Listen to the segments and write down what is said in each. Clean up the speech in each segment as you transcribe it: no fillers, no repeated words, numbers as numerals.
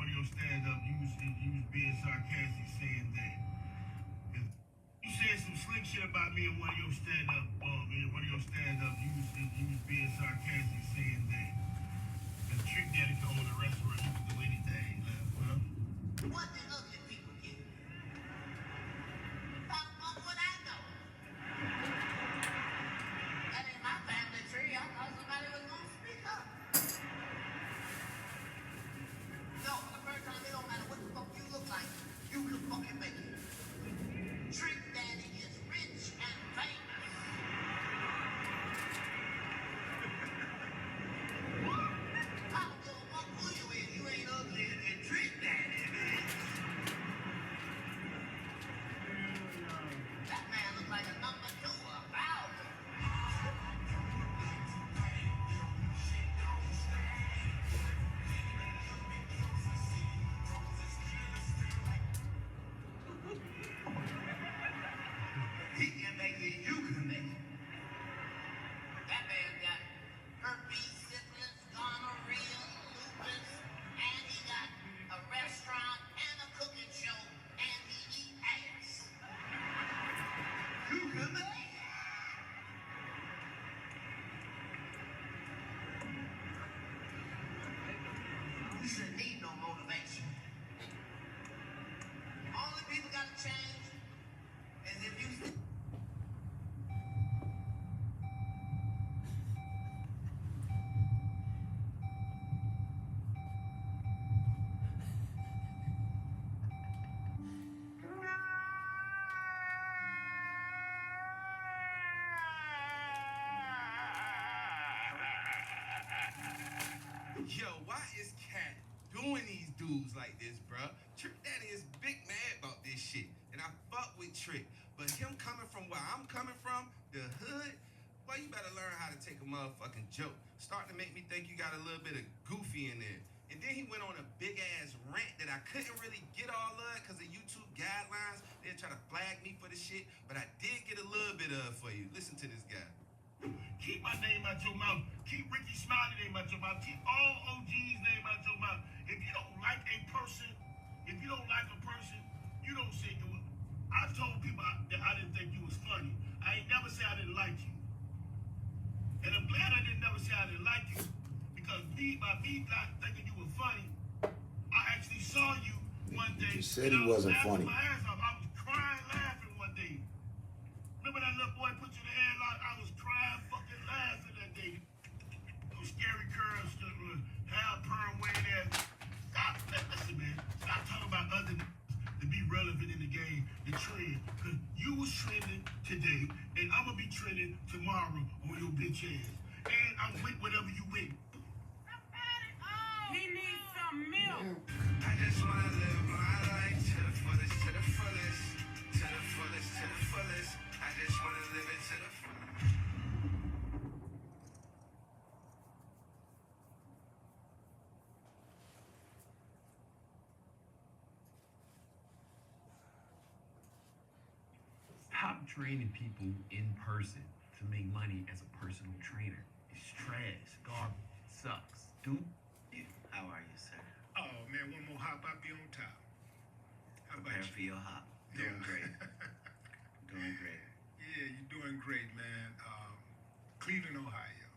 one of your stand-up, you was being sarcastic, saying that you said some slick shit about me in one of your stand-up, you was being sarcastic, saying that the Trick Daddy can own a restaurant, you can do anything. Well, what did other people get? What I know. That ain't my family tree. I thought somebody was gonna speak up. No, for the first time, it don't matter what the fuck you look like. You can fucking make it. Trick Daddy is rich and famous. I don't give a fuck who you is. You ain't ugly and Trick Daddy, man. That man looks like a number 2 or a 1,000. He can make it, you can make it. That man got herpes, syphilis, gonorrhea, lupus, and he got a restaurant and a cooking show, and he eat ass. You can make it. You shouldn't need no motivation. Only people gotta change is if you Yo, why is Cat doing these dudes like this, bruh? Trick Daddy is big mad about this shit, and I fuck with Trick. But him coming from where I'm coming from, the hood, boy, you better learn how to take a motherfucking joke. Starting to make me think you got a little bit of goofy in there. And then he went on a big-ass rant that I couldn't really get all of because of YouTube guidelines. They'll try to flag me for the shit, but I did get a little bit of for you. Listen to this guy. keep my name out your mouth. Keep Ricky Smiley name out your mouth. Keep all OG's name out your mouth. If you don't like a person, you don't say it. I told people that I didn't think you was funny. I ain't never say I didn't like you. And I'm glad I didn't never say I didn't like you. Because by me not thinking you were funny, I actually saw you one day. You said he wasn't funny. My ass off. I was crying laughing one day. Remember that little boy put you in the headlock? I was crying fucking laughing that day. Those scary curls, hair perm wearing ass. Stop, listen, man. Stop talking about other to be relevant in the game, the trend. Cause you was trending today, and I'm gonna be trending tomorrow on your bitch ass. And I'm with whatever you with. He needs some milk. I just wanna live my life to the fullest, to the fullest, to the fullest, to the fullest. I just wanna live it to the fullest. Stop training people in person to make money as a personal trainer. It's trash, garbage, it sucks. Dude, How are you, sir? Oh man, one more hop, I'll be on top. How about Prepare you? for your hop. Doing great. Doing great. Yeah, you're doing great, man. Cleveland, Ohio.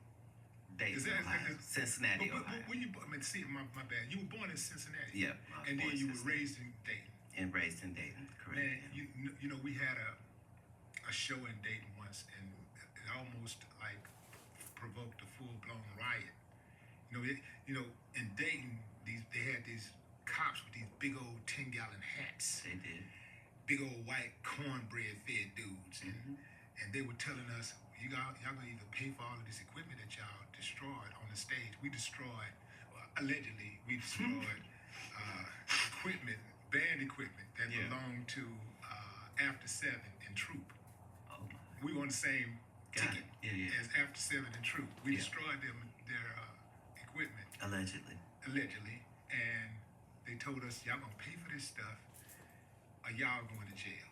Dayton, Is that- Ohio. Cincinnati, But Ohio. when you, see, my bad. You were born in Cincinnati. Yep. I was And born then in you were Cincinnati. raised in Dayton. And raised in Dayton, correct. Man, yeah. you know, we had a show in Dayton once, and it almost like provoked a full-blown riot. You know, in Dayton, they had these cops with these big old 10-gallon hats, They did. big old white cornbread-fed dudes, and they were telling us, y'all gonna either pay for all of this equipment that y'all destroyed on the stage. We destroyed, allegedly, we destroyed equipment, band equipment that Yeah. belonged to After 7 and Troop. Oh, my. We were on the same Got ticket it. Yeah. as After 7 and Troop. We Yeah. destroyed their equipment, Allegedly. and they told us, y'all gonna pay for this stuff or y'all going to jail.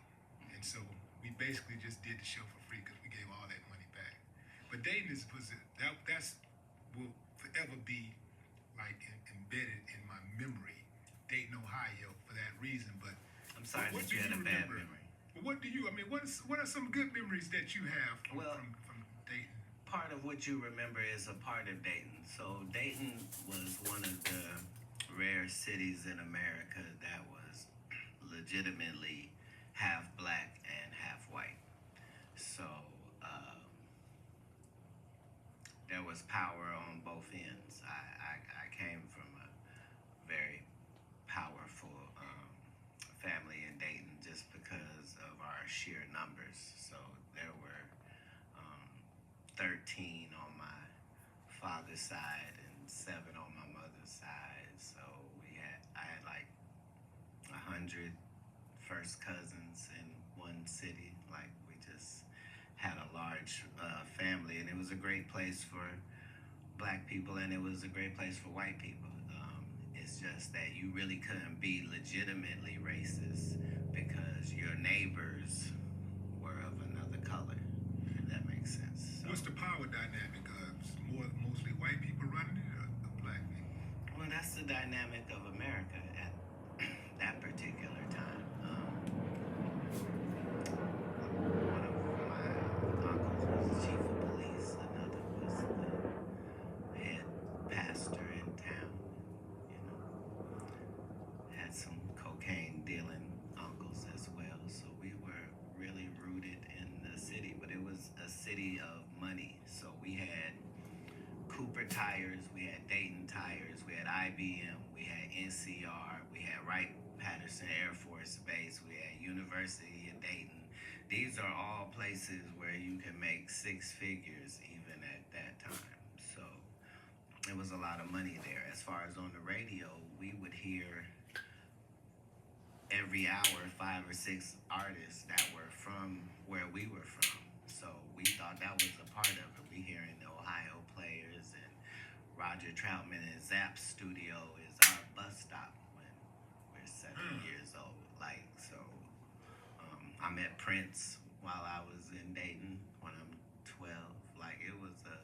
And so we basically just did the show for free because we gave all that money back. But Dayton that's will forever be like embedded in my memory. Dayton, Ohio for that reason. But I'm sorry what that do you had you a bad remember? memory. What do you? I mean, what are some good memories that you have Well- from Dayton? Part of what you remember is a part of Dayton. So Dayton was one of the rare cities in America that was legitimately half black and half white. So there was power on both ends. I came from a very powerful family in Dayton just because of our sheer numbers. So there were 13 on my father's side and 7 on my mother's side. So I had like 100 first cousins in one city. Like we just had a large family, and it was a great place for black people, and it was a great place for white people. It's just that you really couldn't be legitimately racist because your neighbors were of another color. If that makes sense. So, What's the power dynamic? Mostly white people running it, or black people? well, that's the dynamic of America at that particular time. One of my uncles was the chief of police. Another was the head pastor in town. You know, had some cocaine dealing uncles as well. So we were really rooted in the city, but it was a city of money. So we had Cooper Tires, we had Dayton Tires, we had IBM, we had NCR, we had Wright-Patterson Air Force Base, we had University of Dayton. These are all places where you can make 6 figures even at that time. So it was a lot of money there. As far as on the radio, we would hear every hour 5 or 6 artists that were from where we were from. So we thought that was a part of it. We hearing the Ohio players, and Roger Troutman in Zap's studio is our bus stop when we're 7 years old. Like, so I met Prince while I was in Dayton when I'm 12. Like, it was a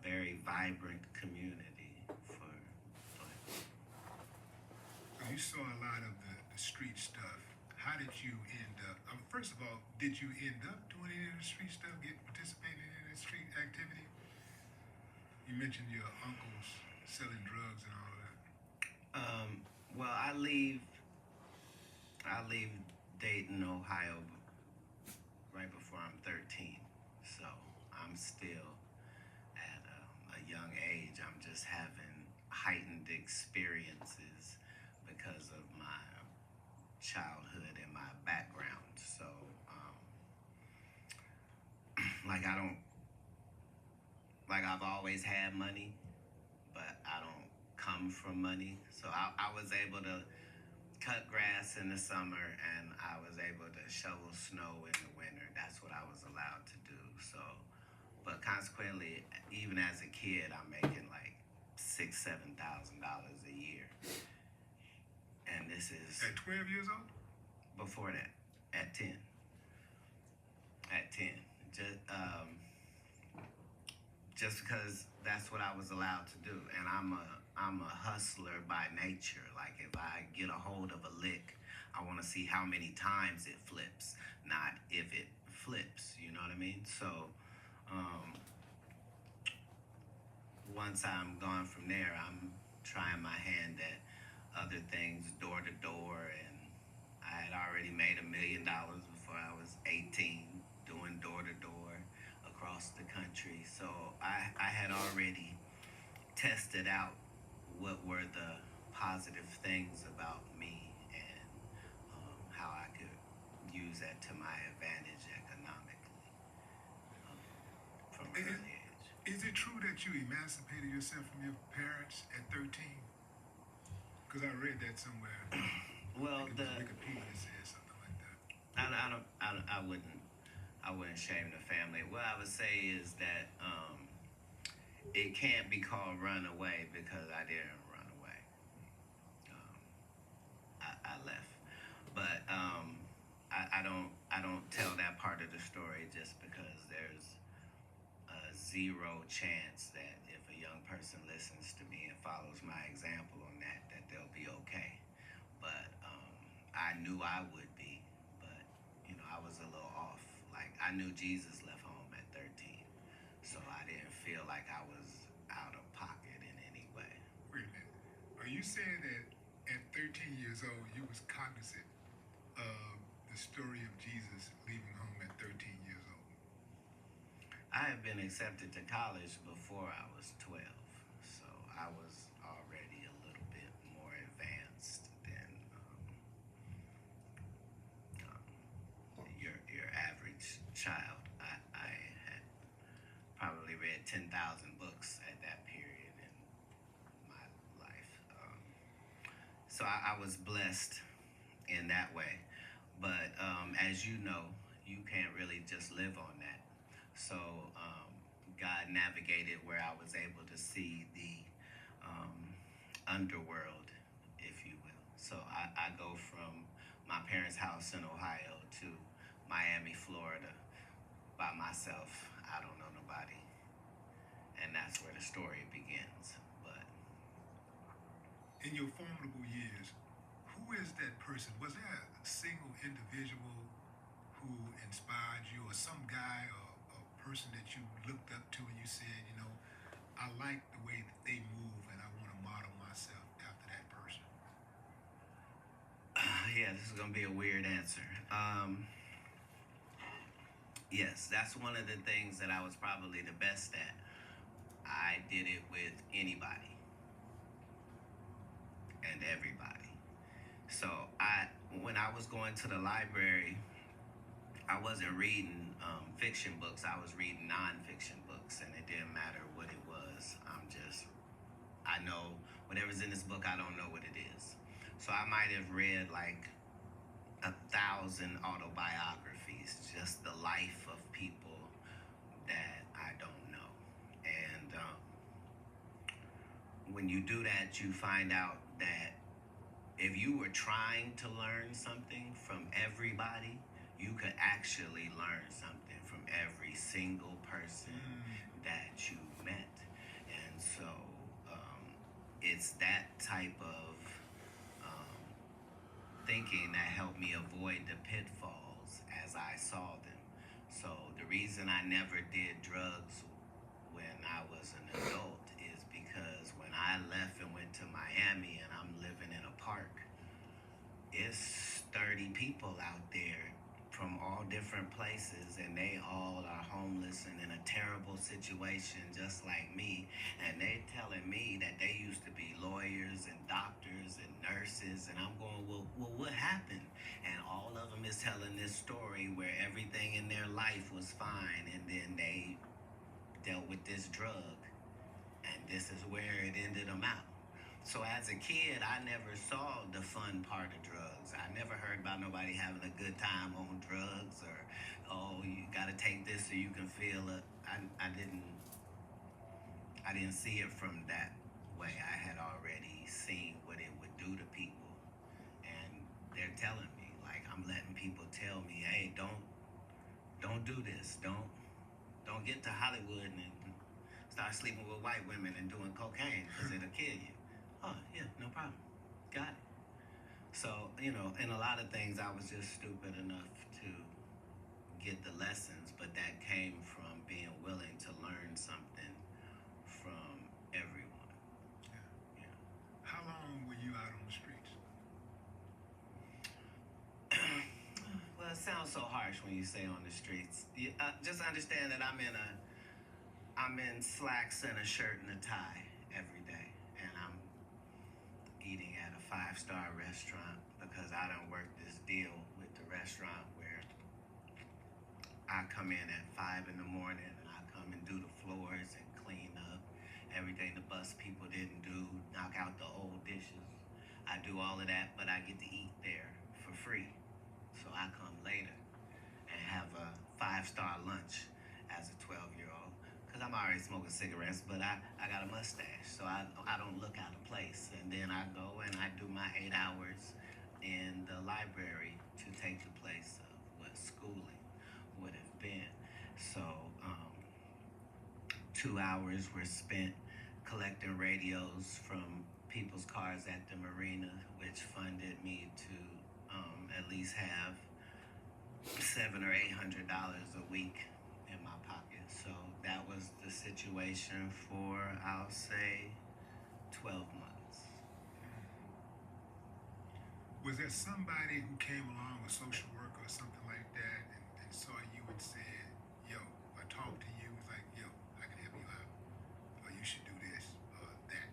very vibrant community for black people. So you saw a lot of the street stuff. How did you end up? First of all, did you end up doing any of the street stuff? Participating in the street activity? You mentioned your uncles selling drugs and all of that. Well, I leave Dayton, Ohio, right before I'm 13. So I'm still at a young age. I'm just having heightened experiences because of my childhood and my background. So, I've always had money, but I don't come from money. So I was able to cut grass in the summer, and I was able to shovel snow in the winter. That's what I was allowed to do. So, but consequently, even as a kid, I'm making like $6,000-7,000 a year, and this is At 12 years old? before that, at 10. At 10. Just because that's what I was allowed to do. And I'm a hustler by nature. Like, if I get a hold of a lick, I want to see how many times it flips, not if it flips. You know what I mean? So, once I'm gone from there, I'm trying my hand at other things, door to door, and I had already made $1 million before I was 18, doing door to door across the country. So I had already tested out what were the positive things about me, and how I could use that to my advantage economically from an early age. Is it true that you emancipated yourself from your parents at 13? Because I read that somewhere. Well, Wikipedia says something like that. I wouldn't shame the family. What I would say is that it can't be called run away because I didn't run away. I left, but I don't tell that part of the story just because there's zero chance that if a young person listens to me and follows my example on that they'll be okay. But I knew I would be, but I was a little off. Like, I knew Jesus left home at 13, so I didn't feel like I was out of pocket in any way. Wait a minute. Are you saying that at 13 years old you was cognizant of the story of Jesus leaving home at 13 years old? I had been accepted to college before I was 12, so I was already a little bit more advanced than your average child. I had probably read 10,000 books at that period in my life. So I was blessed in that way. But as you know, you can't really just live on that. So God navigated where I was able to see the underworld, if you will. So I go from my parents' house in Ohio to Miami, Florida by myself. I don't know nobody. And that's where the story begins. But In your formidable years, who is that person? Was there a single individual who inspired you, or some guy or a person that you looked up to and you said, I like the way that they move and I want to model myself after that person? yeah, this is going to be a weird answer. Yes, that's one of the things that I was probably the best at. I did it with anybody and everybody. So when I was going to the library, I wasn't reading fiction books. I was reading nonfiction books, and it didn't matter what it was. I know whatever's in this book, I don't know what it is. So I might have read like 1,000 autobiographies, just the life of people that I don't know. And when you do that, you find out that if you were trying to learn something from everybody, you could actually learn something from every single person that you met. And so it's that type of thinking that helped me avoid the pitfalls as I saw them. So the reason I never did drugs when I was an adult is because when I left and went to Miami and I'm living in a park, it's 30 people out there from all different places, and they all are homeless and in a terrible situation just like me. And they telling me that they used to be lawyers and doctors and nurses, and I'm going, well, what happened? And all of them is telling this story where everything in their life was fine, and then they dealt with this drug, and this is where it ended them out. So as a kid, I never saw the fun part of drugs. I never heard about nobody having a good time on drugs, or, oh, you got to take this so you can feel it. I didn't see it from that way. I had already seen what it would do to people. And they're telling me, like, I'm letting people tell me, hey, don't do this. Don't get to Hollywood and start sleeping with white women and doing cocaine, because it'll kill you. Oh, yeah, no problem. Got it. So, in a lot of things, I was just stupid enough to get the lessons, but that came from being willing to learn something from everyone. Yeah. How long were you out on the streets? Well, it sounds so harsh when you say on the streets. Just understand that I'm in slacks and a shirt and a tie every day, and I'm eating at a 5-star restaurant because I done worked this deal with the restaurant where I come in at 5 in the morning and I come and do the floors and clean up everything the bus people didn't do, knock out the old dishes. I do all of that, but I get to eat there for free. So I come later and have a 5-star lunch as a 12-year-old. Because I'm already smoking cigarettes, but I got a mustache, so I don't look out of place. And then I go and I do my 8 hours in the library to take the place of what schooling would have been. So 2 hours were spent collecting radios from people's cars at the marina, which funded me to at least have $700 or $800 a week in my pocket. So that was the situation for, I'll say, 12 months. Was there somebody who came along, a social worker or something like that, and saw you and said, yo, I talked to you, was like, yo, I can help you out, or you should do this or that?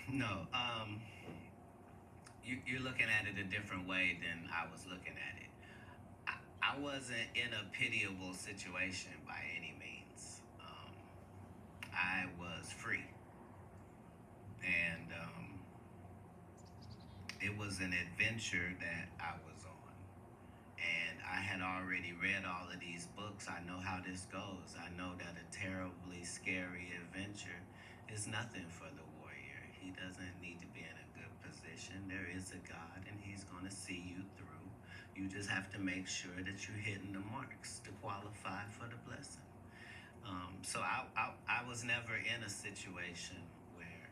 No, you're looking at it a different way than I was looking at it. I wasn't in a pitiable situation by any means. I was free. And it was an adventure that I was on. And I had already read all of these books. I know how this goes. I know that a terribly scary adventure is nothing for the warrior. He doesn't need to be in a good position. There is a God, and he's going to see you through. You just have to make sure that you're hitting the marks to qualify for the blessing. So I was never in a situation where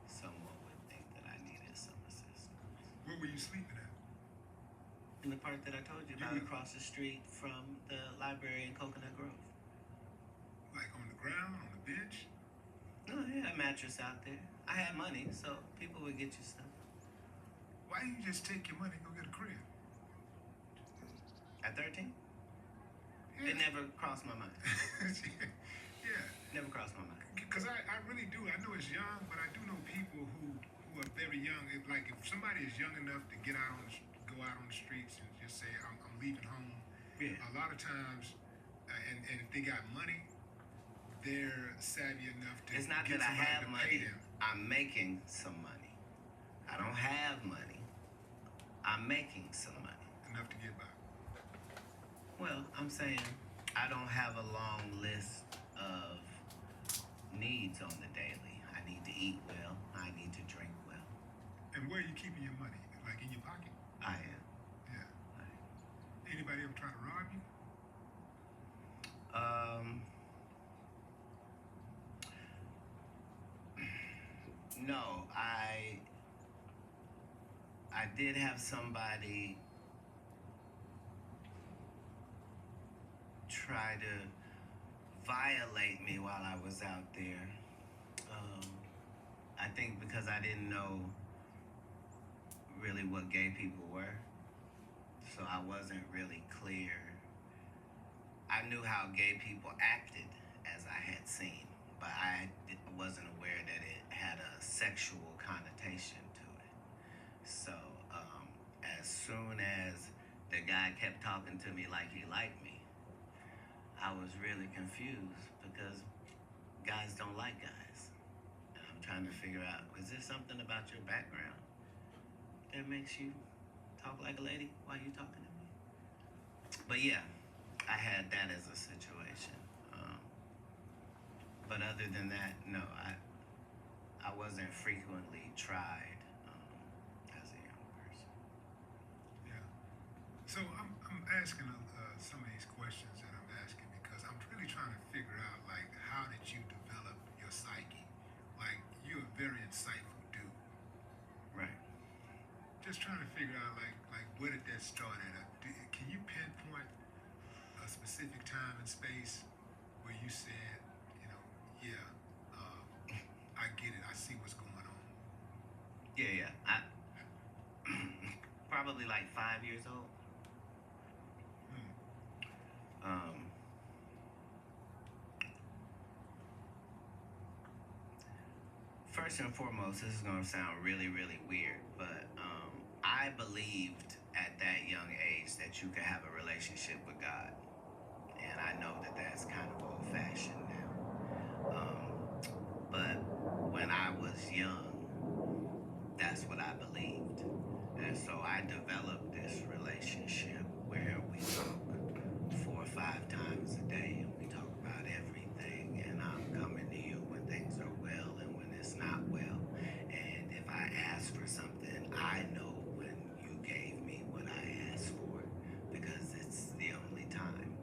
someone would think that I needed some assistance. Where were you sleeping at? In the part that I told you about, across the street from the library in Coconut Grove. Like on the ground, on the bench? No, I had a mattress out there. I had money, so people would get you stuff. Why didn't you just take your money and go get a crib? At 13? Yeah. It never crossed my mind. Yeah. Never crossed my mind. Because I really do. I know it's young, but I do know people who are very young. If somebody is young enough to go out on the streets and just say, I'm leaving home. Yeah. A lot of times, and if they got money, they're savvy enough to It's not get that I somebody have to money. pay them. I'm making some money. I don't have money. I'm making some money. Enough to get by. Well, I'm saying I don't have a long list of needs on the daily. I need to eat well. I need to drink well. And where are you keeping your money? Like in your pocket? I am. Yeah. Anybody ever try to rob you? No, I did have somebody try to violate me while I was out there. I think because I didn't know really what gay people were, so I wasn't really clear. I knew how gay people acted as I had seen, but I wasn't aware that it had a sexual connotation to it. So as soon as the guy kept talking to me like he liked me, I was really confused because guys don't like guys. And I'm trying to figure out, is there something about your background that makes you talk like a lady while you're talking to me? But yeah, I had that as a situation. But other than that, no, I wasn't frequently tried as a young person. Yeah. So I'm asking some of these questions that I'm asking because I'm really trying to figure out, like, how did you develop your psyche? Like, you're a very insightful dude. Right. Just trying to figure out, like where did that start at? Can you pinpoint a specific time and space where you said, yeah, I get it. I see what's going on. Yeah. I probably like 5 years old. First and foremost, this is gonna sound really, really weird, but I believed at that young age that you could have a relationship with God, and I know that that's kind of old-fashioned now. But when I was young, that's what I believed, and so I developed this relationship where we talk 4 or 5 times a day, and we talk about everything, and I'm coming to you when things are well and when it's not well, and if I ask for something, I know when you gave me what I asked for, because it's the only time.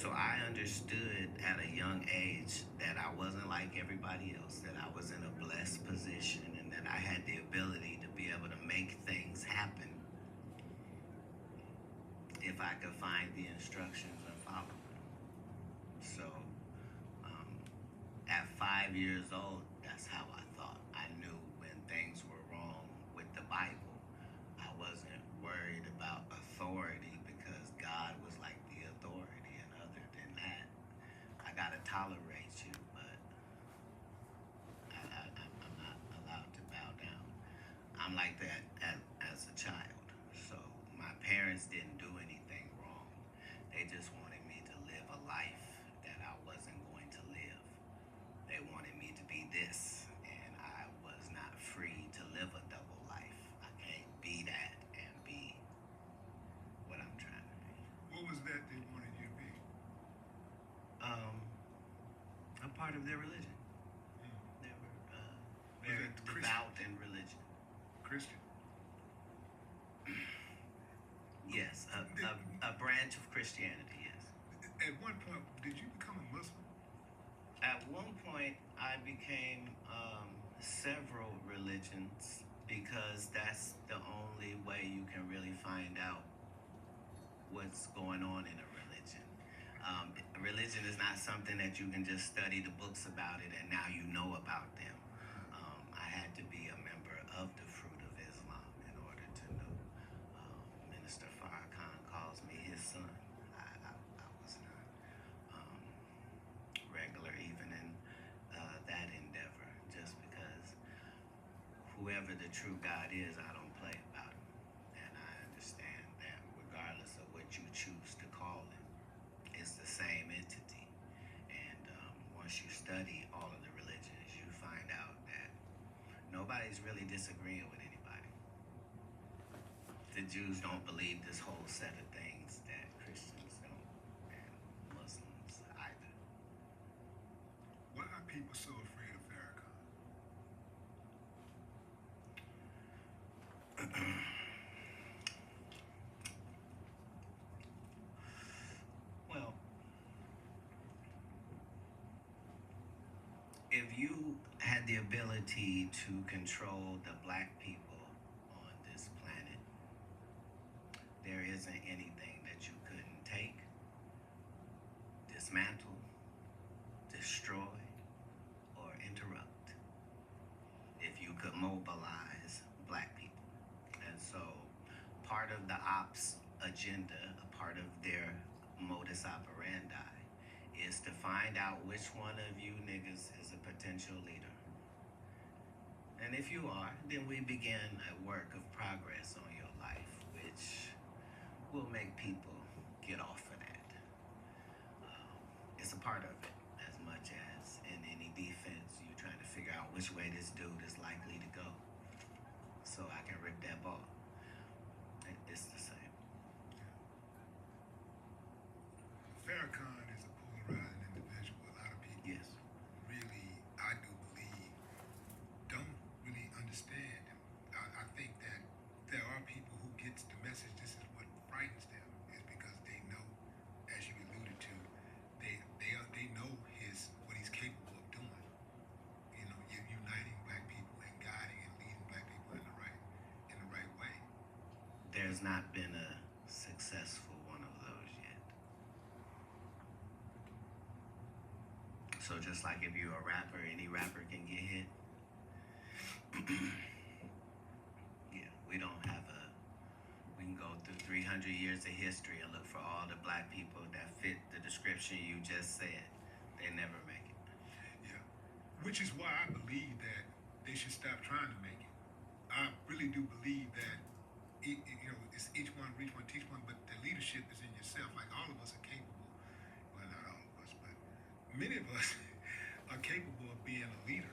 So I understood at a young age that I wasn't like everybody else, that I was in a blessed position, and that I had the ability to be able to make things happen if I could find the instructions and follow them. So, at 5 years old, that's how I thought. I knew when things were wrong with the Bible. I wasn't worried about authority because God was like the authority, and other than that, I gotta tolerate you, but I'm not allowed to bow down. I'm like that as a child. So my parents didn't do anything wrong. They just wanted me to live a life that I wasn't going to live. They wanted me to be this, and I was not free to live a double life. I can't be that and be what I'm trying to be. What was that they wanted you to be? A part of their religion. They were very that Christian? devout in religion. Christian. Yes, a branch of Christianity, yes. At one point, did you become a Muslim? At one point, I became several religions because that's the only way you can really find out what's going on in a religion. Religion is not something that you can just study the books about it and now you know about them. I had to be a member of the Fruit of Islam in order to know. Minister Farrakhan calls me his son. I was not regular even in that endeavor, just because whoever the true God is, I don't play about him. And I understand that regardless of what you choose to call him, it's the same entity. And once you study all of the religions, you find out that nobody's really disagreeing with anybody. The Jews don't believe this whole set of things that Christians don't, and Muslims either. Why are people so afraid of Farrakhan? Well, if you had the ability to control the black people on this planet, there isn't anything that you couldn't take, dismantle, destroy, or interrupt if you could mobilize black people. And so part of the ops agenda, a part of their modus operandi, is to find out which one of you niggas is a potential leader. And if you are, then we begin a work of progress on your life, which will make people get off of that. It's a part of it, as much as in any defense, you're trying to figure out which way this dude is likely to go, so I can rip that ball. It's the same. Farrakhan is a polarizing individual. A lot of people Yes. really, I do believe, don't really understand him. I think that there are people who gets the message. This is what frightens them, is because they know, as you alluded to, they know what he's capable of doing. You know, uniting black people and guiding and leading black people in the right way. There's not been a successful one of those yet. So just like if you're a rapper, any rapper can get hit. Yeah, we don't have we can go through 300 years of history and look for all the black people that fit the description you just said. They never make it. Yeah, which is why I believe that they should stop trying to make it. I really do believe that it's each one reach one, teach one, but the leadership is in yourself. Like all of us are capable. Well, not all of us, but many of us are capable of being a leader.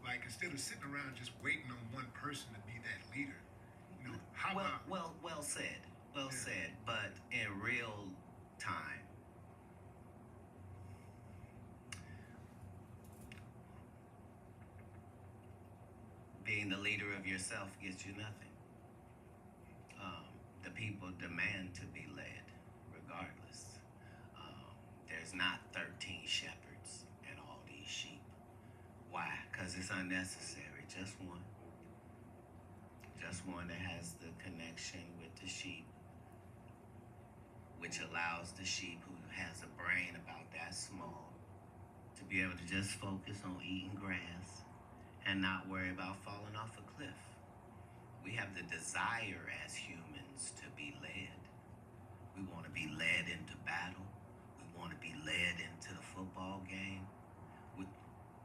Like instead of sitting around just waiting on one person to be that leader, how about? Well said. Well Yeah. said. But in real time, being the leader of yourself gets you nothing. The people demand to be led, regardless. There's not 13 shepherds and all these sheep. Why? Because it's unnecessary. Just one. Just one that has the connection with the sheep, which allows the sheep who has a brain about that small to be able to just focus on eating grass and not worry about falling off a cliff. We have the desire as humans to be led. We want to be led into battle. We want to be led into the football game.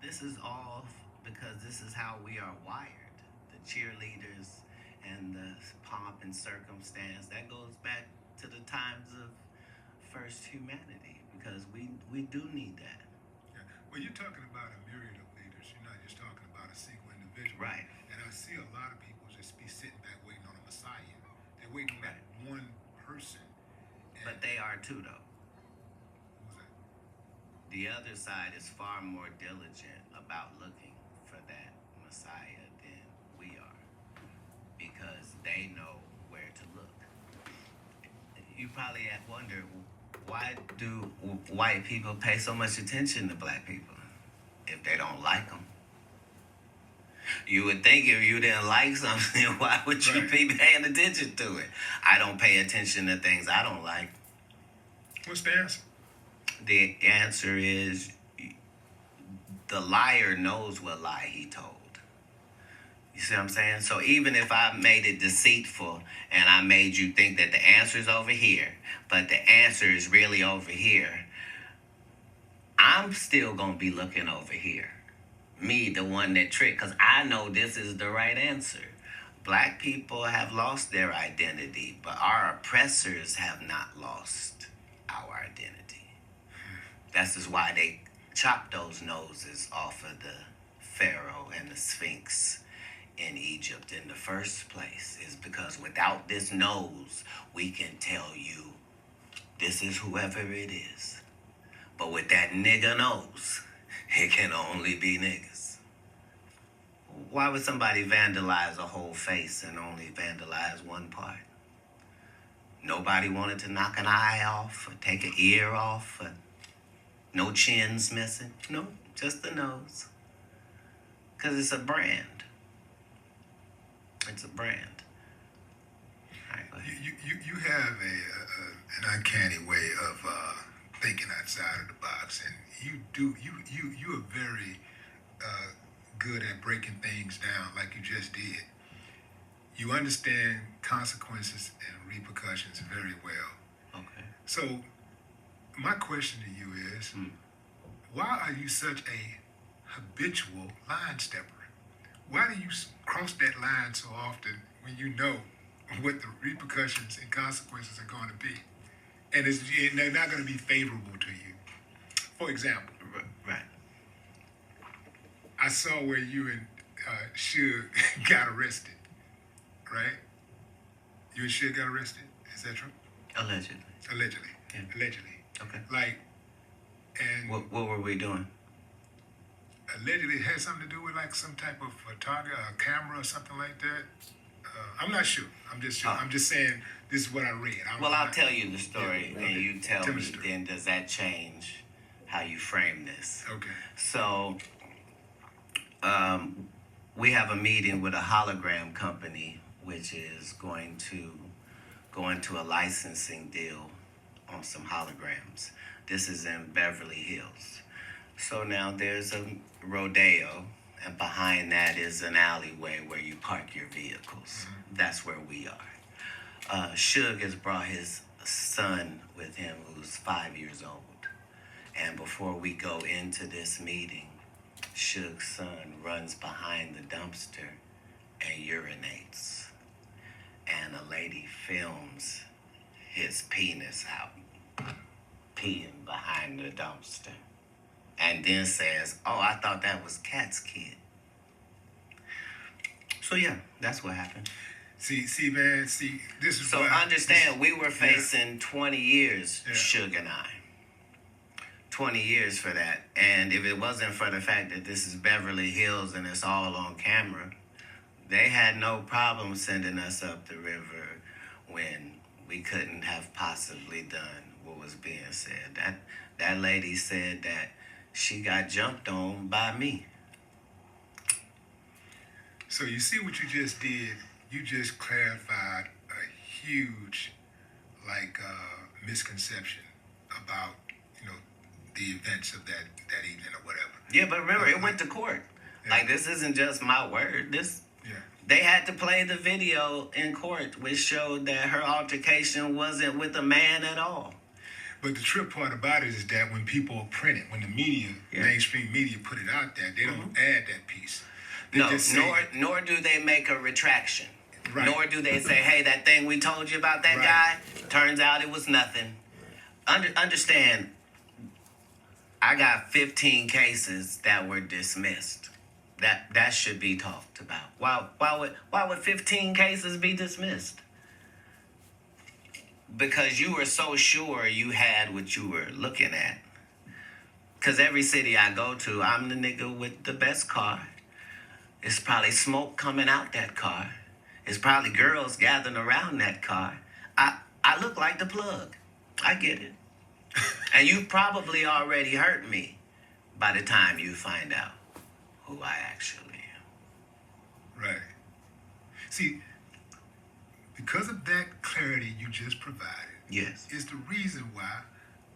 This is all because this is how we are wired. The cheerleaders and the pomp and circumstance, that goes back to the times of first humanity, because we do need that. Yeah. Well, you're talking about a myriad of leaders. You're not just talking about a single individual. Right. And I see a lot of people just be sitting back waiting on a Messiah. They're waiting on that one person. But they are too, though. Who's that? The other side is far more diligent about looking for that Messiah than we are, because they know where to look. You probably wonder, why do white people pay so much attention to black people if they don't like them? You would think if you didn't like something, why would you be paying attention to it? I don't pay attention to things I don't like. What's the answer? The answer is the liar knows what lie he told. You see what I'm saying? So even if I made it deceitful and I made you think that the answer is over here, but the answer is really over here, I'm still going to be looking over here. Me, the one that tricked, because I know this is the right answer. Black people have lost their identity, but our oppressors have not lost our identity. That's just why they chopped those noses off of the Pharaoh and the Sphinx in Egypt in the first place, is because without this nose, we can tell you this is whoever it is. But with that nigga nose, it can only be niggas. Why would somebody vandalize a whole face and only vandalize one part? Nobody wanted to knock an eye off or take an ear off, or no chins missing. No, just the nose. Because it's a brand. It's a brand. All right, go ahead. You have an uncanny way of thinking outside of the box, and you are very good at breaking things down like you just did. You understand consequences and repercussions very well. Okay. So my question to you is, why are you such a habitual line stepper? Why do you cross that line so often when you know what the repercussions and consequences are going to be? And they're not going to be favorable to you. For example, Right. I saw where you and Suge got arrested, right? You and Suge got arrested? Is that true? Allegedly. Allegedly. Yeah. Allegedly. Okay. Like, and What were we doing? allegedly it had something to do with like some type of photography, a camera or something like that. I'm not sure. I'm just sure. I'm just saying this is what I read. I'll tell you the story, Yeah, and you tell tell me me the story. then, does that change how you frame this? Okay. So, we have a meeting with a hologram company, which is going to go into a licensing deal on some holograms. This is in Beverly Hills. So now there's a rodeo, and behind that is an alleyway where you park your vehicles. That's where we are. Suge has brought his son with him, who's 5 years old. And before we go into this meeting, Suge's son runs behind the dumpster and urinates. And a lady films his penis out, peeing behind the dumpster. And then says, "Oh, I thought that was Cat's kid." So yeah, that's what happened. See, man. This is So why understand, we were facing 20 years, Yeah. Suge and I. 20 years for that. And if it wasn't for the fact that this is Beverly Hills and it's all on camera, they had no problem sending us up the river when we couldn't have possibly done what was being said. That lady said that she got jumped on by me. So you see what you just did? You just clarified a huge, misconception about, the events of that evening or whatever. Yeah, but remember, it went to court. Yeah. Like, this isn't just my word. Yeah. They had to play the video in court, which showed that her altercation wasn't with a man at all. But the trip part about it is that when people print it, when the media, mainstream media, put it out there, they don't add that piece. They No, just say, nor do they make a retraction. Right. Nor do they say, hey, that thing we told you about that Right. guy, turns out it was nothing. Understand, I got 15 cases that were dismissed. That should be talked about. Why would 15 cases be dismissed? Because you were so sure you had what you were looking at. Because every city I go to, I'm the nigga with the best car. It's probably smoke coming out that car. It's probably girls gathering around that car. I look like the plug. I get it. And you probably already hurt me by the time you find out who I actually am. right. See, because of that clarity you just provided, Yes. is the reason why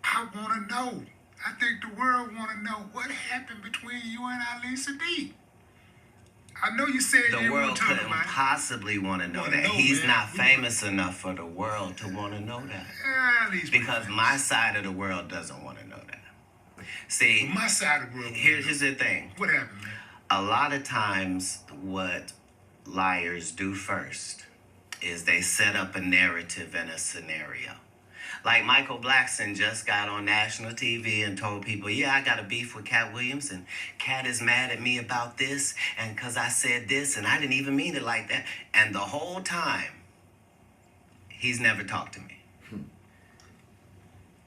I want to know. I think the world want to know what happened between you and Ali Sadiq. I know you said The you world won't talk couldn't about it. possibly want to know Wanna that. know, He's man. not You famous enough for the world to want to know that. Ali's Because famous. my side of the world doesn't want to know that. See, My side of the world. here's the thing. What happened, man? A lot of times what liars do first is they set up a narrative and a scenario. Like Michael Blackson just got on national TV and told people, yeah, I got a beef with Cat Williams and Cat is mad at me about this and because I said this and I didn't even mean it like that. And the whole time, he's never talked to me.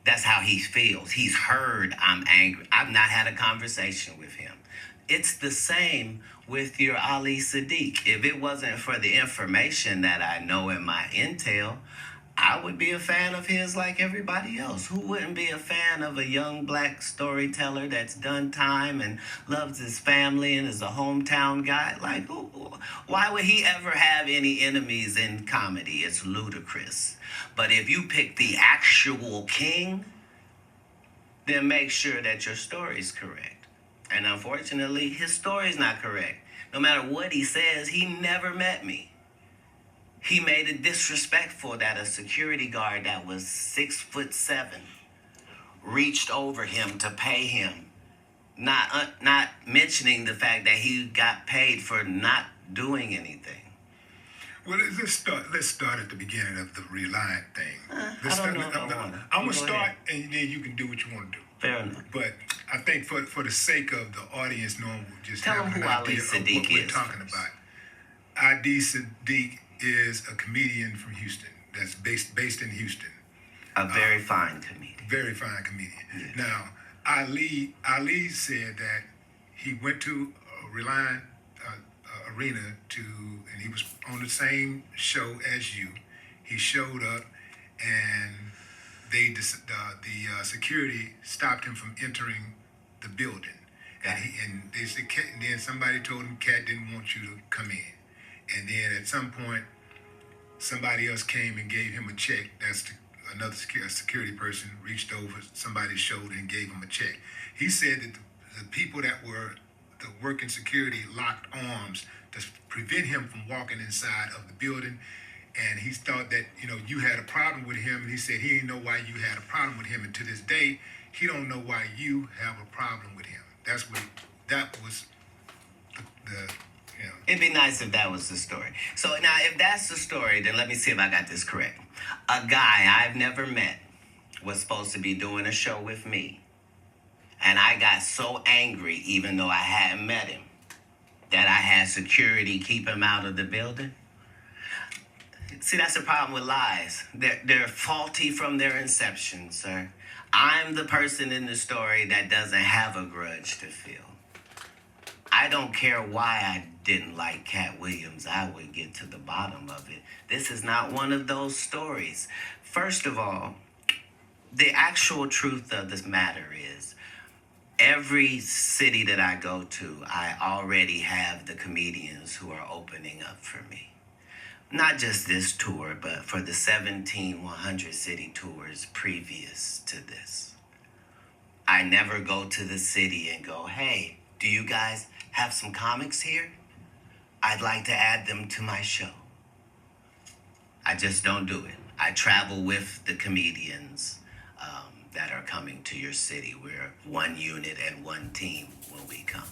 That's how he feels. He's heard I'm angry. I've not had a conversation with him. It's the same with your Ali Sadiq. If it wasn't for the information that I know in my intel, I would be a fan of his like everybody else. Who wouldn't be a fan of a young black storyteller that's done time and loves his family and is a hometown guy? Like, why would he ever have any enemies in comedy? It's ludicrous. But if you pick the actual king, then make sure that your story's correct. And unfortunately, his story's not correct. No matter what he says, he never met me. He made it disrespectful that a security guard that was 6'7" reached over him to pay him, not mentioning the fact that he got paid for not doing anything. Well, let's start at the beginning of the Reliant thing. I don't know if I wanna. I'm You gonna go start, ahead. and then you can do what you want to do. Fair enough. But I think for the sake of the audience knowing, we'll just Tell have them an who Ali idea of Sadiq what we're is talking first. about. Ali Sadiq is a comedian from Houston that's based in Houston. A very fine comedian. Very fine comedian. Yes. Now, Ali said that he went to Reliant Arena and he was on the same show as you. He showed up, and the security stopped him from entering the building. And they said, and then somebody told him, Cat didn't want you to come in. And then at some point, somebody else came and gave him a check. Another security person reached over somebody's shoulder and gave him a check. He said that the people that were working security locked arms to prevent him from walking inside of the building. And he thought that, you had a problem with him. And he said he didn't know why you had a problem with him. And to this day, he don't know why you have a problem with him. That was the It'd be nice if that was the story. So now, if that's the story, then let me see if I got this correct. A guy I've never met was supposed to be doing a show with me. And I got so angry, even though I hadn't met him, that I had security keep him out of the building. See, that's the problem with lies. They're faulty from their inception, sir. I'm the person in the story that doesn't have a grudge to feel. I don't care why I didn't like Cat Williams. I would get to the bottom of it. This is not one of those stories. First of all, the actual truth of this matter is, every city that I go to, I already have the comedians who are opening up for me. Not just this tour, but for the 17 100 city tours previous to this. I never go to the city and go, hey, do you guys have some comics here? I'd like to add them to my show. I just don't do it. I travel with the comedians that are coming to your city. We're one unit and one team when we come.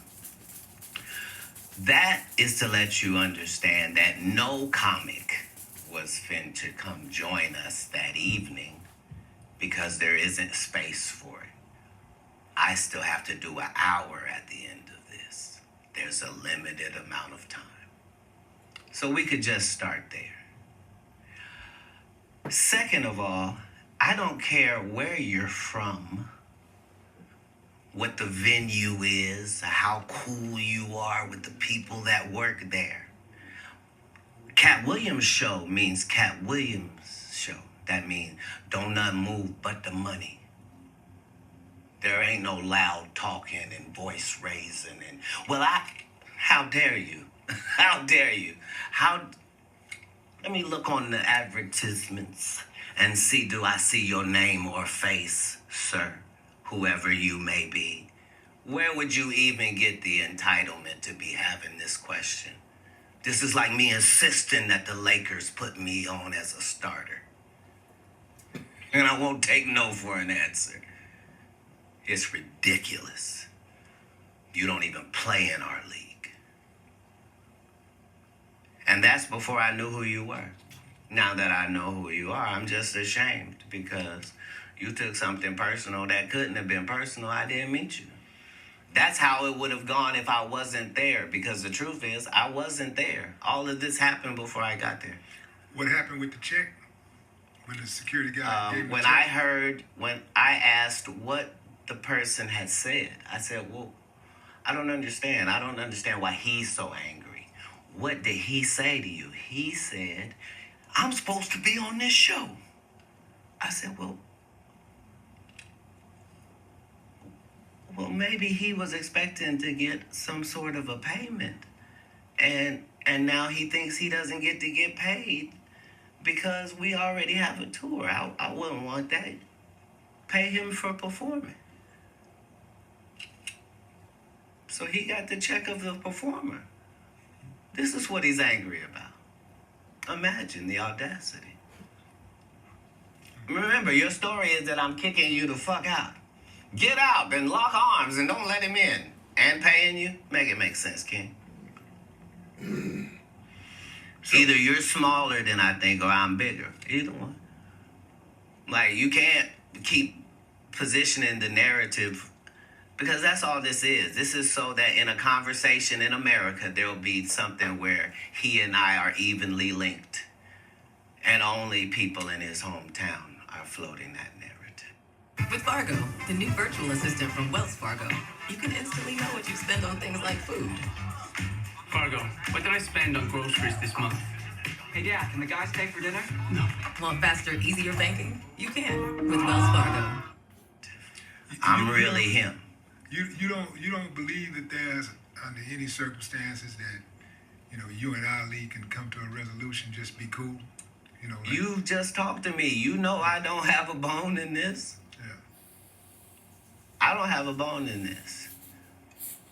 That is to let you understand that no comic was fin to come join us that evening because there isn't space for it. I still have to do an hour at the end of this. There's a limited amount of time. So we could just start there. Second of all, I don't care where you're from, what the venue is, how cool you are with the people that work there. Cat Williams show means Cat Williams show. That means don't nothing move but the money. There ain't no loud talking and voice raising and, how dare you? How dare you? Let me look on the advertisements and see, do I see your name or face, sir, whoever you may be? Where would you even get the entitlement to be having this question? This is like me insisting that the Lakers put me on as a starter. And I won't take no for an answer. It's ridiculous. You don't even play in our league. And that's before I knew who you were. Now that I know who you are, I'm just ashamed because you took something personal that couldn't have been personal. I didn't meet you. That's how it would have gone if I wasn't there, because the truth is, I wasn't there. All of this happened before I got there. What happened with the check? When the security guy gave the check? When I asked what the person had said, I said, well, I don't understand. I don't understand why he's so angry. What did he say to you? He said, I'm supposed to be on this show. I said, well, maybe he was expecting to get some sort of a payment. And now he thinks he doesn't get to get paid because we already have a tour. I wouldn't want that. Pay him for performing. So he got the check of the performer. This is what he's angry about. Imagine the audacity. Remember, your story is that I'm kicking you the fuck out. Get out and lock arms and don't let him in. And paying you? Make it make sense, King. Either you're smaller than I think or I'm bigger. Either one. Like, you can't keep positioning the narrative, because that's all this is. This is so that in a conversation in America, there'll be something where he and I are evenly linked. And only people in his hometown are floating that narrative. With Fargo, the new virtual assistant from Wells Fargo, you can instantly know what you spend on things like food. Fargo, what did I spend on groceries this month? Hey, Dad, can the guys pay for dinner? No. Want faster, easier banking? You can with Wells Fargo. I'm really him. You don't believe that there's, under any circumstances, that you and Ali can come to a resolution, just be cool? You just talked to me. You know I don't have a bone in this. Yeah. I don't have a bone in this.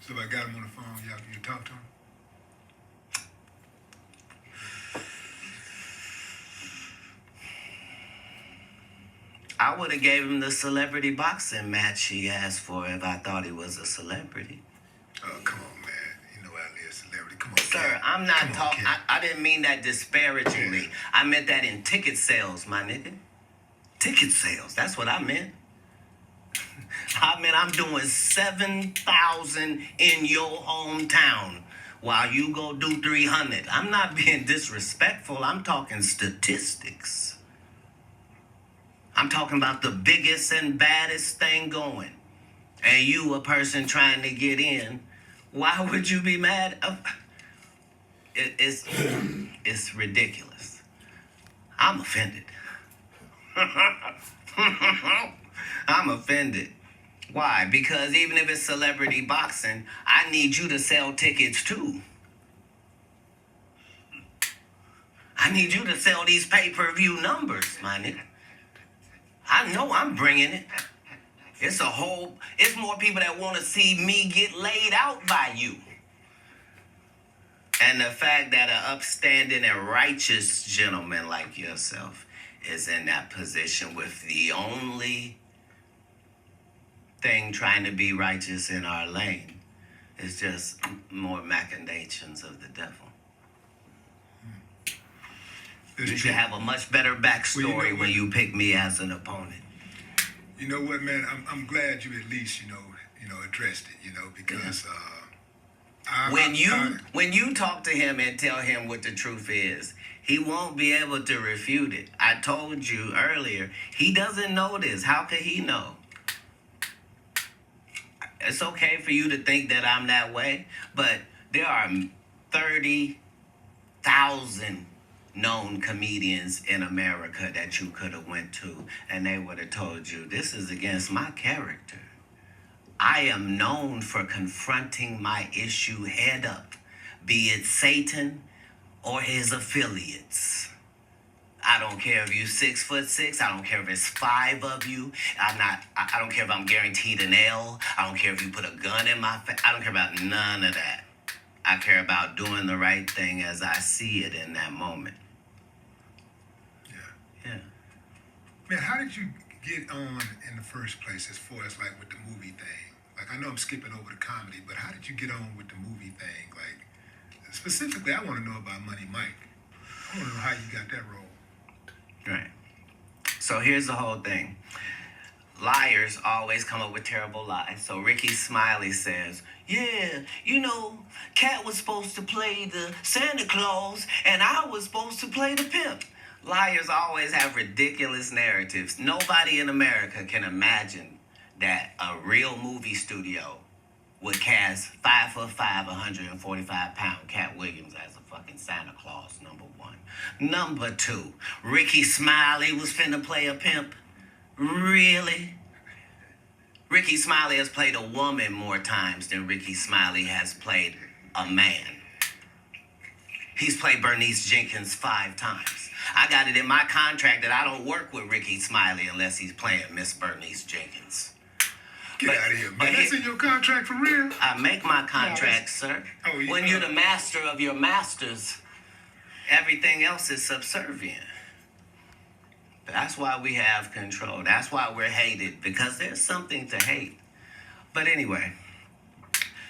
So if I got him on the phone, you talk to him? I would have gave him the celebrity boxing match he asked for if I thought he was a celebrity. Oh, come on, man. You know Ali is a celebrity. Come on, Sir, kid. I'm not Come on, talking. kid. I didn't mean that disparagingly. Yeah. I meant that in ticket sales, my nigga. Ticket sales. That's what I meant. I mean, I'm doing 7,000 in your hometown while you go do 300. I'm not being disrespectful. I'm talking statistics. I'm talking about the biggest and baddest thing going. And you, a person trying to get in, why would you be mad? It's ridiculous. I'm offended. I'm offended. Why? Because even if it's celebrity boxing, I need you to sell tickets too. I need you to sell these pay-per-view numbers, my nigga. I know I'm bringing it. It's more people that want to see me get laid out by you. And the fact that an upstanding and righteous gentleman like yourself is in that position with the only thing trying to be righteous in our lane is just more machinations of the devil. You should have a much better backstory when you pick me as an opponent. You know what, man? I'm glad you at least, addressed it, because when you talk to him and tell him what the truth is, he won't be able to refute it. I told you earlier, he doesn't know this. How could he know? It's okay for you to think that I'm that way, but there are 30,000 known comedians in America that you could have went to, and they would have told you, this is against my character. I am known for confronting my issue head up, be it Satan or his affiliates. I don't care if you 6'6". I don't care if it's 5 of you. I don't care if I'm guaranteed an L. I don't care if you put a gun in my face. I don't care about none of that. I care about doing the right thing as I see it in that moment. Yeah. Man, how did you get on in the first place as far as like with the movie thing? Like, I know I'm skipping over the comedy, but how did you get on with the movie thing? Like, specifically, I want to know about Money Mike. I want to know how you got that role. Right. So here's the whole thing. Liars always come up with terrible lies. So Ricky Smiley says, yeah, Cat was supposed to play the Santa Claus, and I was supposed to play the pimp. Liars always have ridiculous narratives. Nobody in America can imagine that a real movie studio would cast 5'5", 145-pound Cat Williams as a fucking Santa Claus, number one. Number two, Ricky Smiley was finna play a pimp. Really? Ricky Smiley has played a woman more times than Ricky Smiley has played a man. He's played Bernice Jenkins 5 times. I got it in my contract that I don't work with Ricky Smiley unless he's playing Miss Bernice Jenkins. Get out of here, man. That's in your contract for real? I make my contracts, sir. When you're the master of your masters, everything else is subservient. That's why we have control. That's why we're hated, because there's something to hate. But anyway,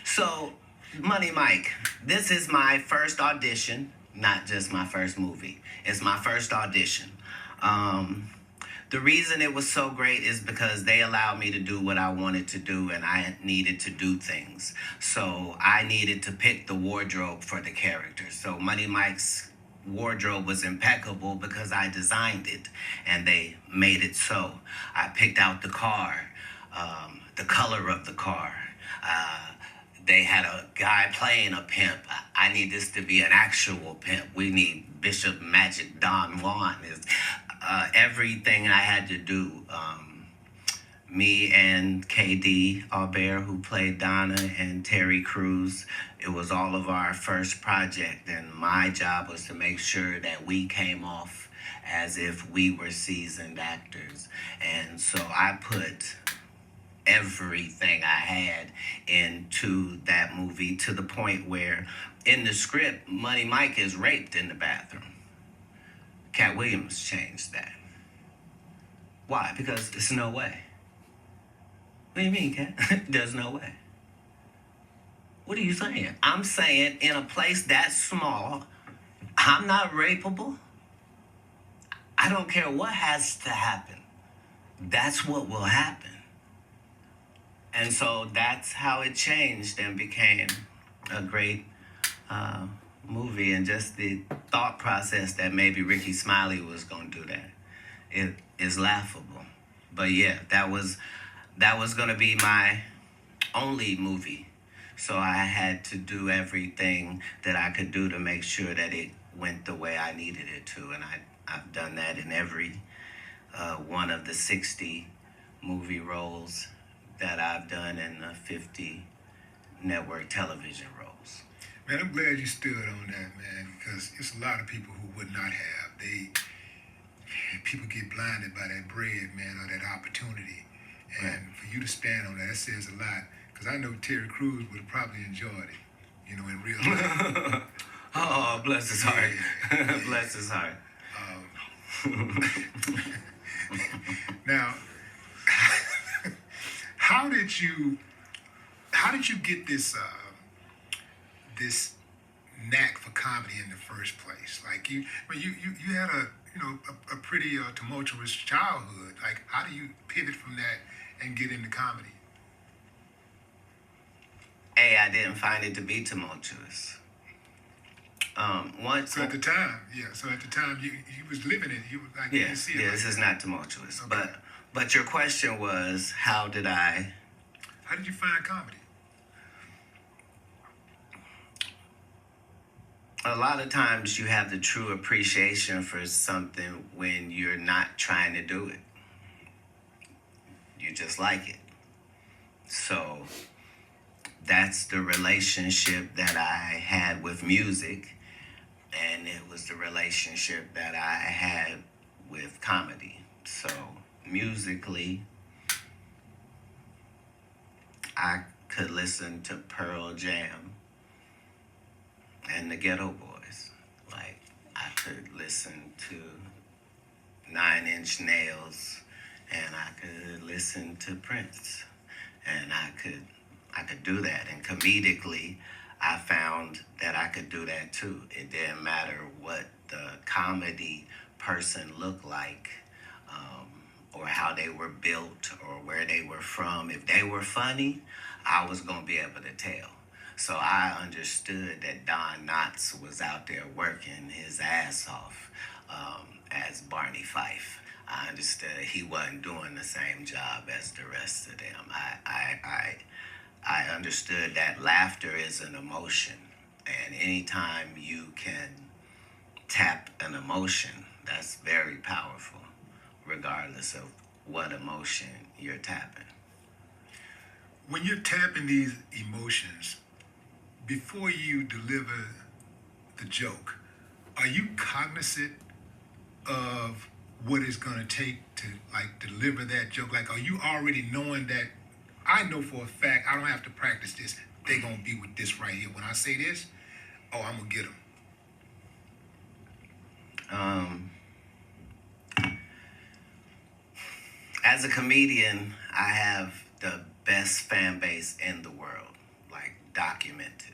so Money Mike, this is my first audition, not just my first movie. It's my first audition. The reason it was so great is because they allowed me to do what I wanted to do, and I needed to do things. So I needed to pick the wardrobe for the character. So Money Mike's wardrobe was impeccable because I designed it, and they made it so. I picked out the car, the color of the car. They had a guy playing a pimp. I need this to be an actual pimp. We need Bishop Magic Don Juan. Everything I had to do. Me and KD Albert, who played Donna, and Terry Crews, it was all of our first project, and my job was to make sure that we came off as if we were seasoned actors. And so I put everything I had into that movie, to the point where in the script, Money Mike is raped in the bathroom. Cat Williams changed that. Why? Because there's no way. What do you mean, Cat? There's no way. What are you saying? I'm saying in a place that small, I'm not rapeable. I don't care what has to happen. That's what will happen. And so that's how it changed and became a great movie. And just the thought process that maybe Ricky Smiley was going to do that, it is laughable. But yeah, that was going to be my only movie. So I had to do everything that I could do to make sure that it went the way I needed it to. And I've done that in every one of the 60 movie roles that I've done and the 50 network television roles. Man, I'm glad you stood on that, man, because it's a lot of people who would not have. People get blinded by that bread, man, or that opportunity. And Right. for you to stand on that, that says a lot. Because I know Terry Crews would have probably enjoyed it, you know, in real life. Oh, bless his heart. Yeah. Bless his heart. Now, how did you get this this knack for comedy in the first place? Like you had a pretty tumultuous childhood. Like, how do you pivot from that and get into comedy? I didn't find it to be tumultuous. So at the time, you was living it. You like you didn't see it. Yeah, like this is that. not tumultuous. Okay. But your question was, how did I? How did you find comedy? A lot of times you have the true appreciation for something when you're not trying to do it. You just like it. So that's the relationship that I had with music, and it was the relationship that I had with comedy. So musically, I could listen to Pearl Jam and the Ghetto Boys. Like, I could listen to 9 Inch Nails, and I could listen to Prince, and I could do that. And comedically, I found that I could do that too. It didn't matter what the comedy person looked like, or how they were built, or where they were from. If they were funny, I was going to be able to tell. So I understood that Don Knotts was out there working his ass off as Barney Fife. I understood he wasn't doing the same job as the rest of them. I understood that laughter is an emotion, and anytime you can tap an emotion, that's very powerful, regardless of what emotion you're tapping. When you're tapping these emotions, before you deliver the joke, are you cognizant of what it's going to take to like deliver that joke? Like, are you already knowing that I know for a fact I don't have to practice this? They're going to be with this right here. When I say this, oh, I'm going to get them. As a comedian, I have the best fan base in the world, like documented.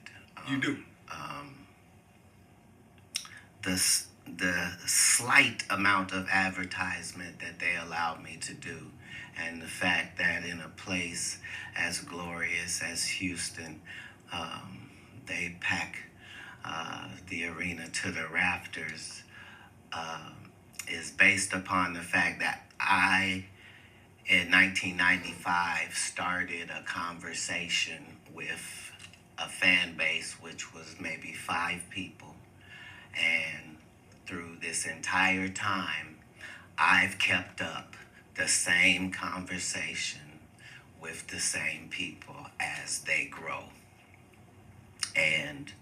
You do. The slight amount of advertisement that they allowed me to do, and the fact that in a place as glorious as Houston, they pack the arena to the rafters, is based upon the fact that I, in 1995, started a conversation with a fan base which was maybe 5 people. And through this entire time, I've kept up the same conversation with the same people as they grow. And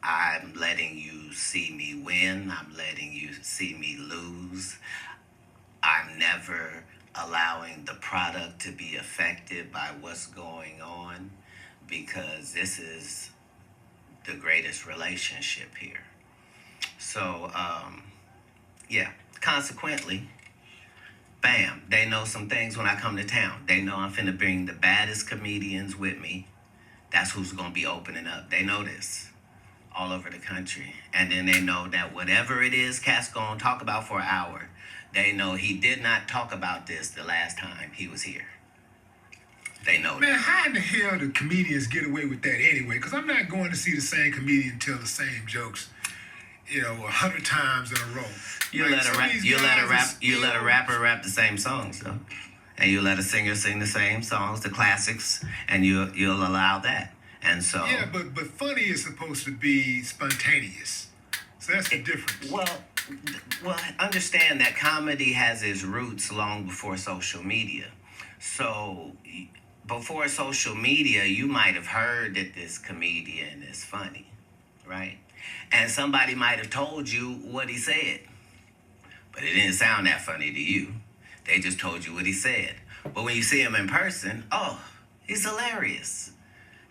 I'm letting you see me win. I'm letting you see me lose. I'm never allowing the product to be affected by what's going on, because this is the greatest relationship here. So, consequently, bam, they know some things when I come to town. They know I'm finna bring the baddest comedians with me. That's who's gonna be opening up. They know this all over the country. And then they know that whatever it is Cat's gonna talk about for an hour, they know he did not talk about this the last time he was here. They know Man, that. how in the hell do comedians get away with that anyway? Because I'm not going to see the same comedian tell the same jokes, 100 times in a row. You let a rapper rap the same songs, though, and you let a singer sing the same songs, the classics, and you'll allow that. And so Yeah, but funny is supposed to be spontaneous. So that's the difference. Well, Well, understand that comedy has its roots long before social media. So, before social media, you might have heard that this comedian is funny, right? And somebody might have told you what he said, but it didn't sound that funny to you. They just told you what he said. But when you see him in person, oh, he's hilarious.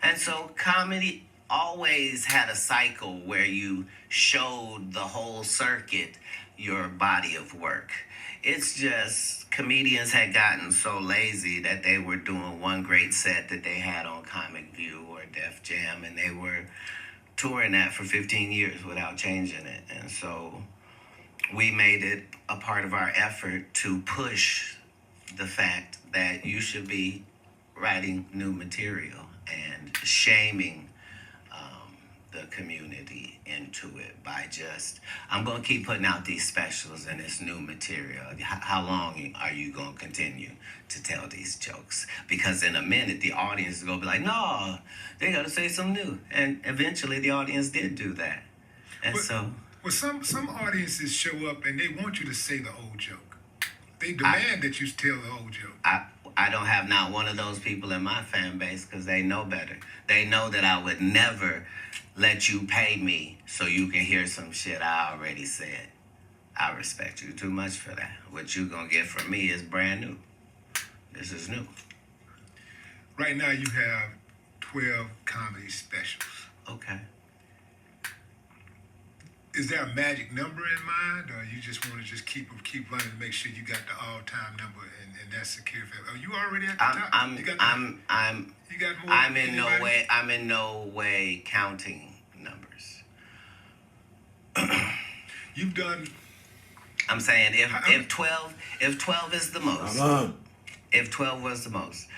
And so comedy always had a cycle where you showed the whole circuit your body of work. It's just comedians had gotten so lazy that they were doing one great set that they had on Comic View or Def Jam, and they were touring that for 15 years without changing it. And so we made it a part of our effort to push the fact that you should be writing new material and shaming the community into it by just, I'm going to keep putting out these specials and this new material. How long are you going to continue to tell these jokes? Because in a minute, the audience is going to be like, no, they got to say something new. And eventually the audience did do that. And Well, some audiences show up and they want you to say the old joke. They demand that you tell the old joke. I don't have not one of those people in my fan base because they know better. They know that I would never let you pay me so you can hear some shit I already said. I respect you too much for that. What you gonna get from me is brand new. This is new. Right now you have 12 comedy specials. Okay. Is there a magic number in mind, or you just want to just keep running to make sure you got the all-time number and that's secure? Are you already at the top? I'm in no way counting numbers. You've done. I'm saying if 12 is the most, if 12 was the most,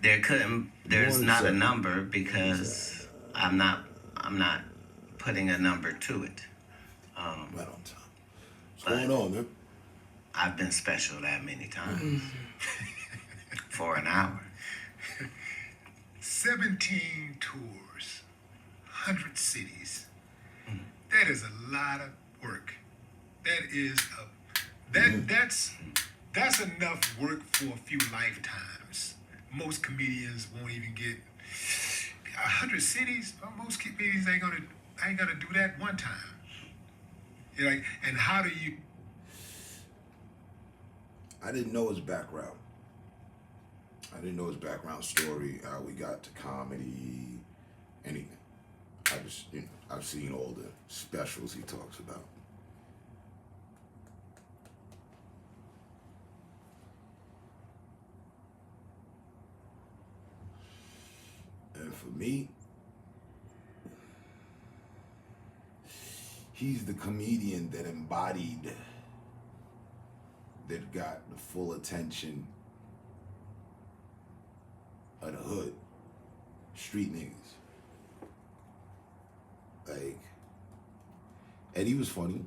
there's not a number because I'm not putting a number to it. Right on time. What's going on, man? I've been special that many times for an hour. 17 tours, 100 cities. That is a lot of work. That's enough work for a few lifetimes. Most comedians won't even get 100 cities. Most comedians ain't gonna do that one time. You're like, and how do you? I didn't know his background. I didn't know his background story, how we got to comedy, anything. I just, I've seen all the specials he talks about. And for me, he's the comedian that embodied, that got the full attention of the hood, street niggas. Like, Eddie was funny.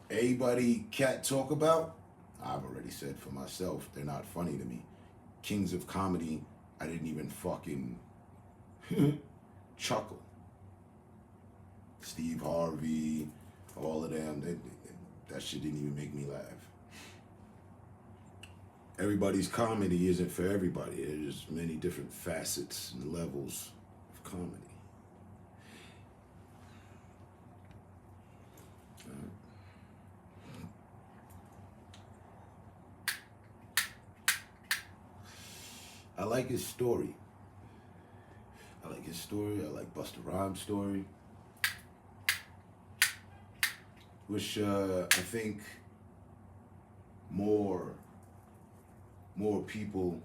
Everybody Cat talk about, I've already said for myself, they're not funny to me. Kings of comedy, I didn't even fucking chuckle. Steve Harvey, all of them, that shit didn't even make me laugh. Everybody's comedy isn't for everybody. There's many different facets and levels of comedy. I like his story. I like Busta Rhymes' story. Which I think more people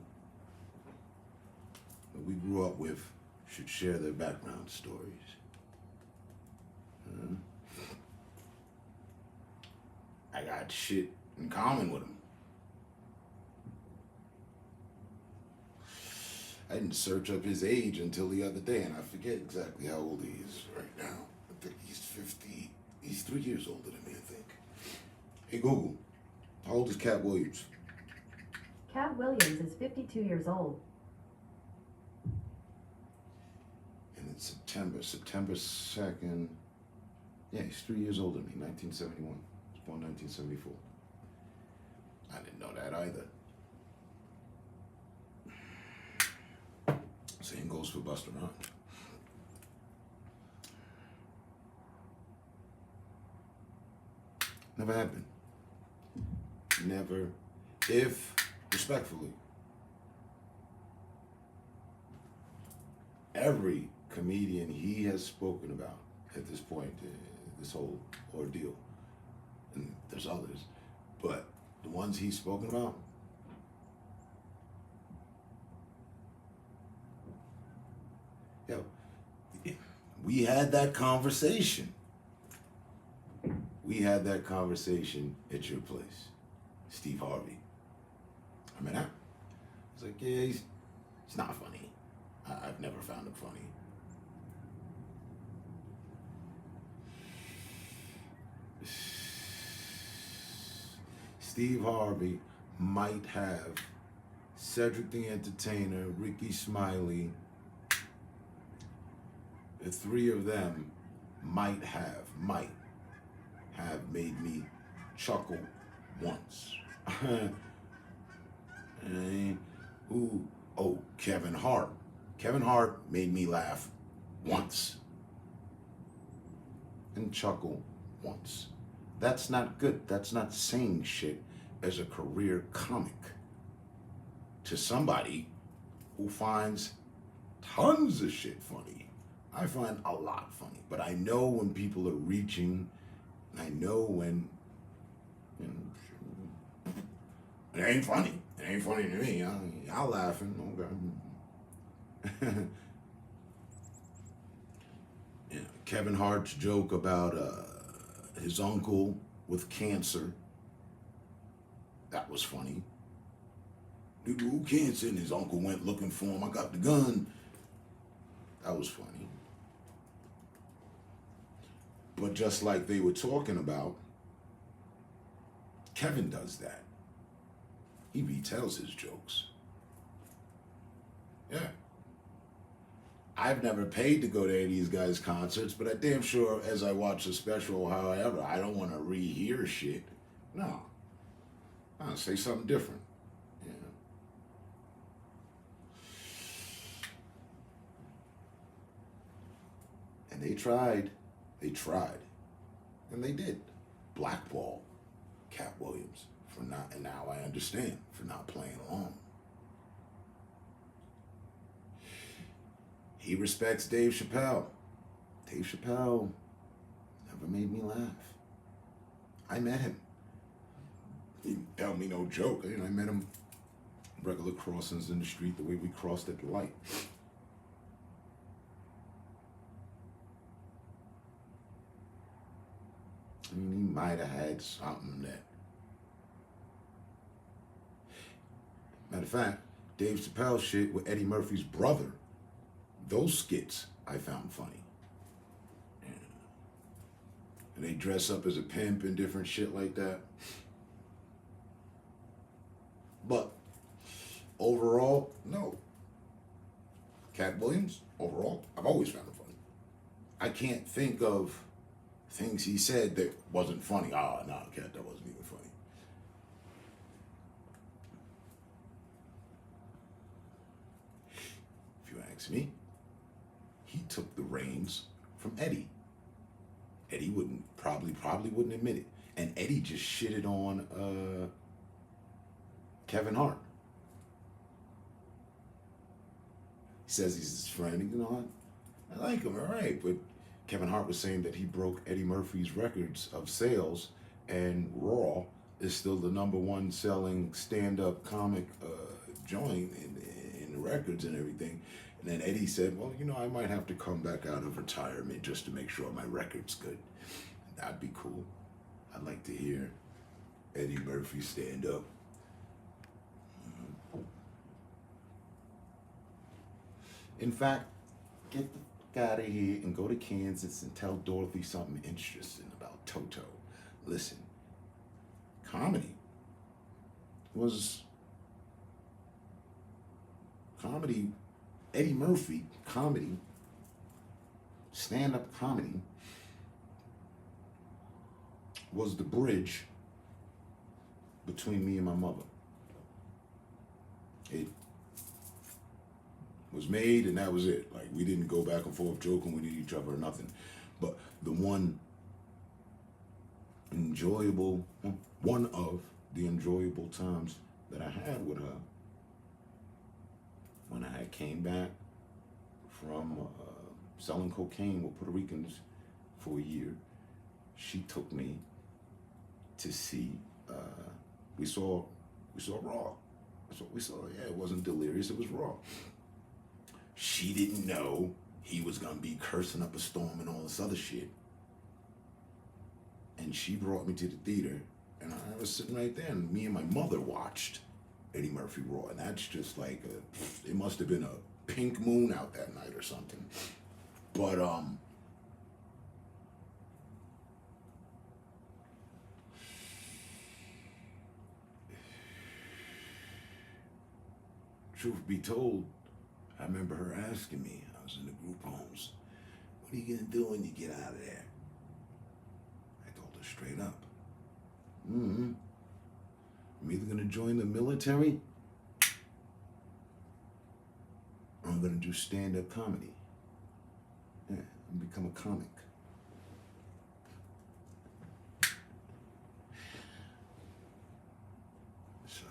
that we grew up with should share their background stories. I got shit in common with them. I didn't search up his age until the other day, and I forget exactly how old he is right now. I think he's 50. He's 3 years older than me, I think. Hey, Google, how old is Cat Williams? Cat Williams is 52 years old. And it's September 2nd. Yeah, he's 3 years older than me, 1971. He was born 1974. I didn't know that either. Same goes for Busta Rhymes. Never have been. Never. If, respectfully, every comedian he has spoken about at this point, this whole ordeal, and there's others, but the ones he's spoken about, yo, we had that conversation. We had that conversation at your place, Steve Harvey. I mean, I was like, yeah, he's not funny. I've never found him funny. Steve Harvey might have Cedric the Entertainer, Ricky Smiley. The three of them might have made me chuckle once. Kevin Hart. Kevin Hart made me laugh once and chuckle once. That's not good. That's not saying shit as a career comic to somebody who finds tons of shit funny. I find a lot funny, but I know when people are reaching. I know when it ain't funny. It ain't funny to me. Y'all laughing. Okay. Kevin Hart's joke about his uncle with cancer. That was funny. Dude, who cancer? And his uncle went looking for him. I got the gun. That was funny. But just like they were talking about, Kevin does that. He retells his jokes. Yeah. I've never paid to go to any of these guys' concerts, but I damn sure as I watch the special, however, I don't want to rehear shit. No. I'll say something different. Yeah. And they tried. And they did. Blackball Cat Williams for not, and now I understand, for not playing along. He respects Dave Chappelle. Dave Chappelle never made me laugh. I met him. He didn't tell me no joke. I met him regular crossings in the street, the way we crossed at the light. I mean, he might have had something that. Matter of fact, Dave Chappelle shit with Eddie Murphy's brother, those skits I found funny. Yeah. And they dress up as a pimp and different shit like that. But overall, no. Cat Williams, overall, I've always found him funny. I can't think of things he said that wasn't funny. No, Cat, that wasn't even funny. If you ask me, he took the reins from Eddie. Eddie probably wouldn't admit it. And Eddie just shitted on Kevin Hart. He says he's his friend. You know, I like him, all right, but Kevin Hart was saying that he broke Eddie Murphy's records of sales, and Raw is still the #1 selling stand-up comic joint in the records and everything. And then Eddie said, well, you know, I might have to come back out of retirement just to make sure my record's good. That'd be cool. I'd like to hear Eddie Murphy stand up. In fact, get the fuck out of here and go to Kansas and tell Dorothy something interesting about Toto. Listen, comedy, Eddie Murphy, comedy, stand-up comedy, was the bridge between me and my mother. It was made and that was it. Like, we didn't go back and forth joking with each other or nothing. But the one of the enjoyable times that I had with her, when I came back from selling cocaine with Puerto Ricans for a year, she took me to see, we saw Raw. That's what we saw. Yeah, it wasn't Delirious, it was Raw. She didn't know he was gonna be cursing up a storm and all this other shit. And she brought me to the theater, and I was sitting right there, and me and my mother watched Eddie Murphy Raw, and that's just like it must have been a pink moon out that night or something. But truth be told, I remember her asking me, I was in the group homes, what are you gonna do when you get out of there? I told her straight up, I'm either gonna join the military or I'm gonna do stand-up comedy. Yeah, and become a comic. So,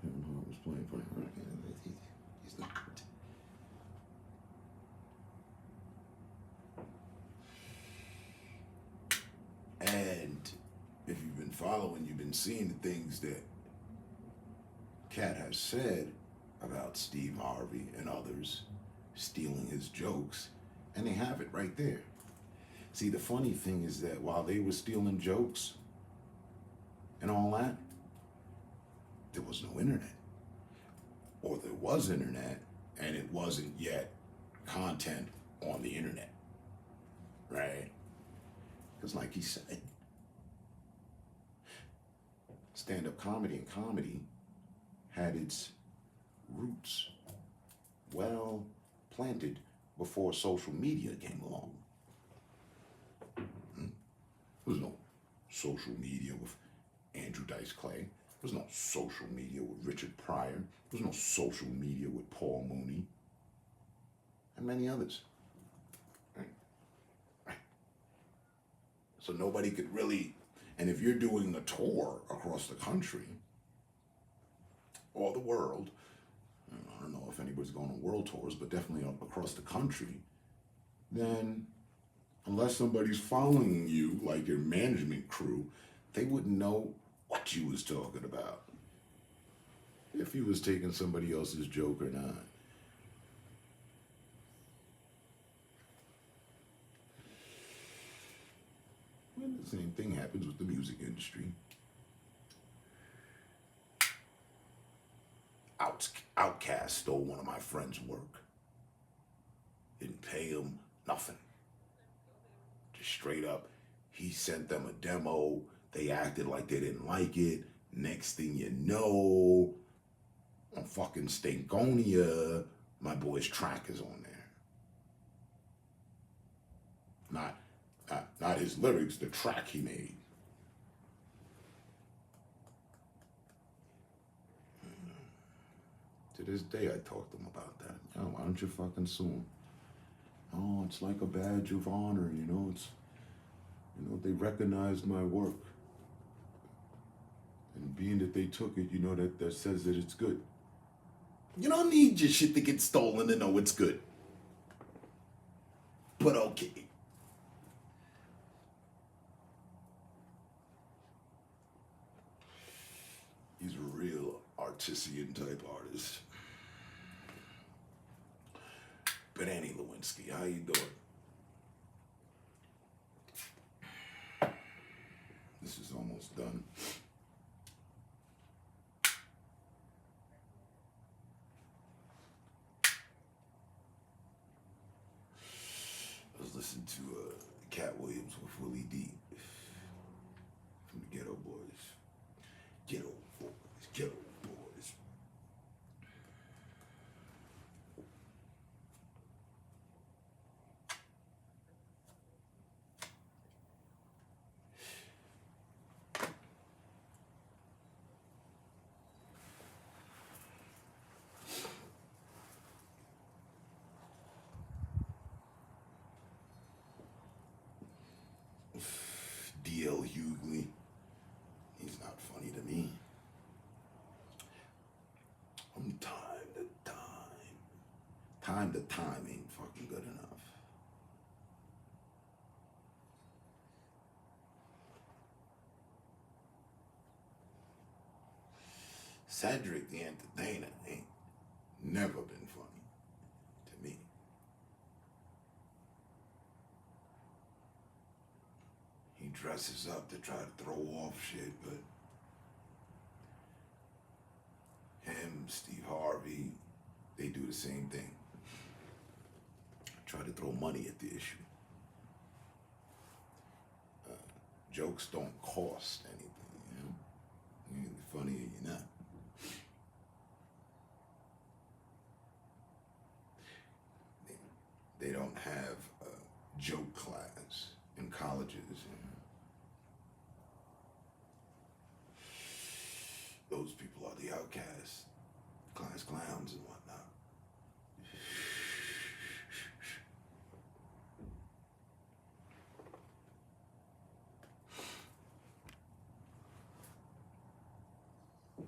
Kevin Hart was playing for him. He's not. And if you've been following, you've been seeing the things that Cat has said about Steve Harvey and others stealing his jokes, and they have it right there. See, the funny thing is that while they were stealing jokes and all that, there was no internet. Or there was internet, and it wasn't yet content on the internet, right? Because like he said, stand-up comedy and comedy had its roots well planted before social media came along. There was no social media with Andrew Dice Clay. There was no social media with Richard Pryor. There was no social media with Paul Mooney and many others. Right. So nobody could really, and if you're doing a tour across the country or the world, I don't know if anybody's going on world tours, but definitely across the country, then unless somebody's following you, like your management crew, they wouldn't know what you was talking about. If you was taking somebody else's joke or not. Well, the same thing happens with the music industry. Outkast stole one of my friend's work. Didn't pay him nothing. Just straight up, he sent them a demo. They acted like they didn't like it. Next thing you know, on fucking Stankonia, my boy's track is on there. Not his lyrics, the track he made. To this day, I talk to him about that. Yo, why don't you fucking sue him? Oh, it's like a badge of honor, you know, they recognized my work. And being that they took it, you know, that says that it's good. You don't need your shit to get stolen to know it's good. But okay. He's a real artisan type artist. But Annie Lewinsky, how you doing? This is almost done. I was listening to Cat Williams with Willie D from the Ghetto Boys. Ghetto Boys. Hughley. He's not funny to me. From time to time. Time to time ain't fucking good enough. Cedric the Entertainer ain't never been funny to me. He dresses up to try to throw off shit, but him, Steve Harvey, they do the same thing. Try to throw money at the issue. Jokes don't cost anything, you know? You're either funny or you're not. They don't have a joke class in colleges, you know? Those people are the outcasts, class clowns and whatnot.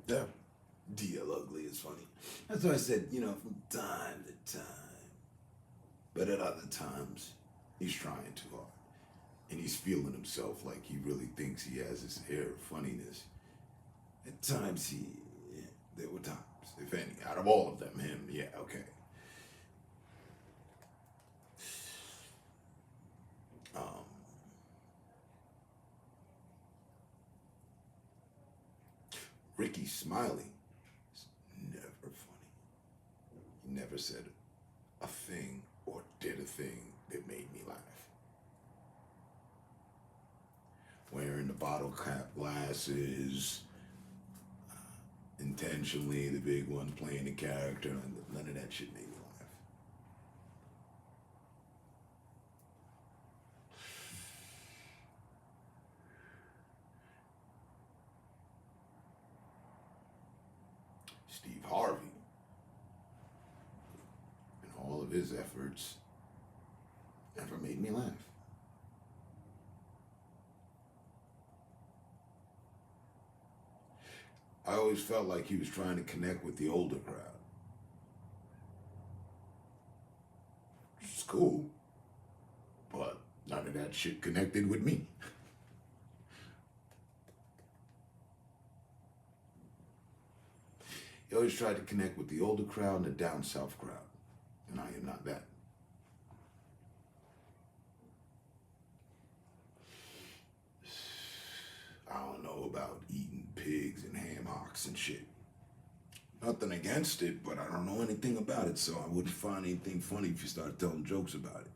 Yeah, DL Ugly is funny. That's why I said, you know, from time to time. But at other times, he's trying too hard. And he's feeling himself like he really thinks he has this air of funniness. At times, there were times, if any, out of all of them, him, yeah, okay. Ricky Smiley is never funny. He never said a thing or did a thing that made me laugh. Wearing the bottle cap glasses, intentionally the big one, playing the character, and none of that shit made me laugh. Steve Harvey, and all of his efforts, never made me laugh. I always felt like he was trying to connect with the older crowd. It's cool, but none of that shit connected with me. He always tried to connect with the older crowd and the down south crowd, and I am not that. I don't know about eating pigs and ham hocks and shit. Nothing against it, but I don't know anything about it, so I wouldn't find anything funny if you started telling jokes about it.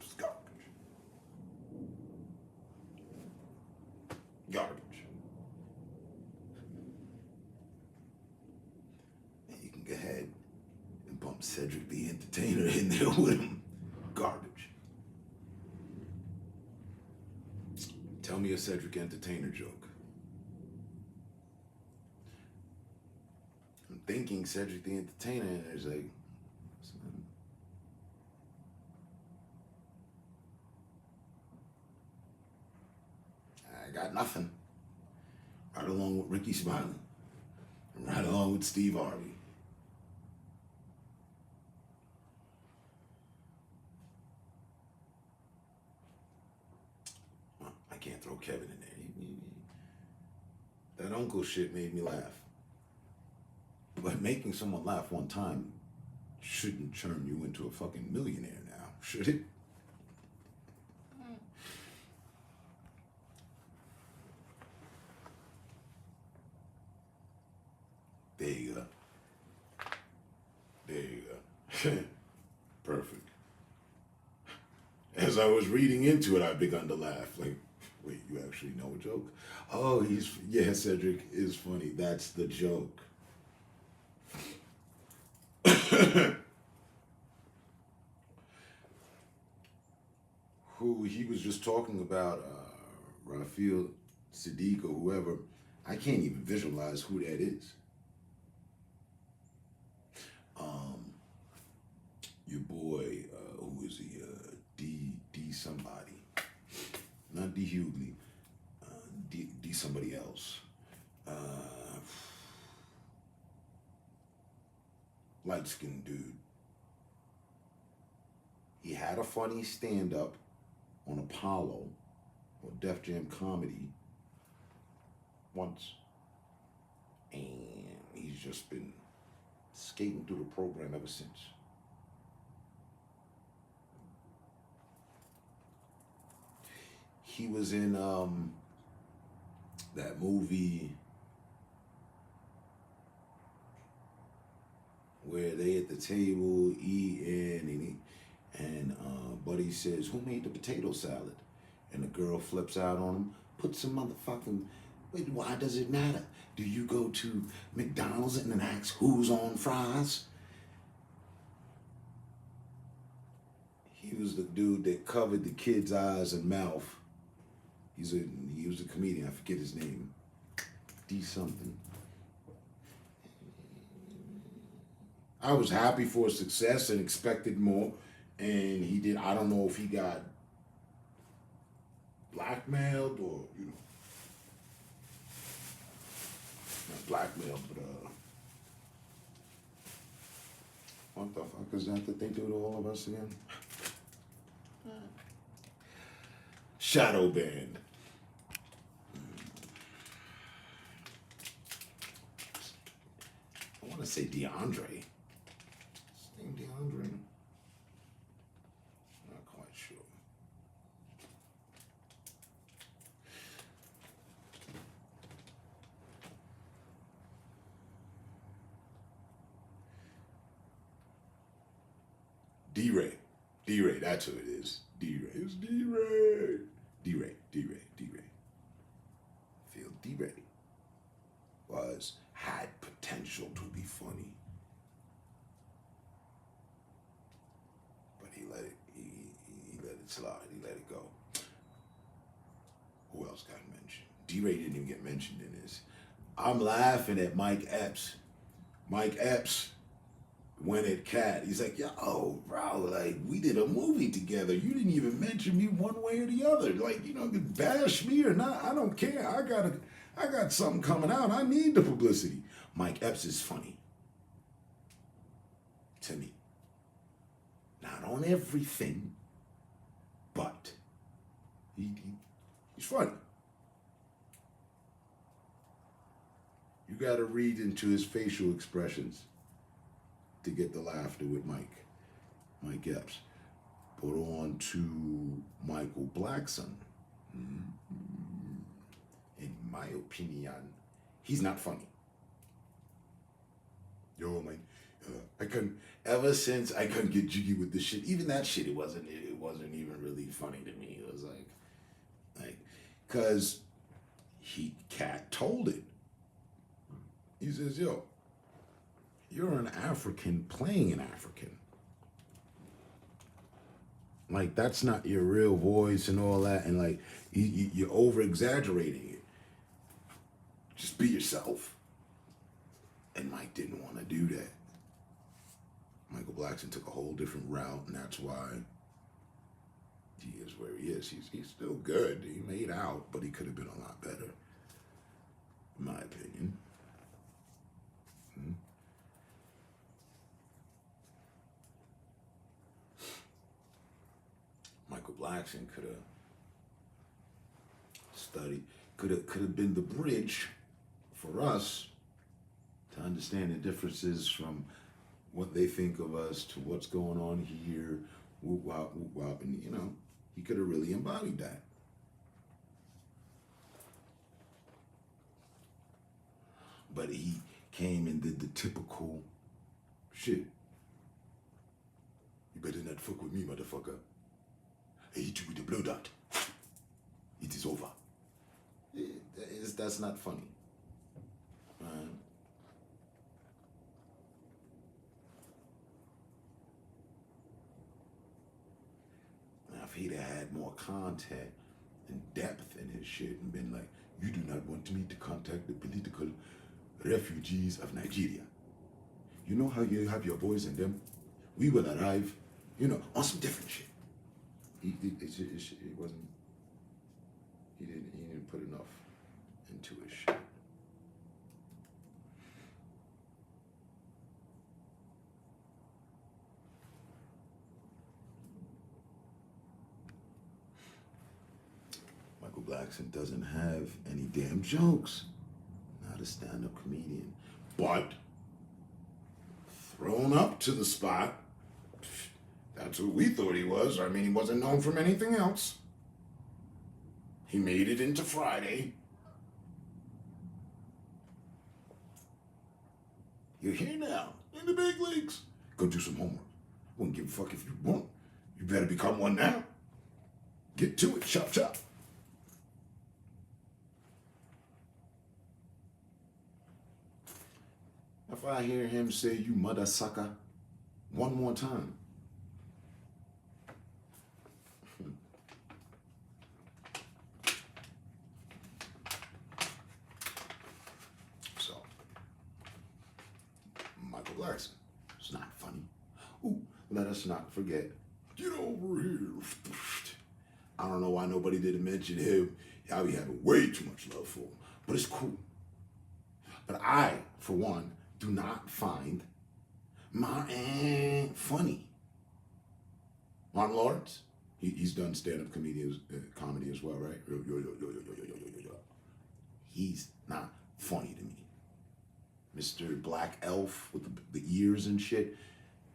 It's garbage. Garbage. And you can go ahead and bump Cedric the Entertainer in there with him. Garbage. Tell me a Cedric Entertainer joke. I'm thinking Cedric the Entertainer, and there's like, I got nothing. Right along with Ricky Smiley. And right along with Steve Harvey. Well, I can't throw Kevin in there. That uncle shit made me laugh. But making someone laugh one time shouldn't turn you into a fucking millionaire now, should it? There you go. There you go. Perfect. As I was reading into it, I begun to laugh. Like, wait, you actually know a joke? Oh, yeah, Cedric is funny. That's the joke. Who he was just talking about, Raphael Sadiq or whoever, I can't even visualize who that is. Your boy, who is he? D somebody, not D Hughley, D somebody else. Light skinned dude. He had a funny stand up on Apollo or Def Jam Comedy once, and he's just been skating through the program ever since. He was in that movie where they at the table eating, and Buddy says, "Who made the potato salad?" And the girl flips out on him. Put some motherfucking. Wait, why does it matter? Do you go to McDonald's and then ask who's on fries? He was the dude that covered the kid's eyes and mouth. He was a comedian. I forget his name. D something. I was happy for his success and expected more. And he did. I don't know if he got blackmailed or, not blackmailed, but what the fuck is that they do to all of us again? Shadow band. I want to say DeAndre. His name DeAndre? Not quite sure. D-Ray, that's who it is. D-Ray. It's D-Ray. D-Ray. I feel D-Ray had potential to be funny, but he let it slide. He let it go. Who else got mentioned? D-Ray didn't even get mentioned in this. I'm laughing at Mike Epps. Mike Epps went at Cat. He's like, yo, bro, like, we did a movie together. You didn't even mention me one way or the other. Like, bash me or not, I don't care. I got something coming out. I need the publicity. Mike Epps is funny. To me. Not on everything, but he's funny. You got to read into his facial expressions to get the laughter with Mike Epps. Put on to Michael Blackson. In my opinion, he's not funny. Yo, man, ever since I couldn't get jiggy with this shit, even that shit, it wasn't even really funny to me. It was cause Cat told it. He says, yo, you're an African playing an African. Like, that's not your real voice and all that. And like, you're over exaggerating it. Just be yourself. And Mike didn't want to do that. Michael Blackson took a whole different route, and that's why he is where he is. He's still good. He made out, but he could have been a lot better, in my opinion. Michael Blackson could have studied, could have been the bridge for us to understand the differences from what they think of us to what's going on here, whoop wop, and he could have really embodied that. But he came and did the typical shit. You better not fuck with me, motherfucker. I hit you with a blow dart. It is over. That's not funny. Now, if he'd have had more content and depth in his shit and been like, You do not want me to contact the political refugees of Nigeria. You know how you have your boys and them? We will arrive, on some different shit. It wasn't, he didn't put enough into his shit. Michael Blackson doesn't have any damn jokes. Not a stand-up comedian. But thrown up to the spot, that's what we thought he was. I mean, he wasn't known from anything else. He made it into Friday. You're here now, in the big leagues. Go do some homework. Wouldn't give a fuck if you won't. You better become one now. Get to it, chop chop. If I hear him say, "You mother sucker," one more time. So, Michael Blackson, it's not funny. Ooh, let us not forget, get over here. I don't know why nobody didn't mention him. Y'all be having way too much love for him, but it's cool. But I, for one, do not find Martin funny. Martin Lawrence, he's done stand-up comedy as well, right? He's not funny to me. Mr. Black Elf with the ears and shit,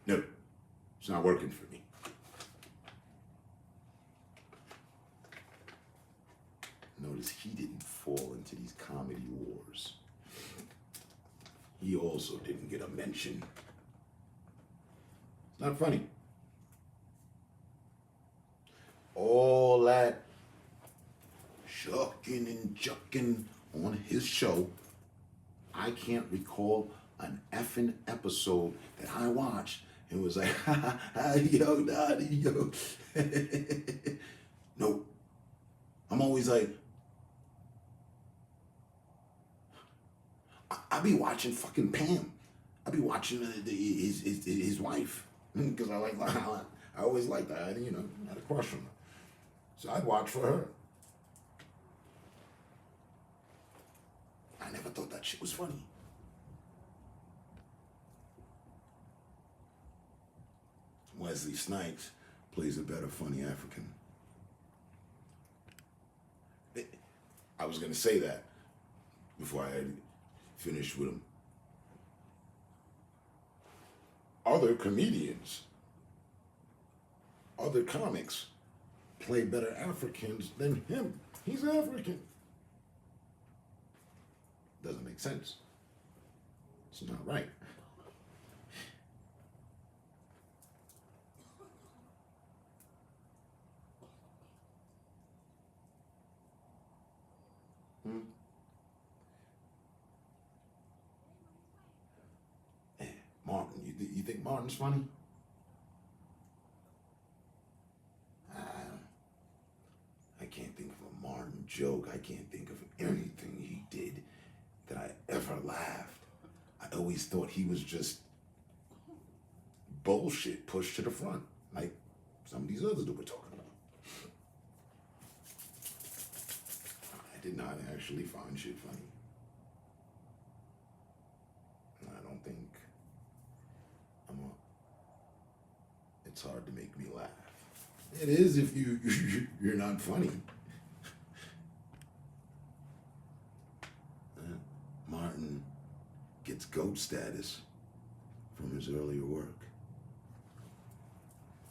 no, it's not working for me. Notice he didn't fall into these comedy wars. He also didn't get a mention. It's not funny. All that shucking and jucking on his show, I can't recall an effing episode that I watched and was like, yo, daddy, yo. Nope. I'm always like, I be watching fucking Pam. I be watching his wife because I always liked that. I had a crush on her, so I'd watch for her. I never thought that shit was funny. Wesley Snipes plays a better funny African. I was gonna say that before I had finished with him. Other comedians, other comics play better Africans than him. He's African. Doesn't make sense. It's not right. Martin, you think Martin's funny? I can't think of a Martin joke. I can't think of anything he did that I ever laughed. I always thought he was just bullshit pushed to the front, like some of these others that we're talking about. I did not actually find shit funny. I don't think it's hard to make me laugh. It is if you're not funny. Martin gets GOAT status from his earlier work.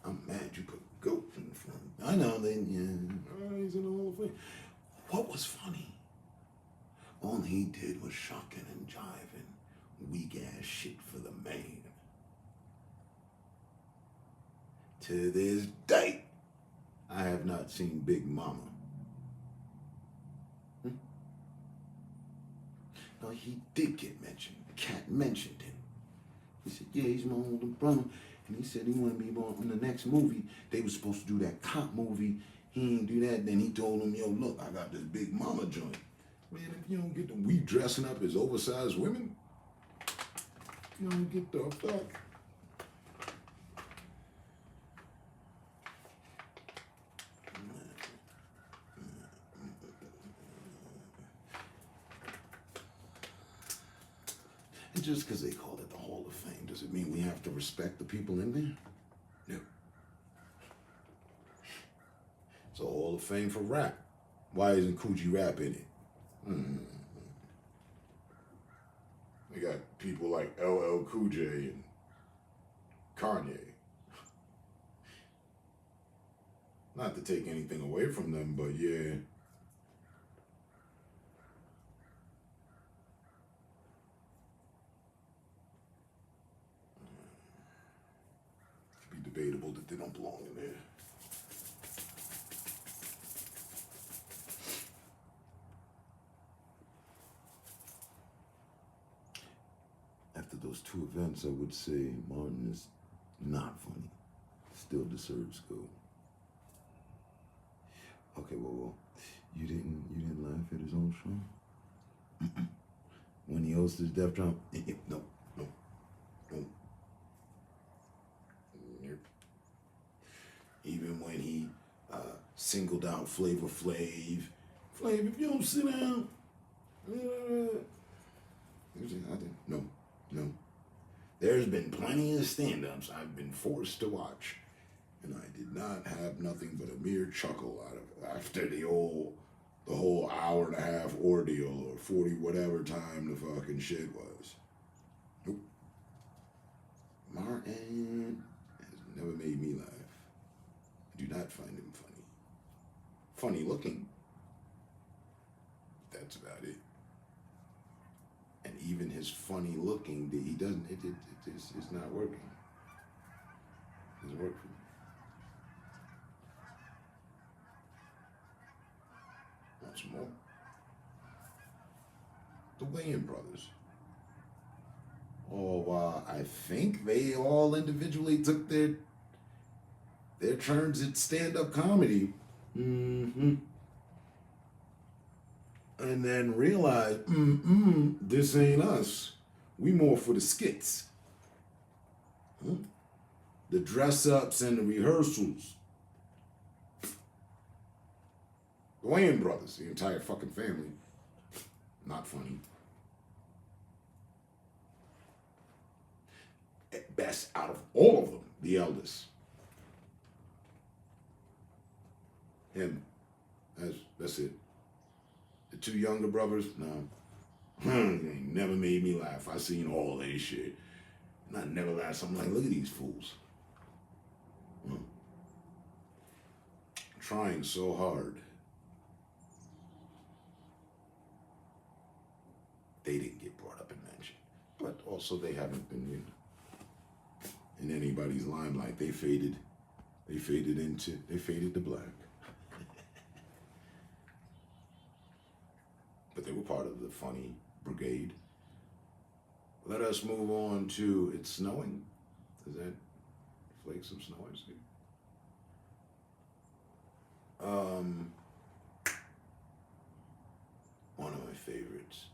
I'm mad you put GOAT in front. I know, he's in the Hall of Fame. What was funny? All he did was shucking and jiving, weak ass shit for the man. To this day, I have not seen Big Mama. No, he did get mentioned. Cat mentioned him. He said, yeah, he's my older brother. And he said he wanted to be on the next movie. They were supposed to do that cop movie. He didn't do that. Then he told him, yo, look, I got this Big Mama joint. Man, if you don't get the we dressing up as oversized women, you don't get the fuck. And just because they call it the Hall of Fame, does it mean we have to respect the people in there? No. It's a Hall of Fame for rap. Why isn't Coogee Rap in it? They got people like LL Cool J and Kanye. Not to take anything away from them, but yeah. It could be debatable that they don't belong in there. After those two events, I would say Martin is not funny. Still deserves gold. Okay, well, you didn't laugh at his own show? When he hosted his Death Drop? No. Even when he singled out Flavor Flav. Flav, if you don't sit down. No. There's been plenty of stand-ups I've been forced to watch, and I did not have nothing but a mere chuckle out of it after the whole hour and a half ordeal or 40 whatever time the fucking shit was. Nope. Martin has never made me laugh. I do not find him funny. Funny looking. That's about it. And even his funny looking, he doesn't, it's not working. It doesn't work for me. Once more. The Wayans brothers. Oh, I think they all individually took their turns at stand-up comedy. And then realized, this ain't us. We more for the skits. The dress-ups and the rehearsals. The Wayans brothers, the entire fucking family. Not funny. At best, out of all of them, the eldest. Him. That's it. The two younger brothers, no. They ain't never made me laugh. I seen all that shit. And I never laughed. I'm like, look at these fools. Trying so hard. They didn't get brought up and mentioned. But also they haven't been, in anybody's limelight. They faded to black. But they were part of the funny brigade. Let us move on to It's Snowing. Is that flakes of snow I see? One of my favorites.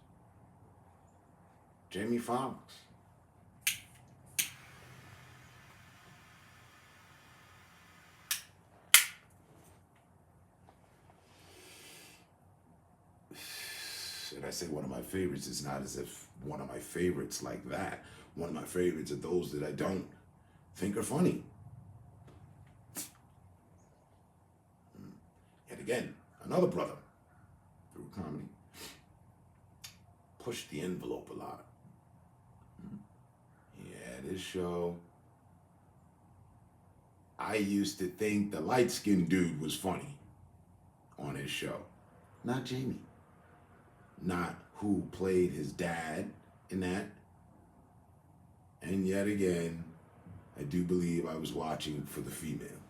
Jamie Foxx. And I say one of my favorites, it's not as if one of my favorites like that. One of my favorites are those that I don't think are funny. And again, another brother through comedy pushed the envelope a lot. Yeah, this show, I used to think the light-skinned dude was funny on his show, not Jamie. Not who played his dad in that. And yet again, I do believe I was watching for the female.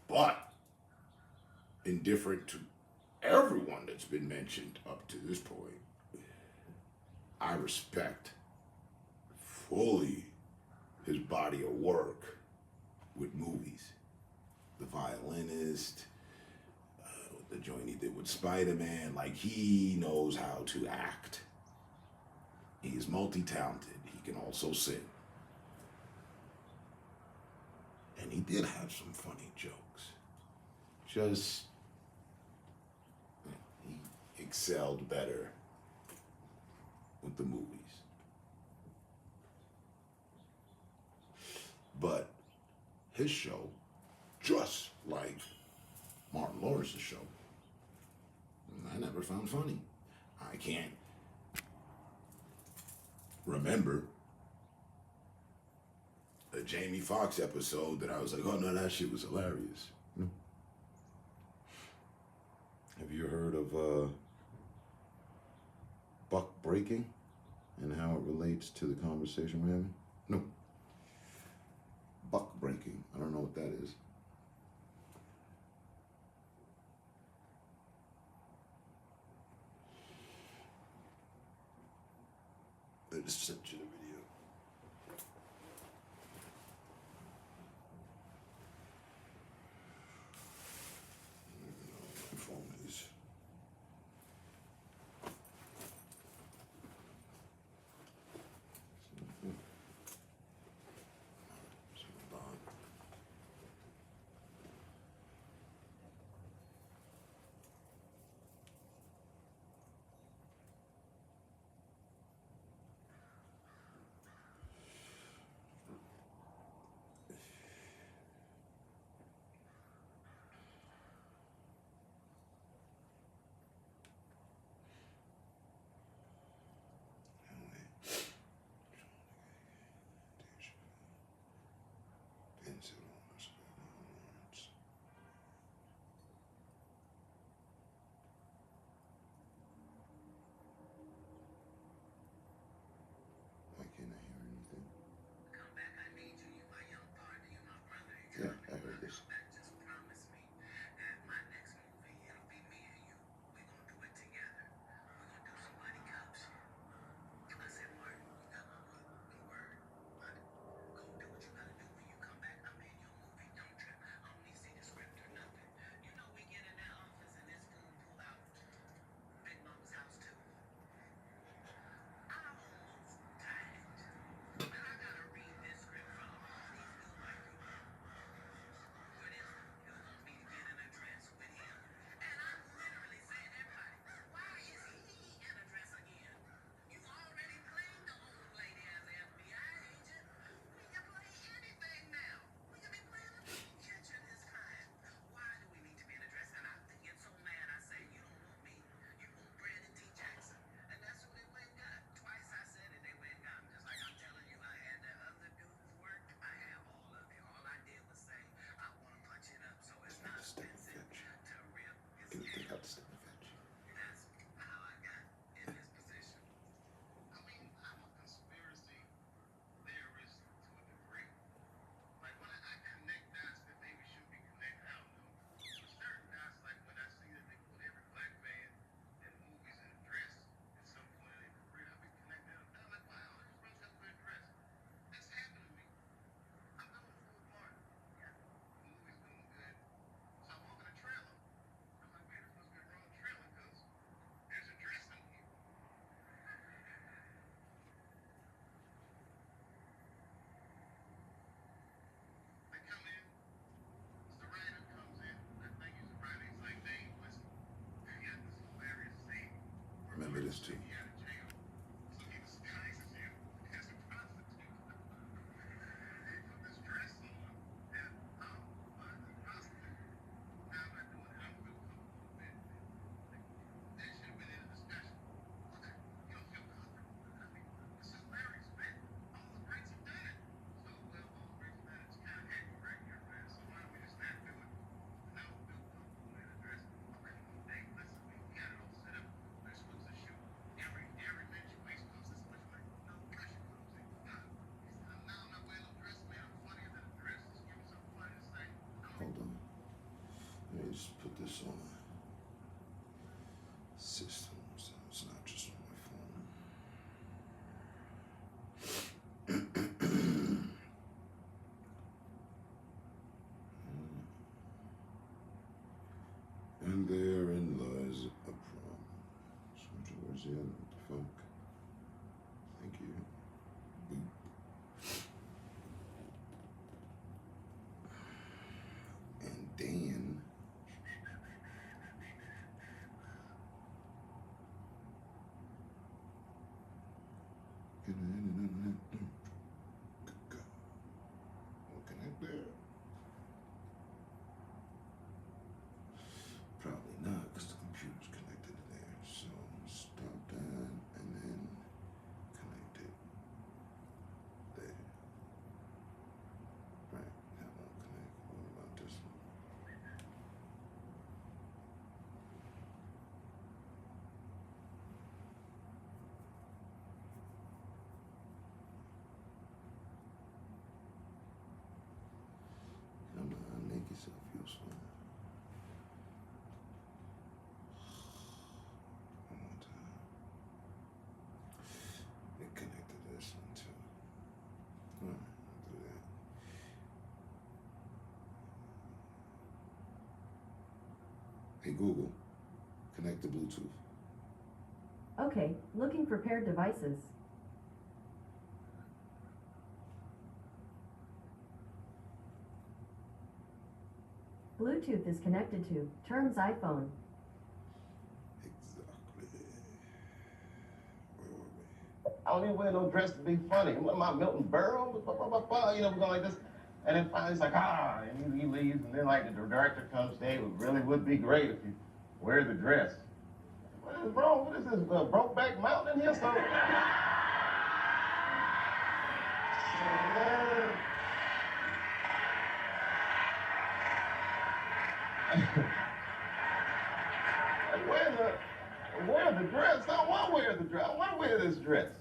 But, indifferent to everyone that's been mentioned up to this point, I respect fully his body of work with movies. The Violinist, the joint he did with Spider-Man. Like, he knows how to act. He's multi-talented. He can also sing. And he did have some funny jokes. Just, he excelled better with the movies. But his show, just like Martin Lawrence's show, I never found funny. I can't remember a Jamie Foxx episode that I was like, oh no, that shit was hilarious. No. Have you heard of buck breaking and how it relates to the conversation we're having? No. Buck breaking. I don't know what that is. I just sent you the video. My phone is. Hey Google, connect to Bluetooth. Okay, looking for paired devices. Bluetooth is connected to terms iPhone. Exactly. I don't even wear no dress to be funny. What am I, Milton Berle? You know, we're going like this. And then finally it's like, and he leaves. And then like the director comes, Dave, it really would be great if you wear the dress. What is wrong? What is this, Brokeback Mountain in here? So... wear the dress. I want to wear the dress. I want to wear this dress.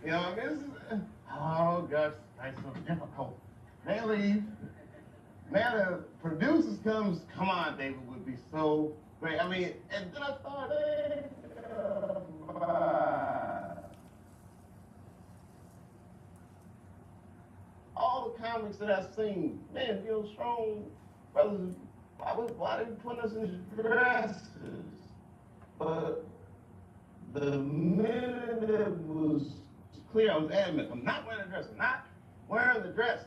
You know, I mean, oh gosh, that's so difficult. They leave. Now the producers comes, come on, David, would be so great. I mean, and then I thought, all the comics that I've seen, man, you know, strong brothers, why they put us in dresses? But the minute it was clear, I was adamant, I'm not wearing a dress, I'm not wearing the dress.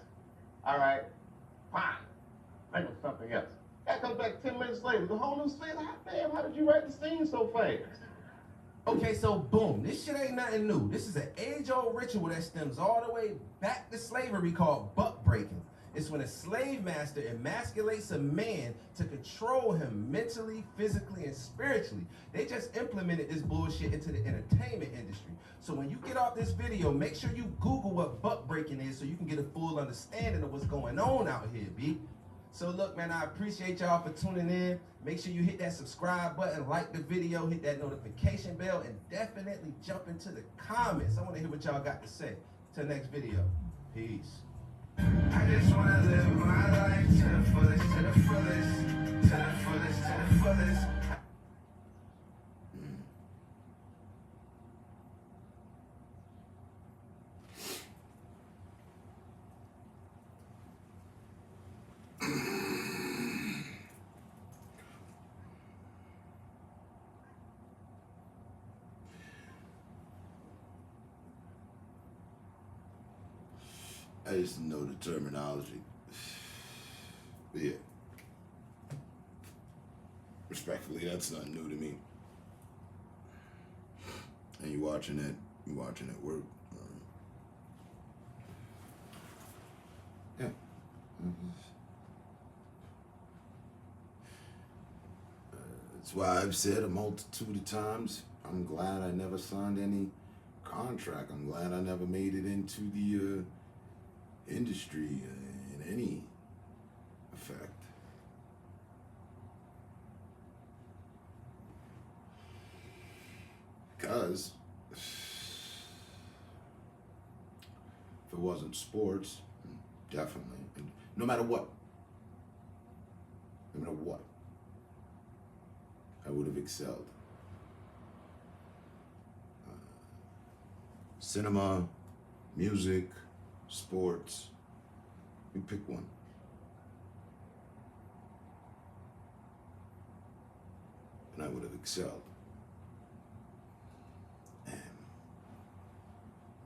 All right, fine, think of something else. That comes back 10 minutes later, the whole new scene, damn, how did you write the scene so fast? Okay, so boom, this shit ain't nothing new. This is an age-old ritual that stems all the way back to slavery called buck breaking. It's when a slave master emasculates a man to control him mentally, physically, and spiritually. They just implemented this bullshit into the entertainment industry. So when you get off this video, make sure you Google what buck breaking is so you can get a full understanding of what's going on out here, B. So look, man, I appreciate y'all for tuning in. Make sure you hit that subscribe button, like the video, hit that notification bell, and definitely jump into the comments. I want to hear what y'all got to say. Till next video. Peace. I just wanna live my life to the fullest, to the fullest, to the fullest, to the fullest. I used to know the terminology. But yeah. Respectfully, that's not new to me. And you're watching it work. Yeah. That's why I've said a multitude of times, I'm glad I never signed any contract. I'm glad I never made it into the industry in any effect. Because if it wasn't sports, definitely, and no matter what, I would have excelled. Cinema, music, sports, you pick one. And I would have excelled. And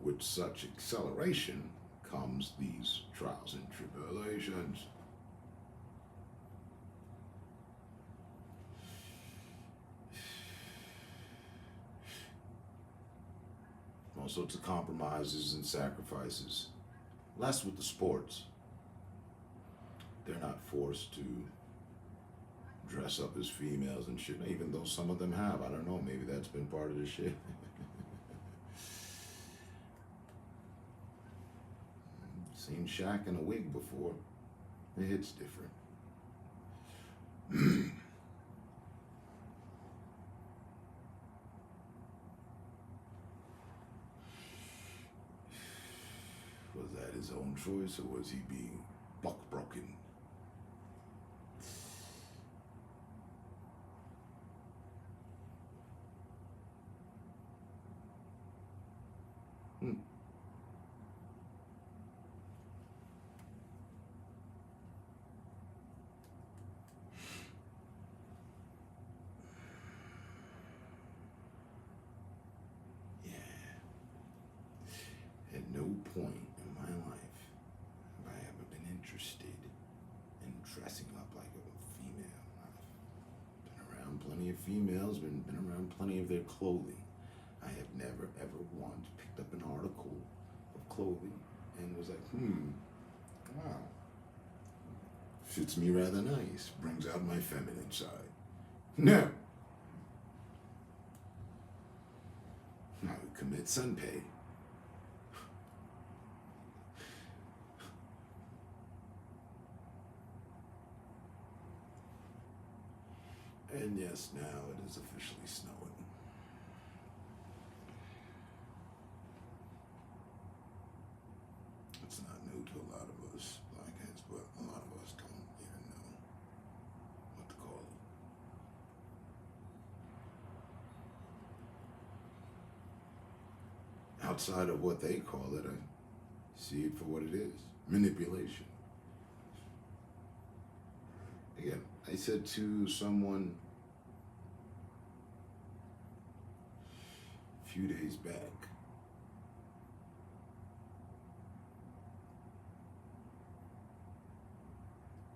with such acceleration comes these trials and tribulations. All sorts of compromises and sacrifices. Less with the sports. They're not forced to dress up as females and shit, even though some of them have. I don't know, maybe that's been part of the shit. Seen Shaq in a wig before. It hits different. Was that his own choice, or was he being buck-broken? females, been around plenty of their clothing. I have never, ever once picked up an article of clothing and was like, wow, fits me rather nice, brings out my feminine side. No. I would commit sunpay. And yes, now it is officially snowing. It's not new to a lot of us blackheads, but a lot of us don't even know what to call it. Outside of what they call it, I see it for what it is. Manipulation. Again, I said to someone a few days back,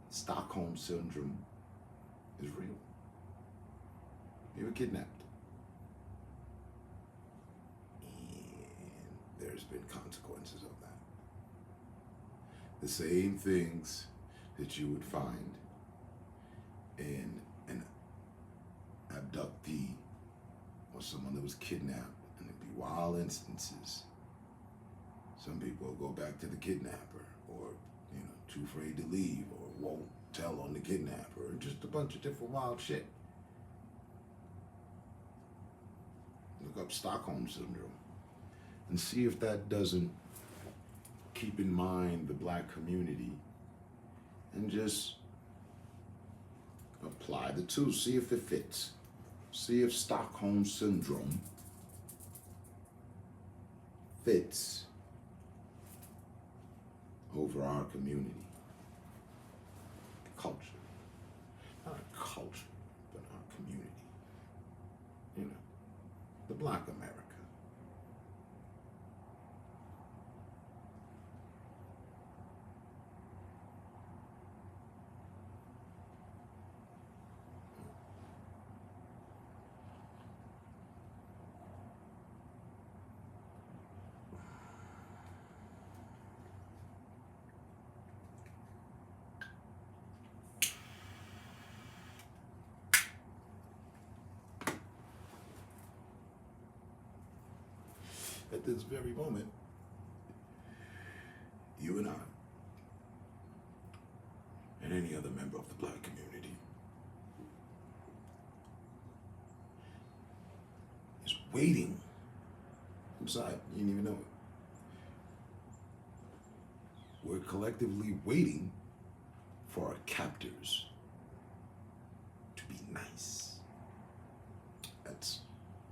Stockholm Syndrome is real. You were kidnapped. And there's been consequences of that. The same things that you would find in an abductee or someone that was kidnapped, and there'd be wild instances. Some people will go back to the kidnapper, or too afraid to leave, or won't tell on the kidnapper, or just a bunch of different wild shit. Look up Stockholm Syndrome and see if that doesn't keep in mind the black community, and just apply the two, see if it fits. See if Stockholm Syndrome fits over our community. Culture. Not our culture, but our community. The Black America. At this very moment, you and I, and any other member of the black community, is waiting. I'm sorry, you didn't even know it. We're collectively waiting for our captors to be nice. That's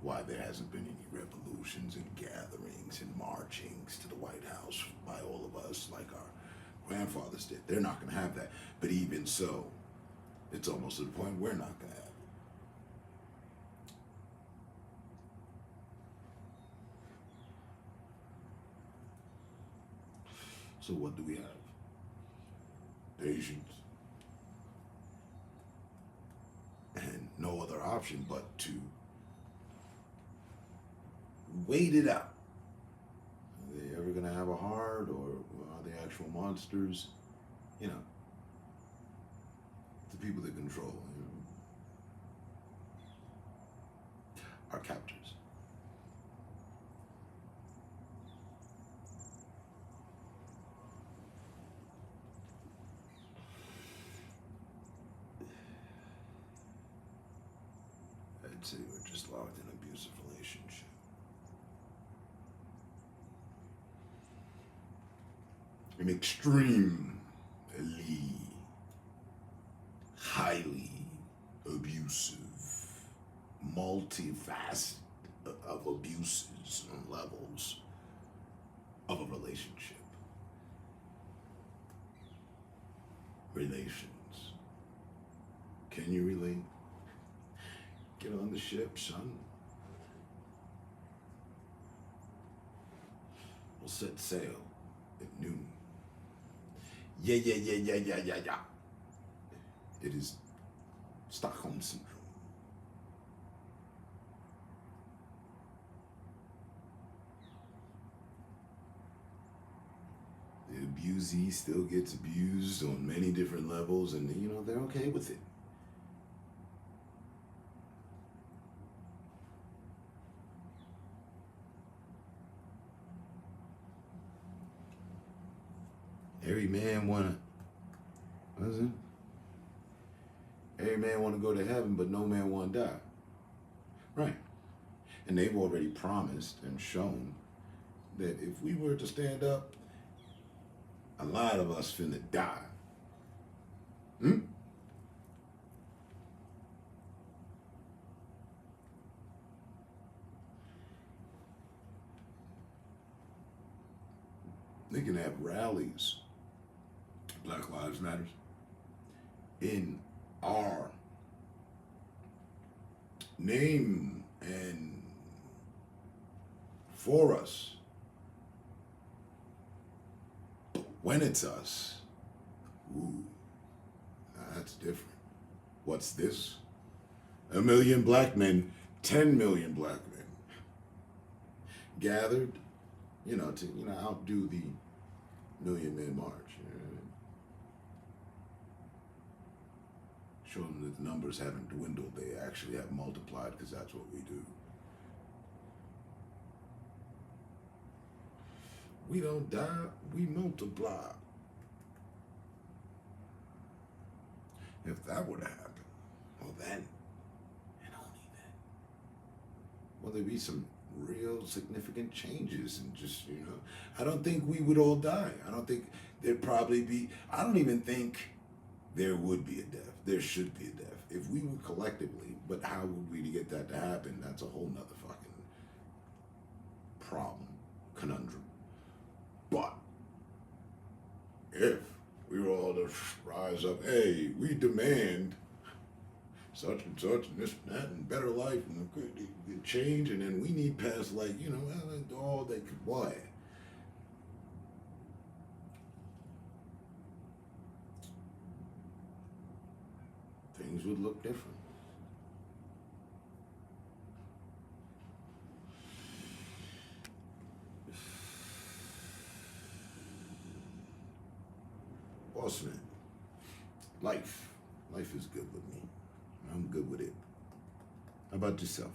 why there hasn't been any revolutions and gatherings and marchings to the White House by all of us like our grandfathers did. They're not going to have that. But even so, it's almost to the point we're not going to have it. So what do we have? Patience. And no other option but to wait it out. Are they ever gonna have a heart, or are they actual monsters? The people that control, our captors. I'd say we're just locked in an abusive relationship. An extremely highly abusive, multifaceted of abuses and levels of a relationship. Relations. Can you relate? Get on the ship, son. We'll set sail at noon. Yeah. It is Stockholm Syndrome. The abusee still gets abused on many different levels, and you know, they're okay with it. Every man wanna, what is it? Every man wanna go to heaven, but no man wanna die. Right. And they've already promised and shown that if we were to stand up, a lot of us finna die. They can have rallies, Black Lives Matters, in our name and for us. When it's us, ooh, that's different. What's this? 1 million black men, 10 million black men gathered, you know, to, you know, outdo the Million Man March. You know? Show them that the numbers haven't dwindled, they actually have multiplied, because that's what we do. We don't die, we multiply. If that were to happen, well then, and only then, will there be some real significant changes and just, you know, I don't think we would all die. I don't think there'd probably be, I don't even think there would be a death. There should be a death. If we were collectively, but how would we get that to happen? That's a whole nother fucking problem, conundrum. But if we were all to rise up, hey, we demand such and such and this and that and better life and good change, and then we need past, like, you know, all they could, why? Things would look different. Bossman, life is good with me. I'm good with it. How about yourself?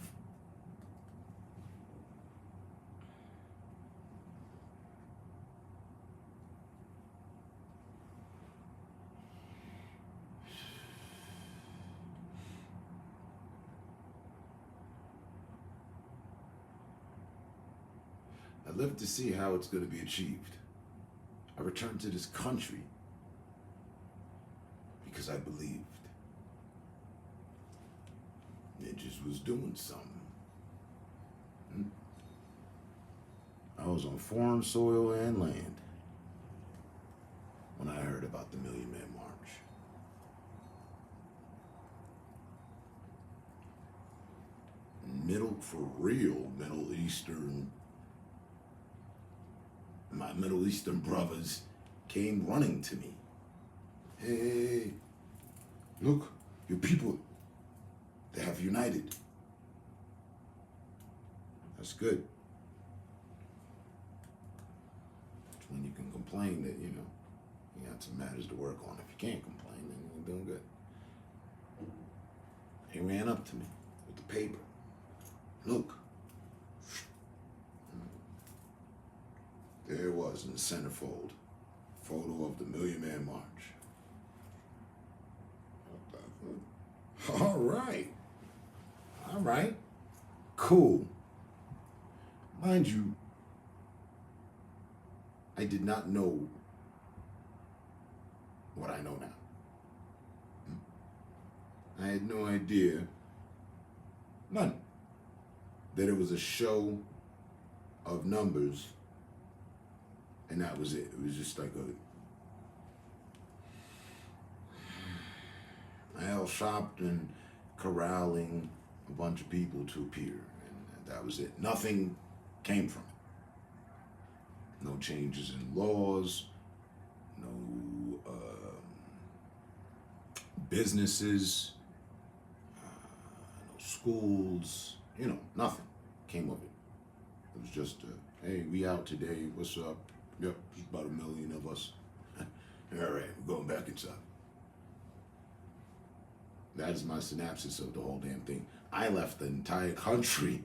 I live to see how it's going to be achieved. I returned to this country because I believed. It just was doing something. I was on foreign soil and land when I heard about the Million Man March. My Middle Eastern brothers came running to me. Hey, look, your people, they have united. That's good. That's when you can complain that, you know, you got some matters to work on. If you can't complain, then you're doing good. He ran up to me with the paper. Look. There it was in the centerfold. Photo of the Million Man March. All right, cool. Mind you, I did not know what I know now. I had no idea, none, that it was a show of numbers and that was it. It was just like Al Sharpton corralling a bunch of people to appear, and that was it. Nothing came from it. No changes in laws, no businesses, no schools, you know, nothing came of it. It was just, hey, we out today, what's up? Yep, there's about 1 million of us. All right, we're going back inside. That is my synopsis of the whole damn thing. I left the entire country.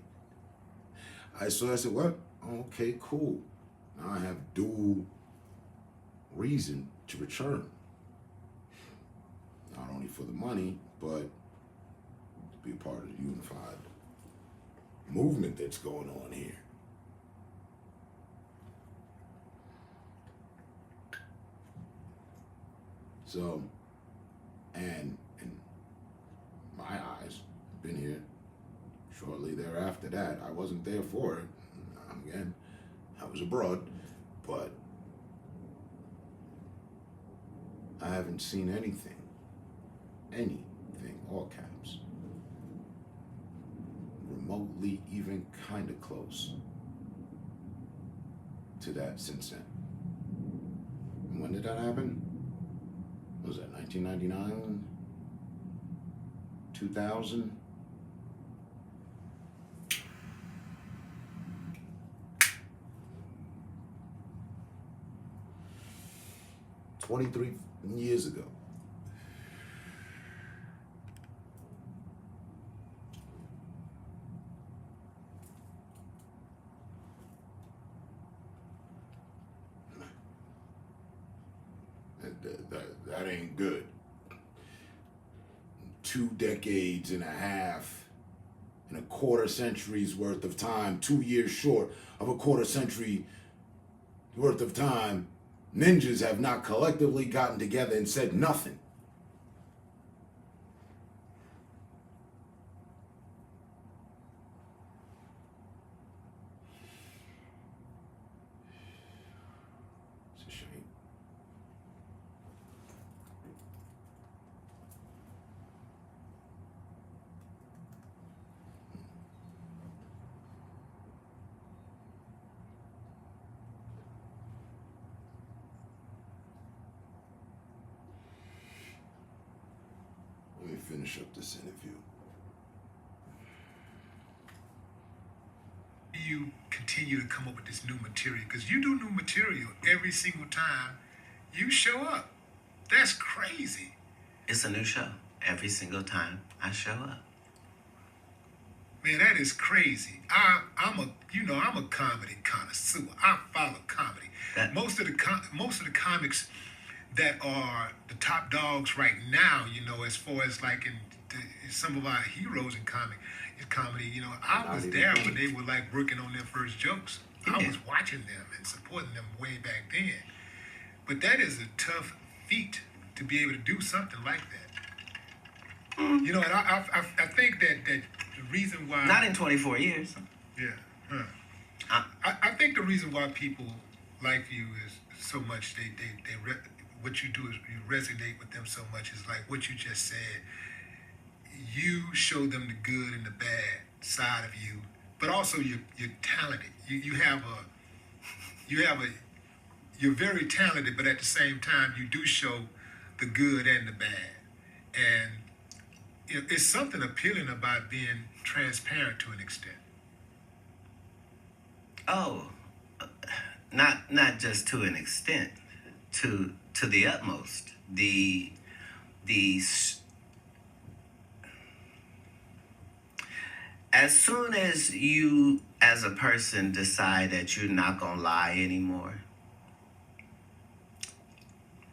I said, what? Okay, cool. Now I have dual reason to return. Not only for the money, but to be a part of the unified movement that's going on here. So, and in my eyes, been here shortly thereafter that. I wasn't there for it. Again, I was abroad, but I haven't seen anything, all caps, remotely even kind of close to that since then. And when did that happen? Was that 1999? 2000? $23 years ago. That ain't good. 2 decades and a half and a quarter century's worth of time, 2 years short of a quarter century worth of time, ninjas have not collectively gotten together and said nothing. It's a shame. Let me finish up this interview. You continue to come up with this new material, because you do new material every single time you show up. That's crazy. It's a new show every single time I show up. Man, that is crazy. I'm a comedy connoisseur. I follow comedy. Most of the comics that are the top dogs right now, as far as like in some of our heroes in comedy, I was there when they were like working on their first jokes. I was watching them and supporting them way back then. But that is a tough feat to be able to do something like that. And I think that the reason why... Not in 24 years. Yeah. I think the reason why people like you is so much, what you do is you resonate with them so much is like what you just said. You show them the good and the bad side of you, but also you're talented. You're very talented, but at the same time you do show the good and the bad. And it's something appealing about being transparent to an extent. Oh, not just to an extent, to the utmost. As soon as you, as a person, decide that you're not gonna lie anymore,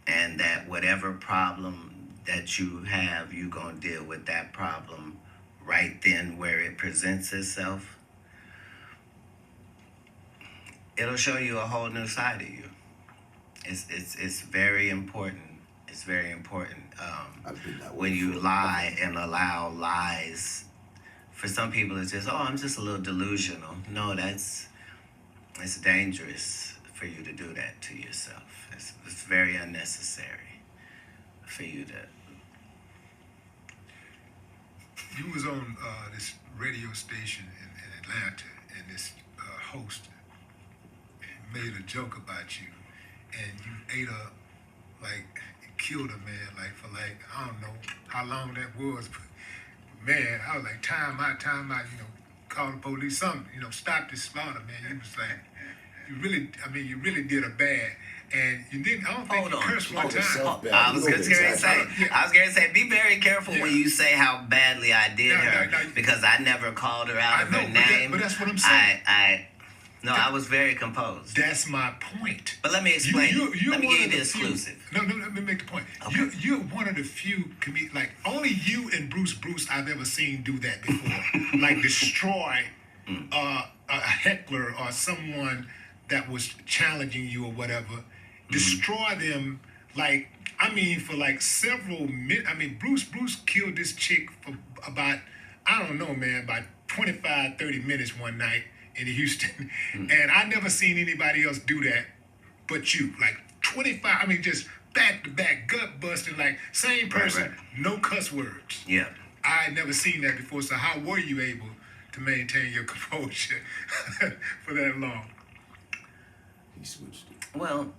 and that whatever problem that you have, you're gonna deal with that problem right then where it presents itself, it'll show you a whole new side of you. It's very important. It's very important when you lie and allow lies. For some people, it's just, I'm just a little delusional. No, it's dangerous for you to do that to yourself. It's very unnecessary for you to. You was on this radio station in Atlanta, and this host made a joke about you, and you killed a man, for I don't know how long that was, but man, I was like, time out, call the police, something, stop this slaughter, man. you really did a bad. And you didn't. I don't think you cursed one time. I was going to say, be very careful when you say how badly I did her, because I never called her out of her name. But that's what I'm saying. I was very composed. That's my point. But let me explain. Let me give you the exclusive. Let me make the point. Okay. You're one of the few like only you and Bruce I've ever seen do that before. Like destroy a heckler or someone that was challenging you or whatever. Destroy them, like, for like several minutes. Bruce killed this chick for about, I don't know, man, about 25, 30 minutes one night in Houston. And I never seen anybody else do that but you. Like 25, just back to back, gut busting, like same person, no cuss words. Yeah. I had never seen that before. So how were you able to maintain your composure for that long? He switched it. Well,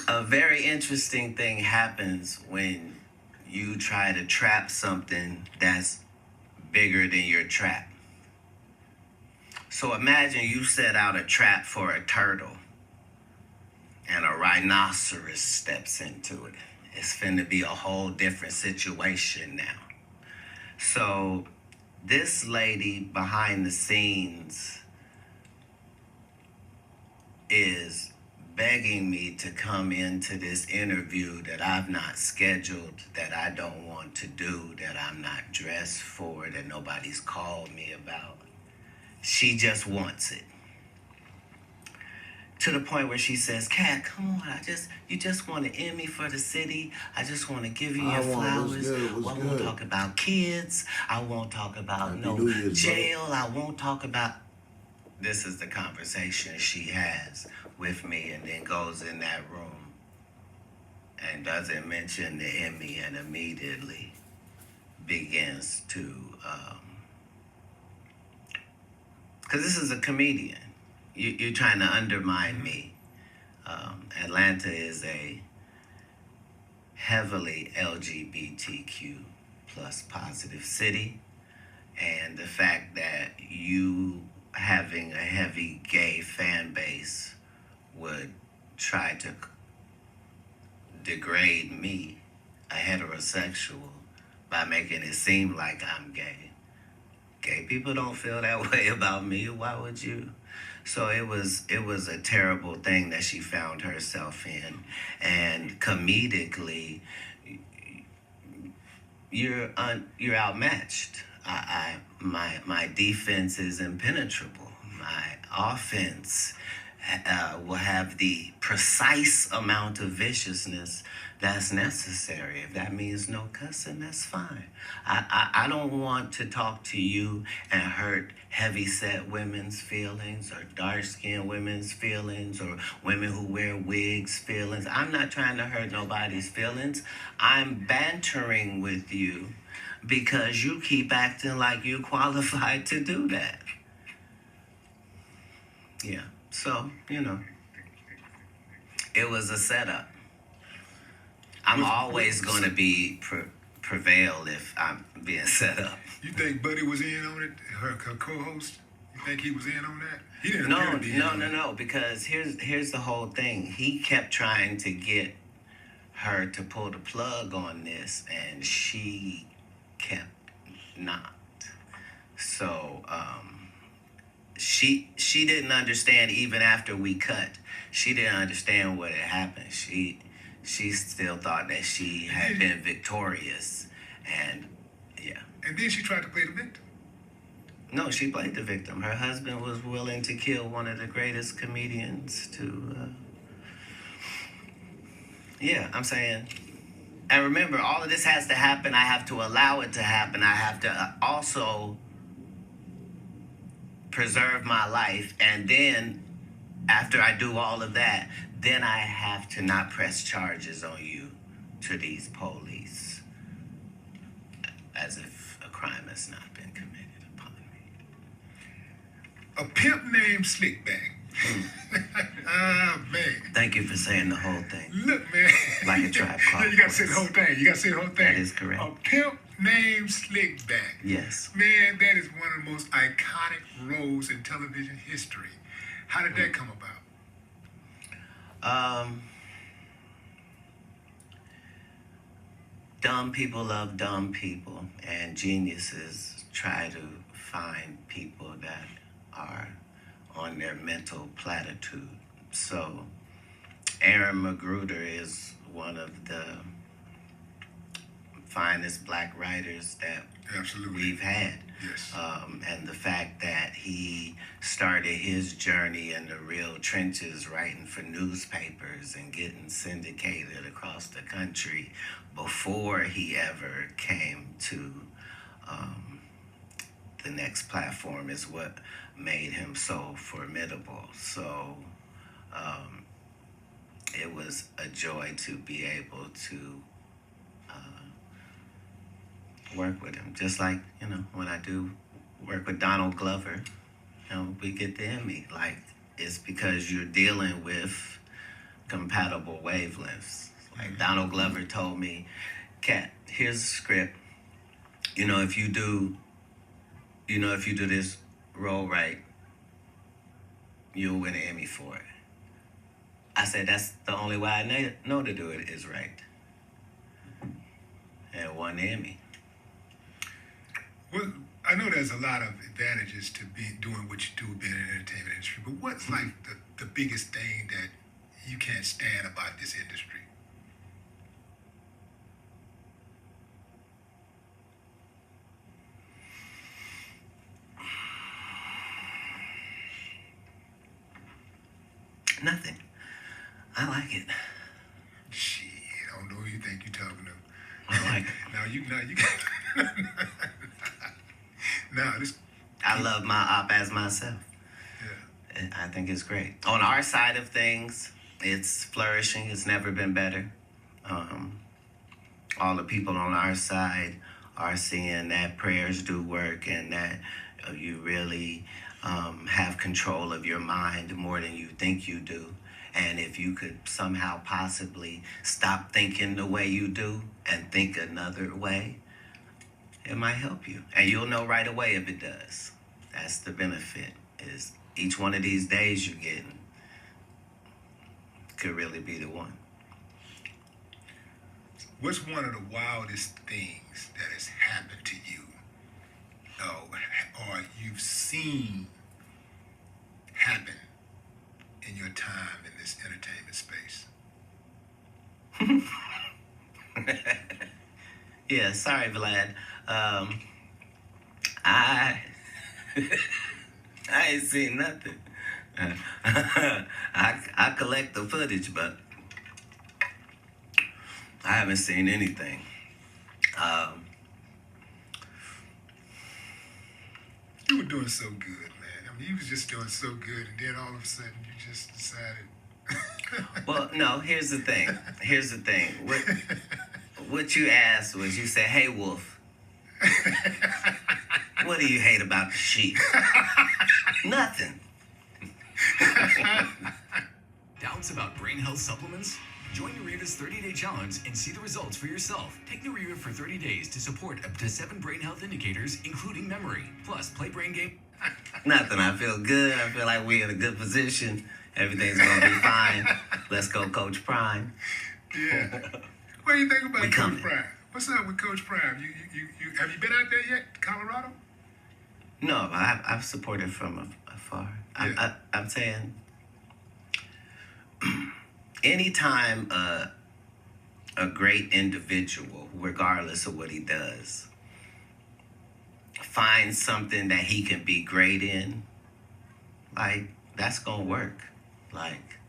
a very interesting thing happens when you try to trap something that's bigger than your trap. So imagine you set out a trap for a turtle and a rhinoceros steps into it. It's finna be a whole different situation now. So this lady behind the scenes is begging me to come into this interview that I've not scheduled, that I don't want to do, that I'm not dressed for, that nobody's called me about. She just wants it. To the point where she says, Kat, come on, you just want to end me for the city. I just want to give you your flowers. I won't talk about kids. I won't talk about jail. I won't talk about... This is the conversation she has with me, and then goes in that room and doesn't mention the Emmy and immediately begins to, because this is a comedian. You're trying to undermine me. Atlanta is a heavily LGBTQ plus positive city, and the fact that you having a heavy gay fan base would try to degrade me, a heterosexual, by making it seem like I'm gay. Gay people don't feel that way about me. Why would you? So it was a terrible thing that she found herself in. And comedically, you're outmatched. My defense is impenetrable. My offense will have the precise amount of viciousness that's necessary. If that means no cussing, that's fine. I don't want to talk to you and hurt heavy-set women's feelings, or dark-skinned women's feelings, or women who wear wigs' feelings. I'm not trying to hurt nobody's feelings. I'm bantering with you because you keep acting like you're qualified to do that. Yeah, so, it was a setup. I'm always going to be prevail if I'm being set up. You think Buddy was in on it, her co-host? You think he was in on that? He didn't appear to be in on it. No, because here's the whole thing. He kept trying to get her to pull the plug on this, and she kept not. So she didn't understand even after we cut. She didn't understand what had happened. She still thought that she had been victorious, and yeah. And then she tried to play the victim. No, she played the victim. Her husband was willing to kill one of the greatest comedians to... Yeah, I'm saying... And remember, all of this has to happen. I have to allow it to happen. I have to also preserve my life. And then, after I do all of that, then I have to not press charges on you to these police. As if a crime has not been committed upon me. A pimp named Slickback. Ah, man. Thank you for saying the whole thing. Look, man. like a Tribe Called Yeah, you gotta say the Quest. whole thing. You gotta say the whole thing. That is correct. A pimp named Slickback. Yes. Man, that is one of the most iconic roles in television history. How did that come about? Dumb people love dumb people, and geniuses try to find people that are on their mental platitude. So, Aaron Magruder is one of the finest black writers that we've had. Yes. And the fact that he started his journey in the real trenches, writing for newspapers and getting syndicated across the country before he ever came to the next platform is what made him so formidable. So it was a joy to be able to work with him. Just like, you know, when I do work with Donald Glover, you know, we get the Emmy. Like, it's because you're dealing with compatible wavelengths. Like Donald Glover told me, Kat, here's a script. You know, if you do this role right, you'll win an Emmy for it. I said, that's the only way I know to do it is right. And won the Emmy. Well, I know there's a lot of advantages to doing what you do, being in the entertainment industry, but what's like the biggest thing that you can't stand about this industry? Nothing. I like it. Shit, I don't know who you think you're talking to. I like it. I love my op as myself. Yeah. I think it's great. On our side of things, it's flourishing. It's never been better. All the people on our side are seeing that prayers do work and that you really have control of your mind more than you think you do. And if you could somehow possibly stop thinking the way you do and think another way, it might help you. And you'll know right away if it does. That's the benefit, is each one of these days you're getting could really be the one. What's one of the wildest things that has happened to you or you've seen happen in your time in this entertainment space? Yeah, sorry, Vlad. I ain't seen nothing. I collect the footage, but I haven't seen anything. You were doing so good, man. I mean, you was just doing so good, and then all of a sudden you just decided. Well, no, here's the thing. What you asked was, you said, hey, Wolf, what do you hate about the sheep? Nothing. Doubts about brain health supplements? Join Nariva's 30-day challenge and see the results for yourself. Take Nariva for 30 days to support up to 7 brain health indicators, including memory. Plus, play brain game. Nothing. I feel good. I feel like we're in a good position. Everything's going to be fine. Let's go, Coach Prime. Yeah. What do you think about We Coach coming. Prime? What's up with Coach Prime? You have you been out there yet, Colorado? No, I've supported from afar. I'm saying, anytime a great individual, regardless of what he does, finds something that he can be great in, like, that's gonna work. Like,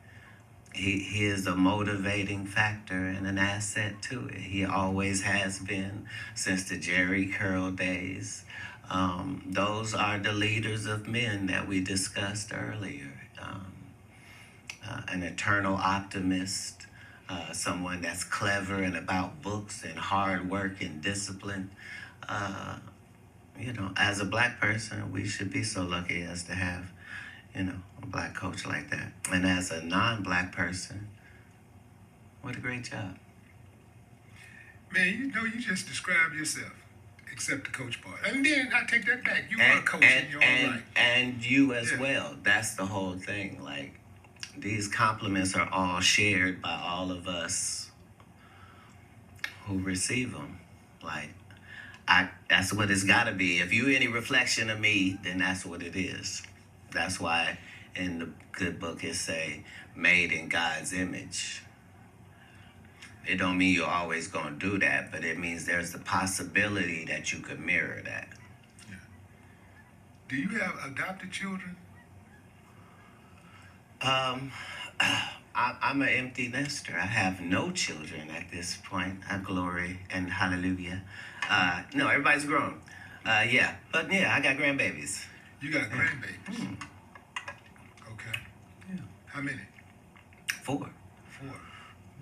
he is a motivating factor and an asset to it. He always has been since the Jerry Curl days. Those are the leaders of men that we discussed earlier. An eternal optimist, someone that's clever and about books and hard work and discipline. You know, as a black person, we should be so lucky as to have, you know, a black coach like that. And as a non-black person, what a great job. Man, you know, you just described yourself, except the coach part. And then I take that back. You are a coach in your own right. And you as well. That's the whole thing. Like, these compliments are all shared by all of us who receive them. Like, that's what it's got to be. If you any reflection of me, then that's what it is. That's why in the good book it say, made in God's image. It don't mean you're always going to do that, but it means there's the possibility that you could mirror that. Yeah. Do you have adopted children? I'm an empty nester. I have no children at this point. Glory and hallelujah. No, everybody's grown. Yeah, but yeah, I got grandbabies. You got grandbabies? Mm. Okay. Yeah. How many? 4. 4.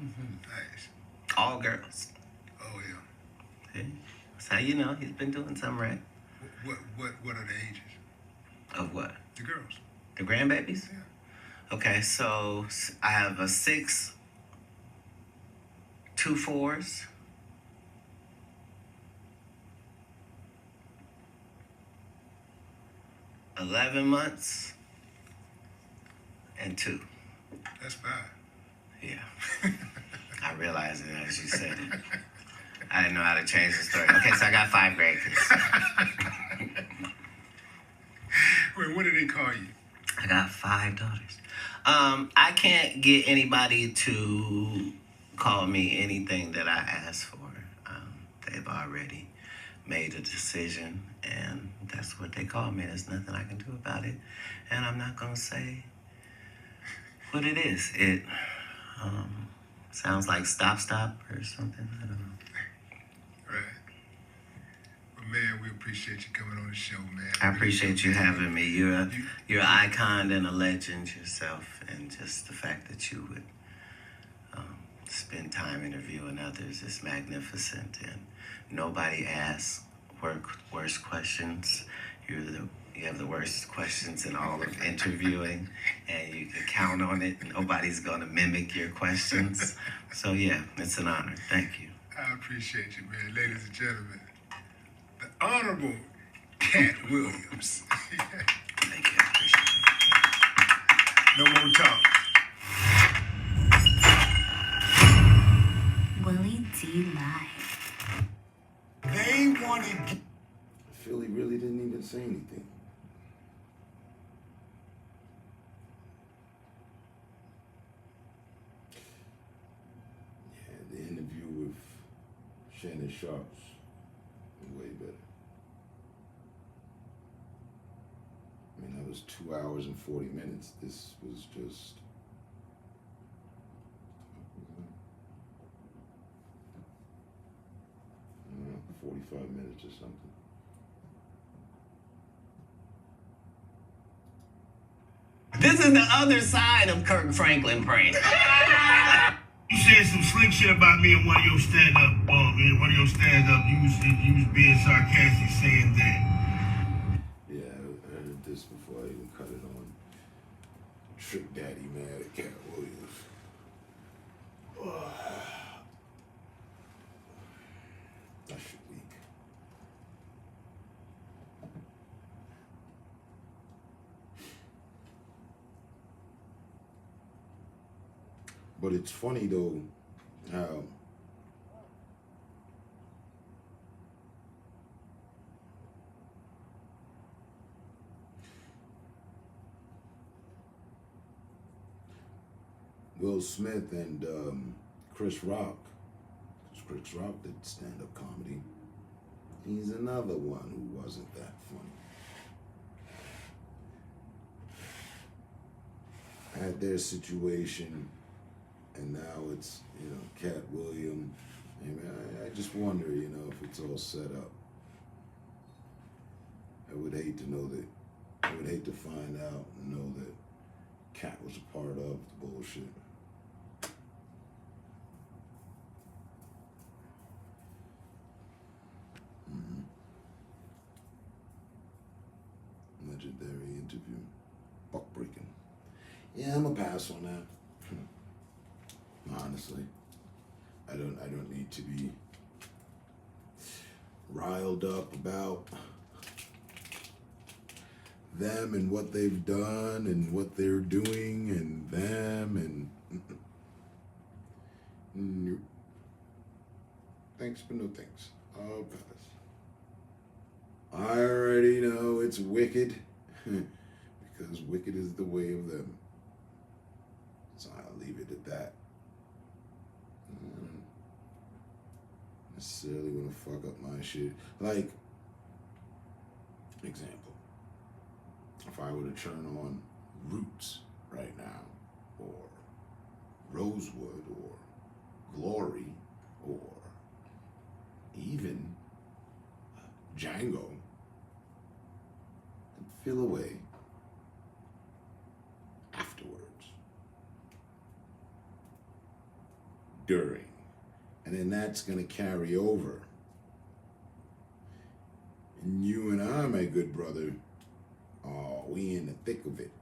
Nice. All girls. Oh yeah. See? That's how you know he's been doing something right. What are the ages? Of what? The girls. The grandbabies? Yeah. Okay, so I have a 6, 2 4s. 11 months and 2. That's 5. Yeah. I realized it as you said it. I didn't know how to change the story. Okay, so I got 5 grandkids. Wait, what do they call you? I got 5 daughters. I can't get anybody to call me anything that I ask for. They've already made a decision, and that's what they call me. There's nothing I can do about it, and I'm not gonna say what it is. It sounds like stop or something. I don't know. Right. Well, man, we appreciate you coming on the show, man. I appreciate you having me. You're an icon and a legend yourself, and just the fact that you would spend time interviewing others is magnificent. And nobody asks worse questions. You have the worst questions in all of interviewing, and you can count on it. Nobody's gonna mimic your questions. So yeah, it's an honor. Thank you. I appreciate you, man. Ladies and gentlemen, the Honorable Katt Williams. Thank you. I appreciate it. No more talk. Willie D Live. They wanted. I feel he really didn't even say anything. Yeah, the interview with Shannon Sharp's way better. I mean, that was 2 hours and 40 minutes. This was just. 45 minutes or something. This is the other side of Kirk Franklin prank. You said some slick shit about me in one of your stand-up. You was being sarcastic, saying that. Yeah, I heard this before I even cut it on. Trick Daddy mad at Katt Williams. That's your week. But it's funny though how Will Smith and Chris Rock, because Chris Rock did stand-up comedy, he's another one who wasn't that funny. Had their situation, and now it's, Katt Williams. I mean, I just wonder, if it's all set up. I would hate to know that. I would hate to find out and know that Katt was a part of the bullshit. Legendary interview. Buck breaking. Yeah, I'm a pass on that. Honestly, I don't need to be riled up about them and what they've done and what they're doing and them and nope. Thanks, but no thanks. I'll pass. I already know it's wicked because wicked is the way of them. So I'll leave it at that. I don't necessarily want to fuck up my shit. Like, example, if I were to turn on Roots right now, or Rosewood, or Glory, or even Django, and feel away afterwards, during, and then that's going to carry over. And you and I, my good brother, we in the thick of it.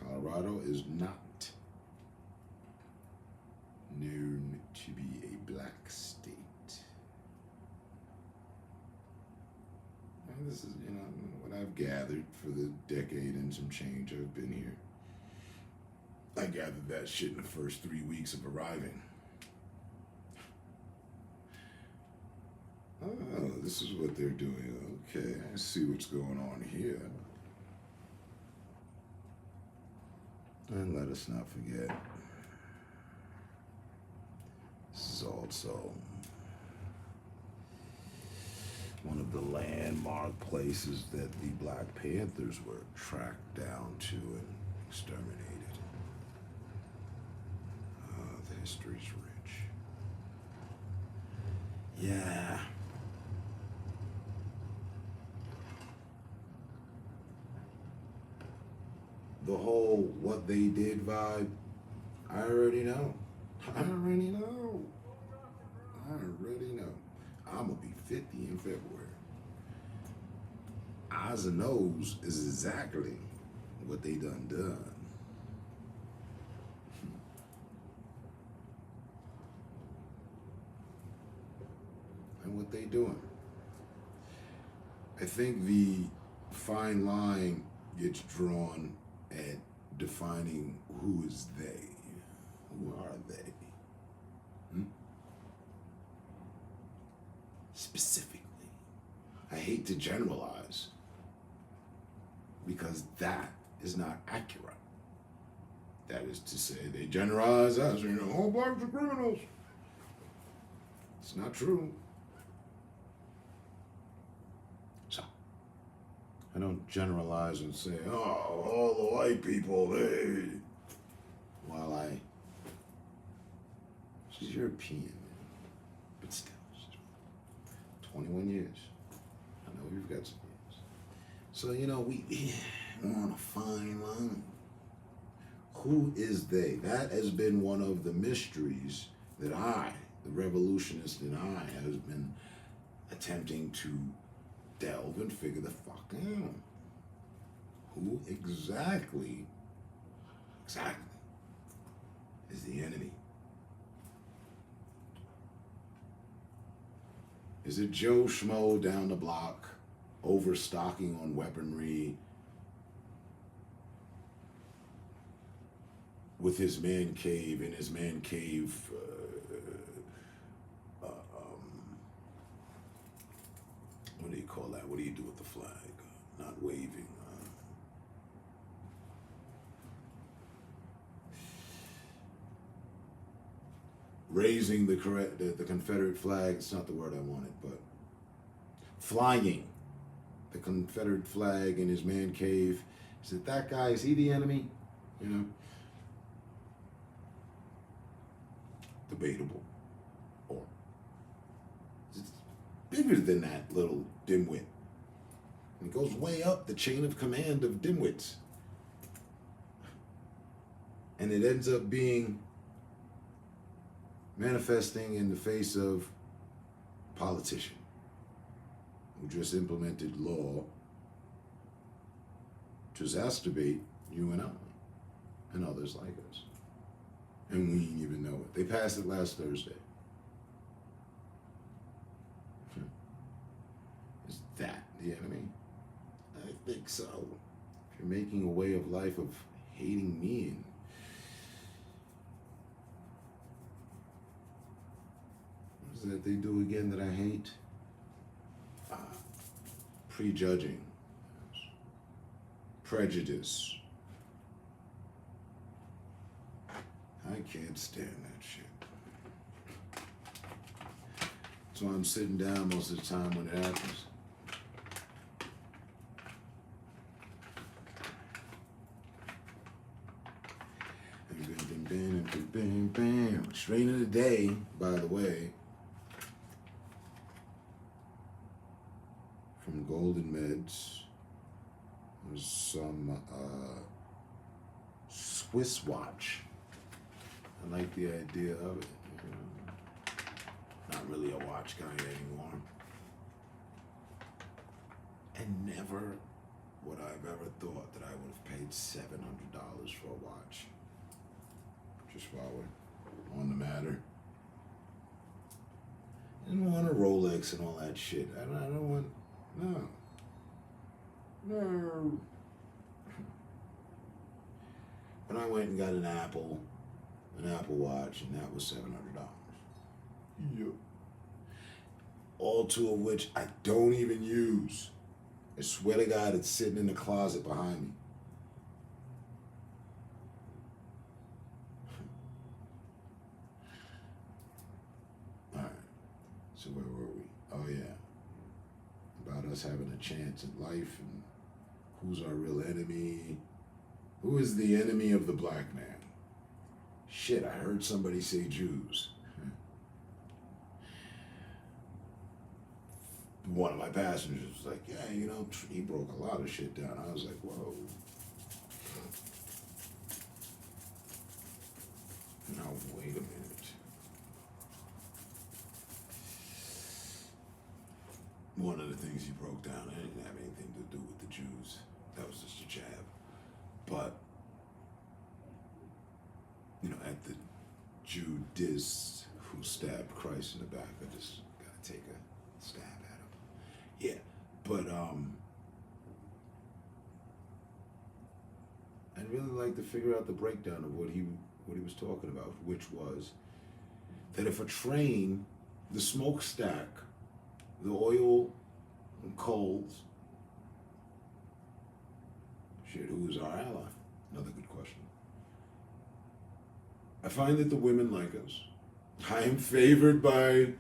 Colorado is not known to be a black state. And this is, what I've gathered for the decade and some change I've been here. I gathered that shit in the first 3 weeks of arriving. Oh, this is what they're doing. Okay, I see what's going on here. And let us not forget, this is also one of the landmark places that the Black Panthers were tracked down to and exterminated. The history's rich. Yeah. The whole what they did vibe, I already know. I'm gonna be 50 in February. Eyes and nose is exactly what they done. And what they doing. I think the fine line gets drawn at defining who is they. Who are they? Specifically. I hate to generalize because that is not accurate. That is to say, they generalize us, all blacks are criminals. It's not true. So, I don't generalize and say, oh, all the white people, she's European, but still, 21 years. I know you've got some years. So, we want a fine line. Who is they? That has been one of the mysteries that I, the revolutionist and I, has been attempting to delve and figure the fuck out. Who exactly is the enemy? Is it Joe Schmo down the block, overstocking on weaponry with his man cave, what do you call that? What do you do with the flag? Not waving. Raising the Confederate flag, it's not the word I wanted, but flying the Confederate flag in his man cave. Is it that guy? Is he the enemy? Debatable. Or it's bigger than that little dimwit. And it goes way up the chain of command of dimwits. And it ends up being manifesting in the face of a politician who just implemented law to exacerbate you and I and others like us. And we didn't even know it. They passed it last Thursday. think so. If you're making a way of life of hating me and what is that they do again that I hate? Prejudging. Prejudice. I can't stand that shit. So I'm sitting down most of the time when it happens. Strain of the day, by the way, from Golden Meds. There's some Swiss watch. I like the idea of it. Not really a watch guy anymore. And never would I've ever thought that I would have paid $700 for a watch. Just while we're on the matter. I don't want a Rolex and all that shit. I don't want, no. No. But I went and got an Apple Watch, and that was $700. Yep. All two of which I don't even use. I swear to God, it's sitting in the closet behind me. All right. So where were we? Oh yeah. About us having a chance at life and who's our real enemy. Who is the enemy of the black man? Shit, I heard somebody say Jews. One of my passengers was like, yeah, you know, he broke a lot of shit down. I was like, whoa. Now, wait a minute. One of the things he broke down, it didn't have anything to do with the Jews. That was just a jab. But, you know, at the Judas who stabbed Christ in the back, I just gotta take a stab at him. Yeah, but I'd really like to figure out the breakdown of what he was talking about, which was that if a train, the smokestack, the oil and coals, shit, who is our ally? Another good question. I find that the women like us. I am favored by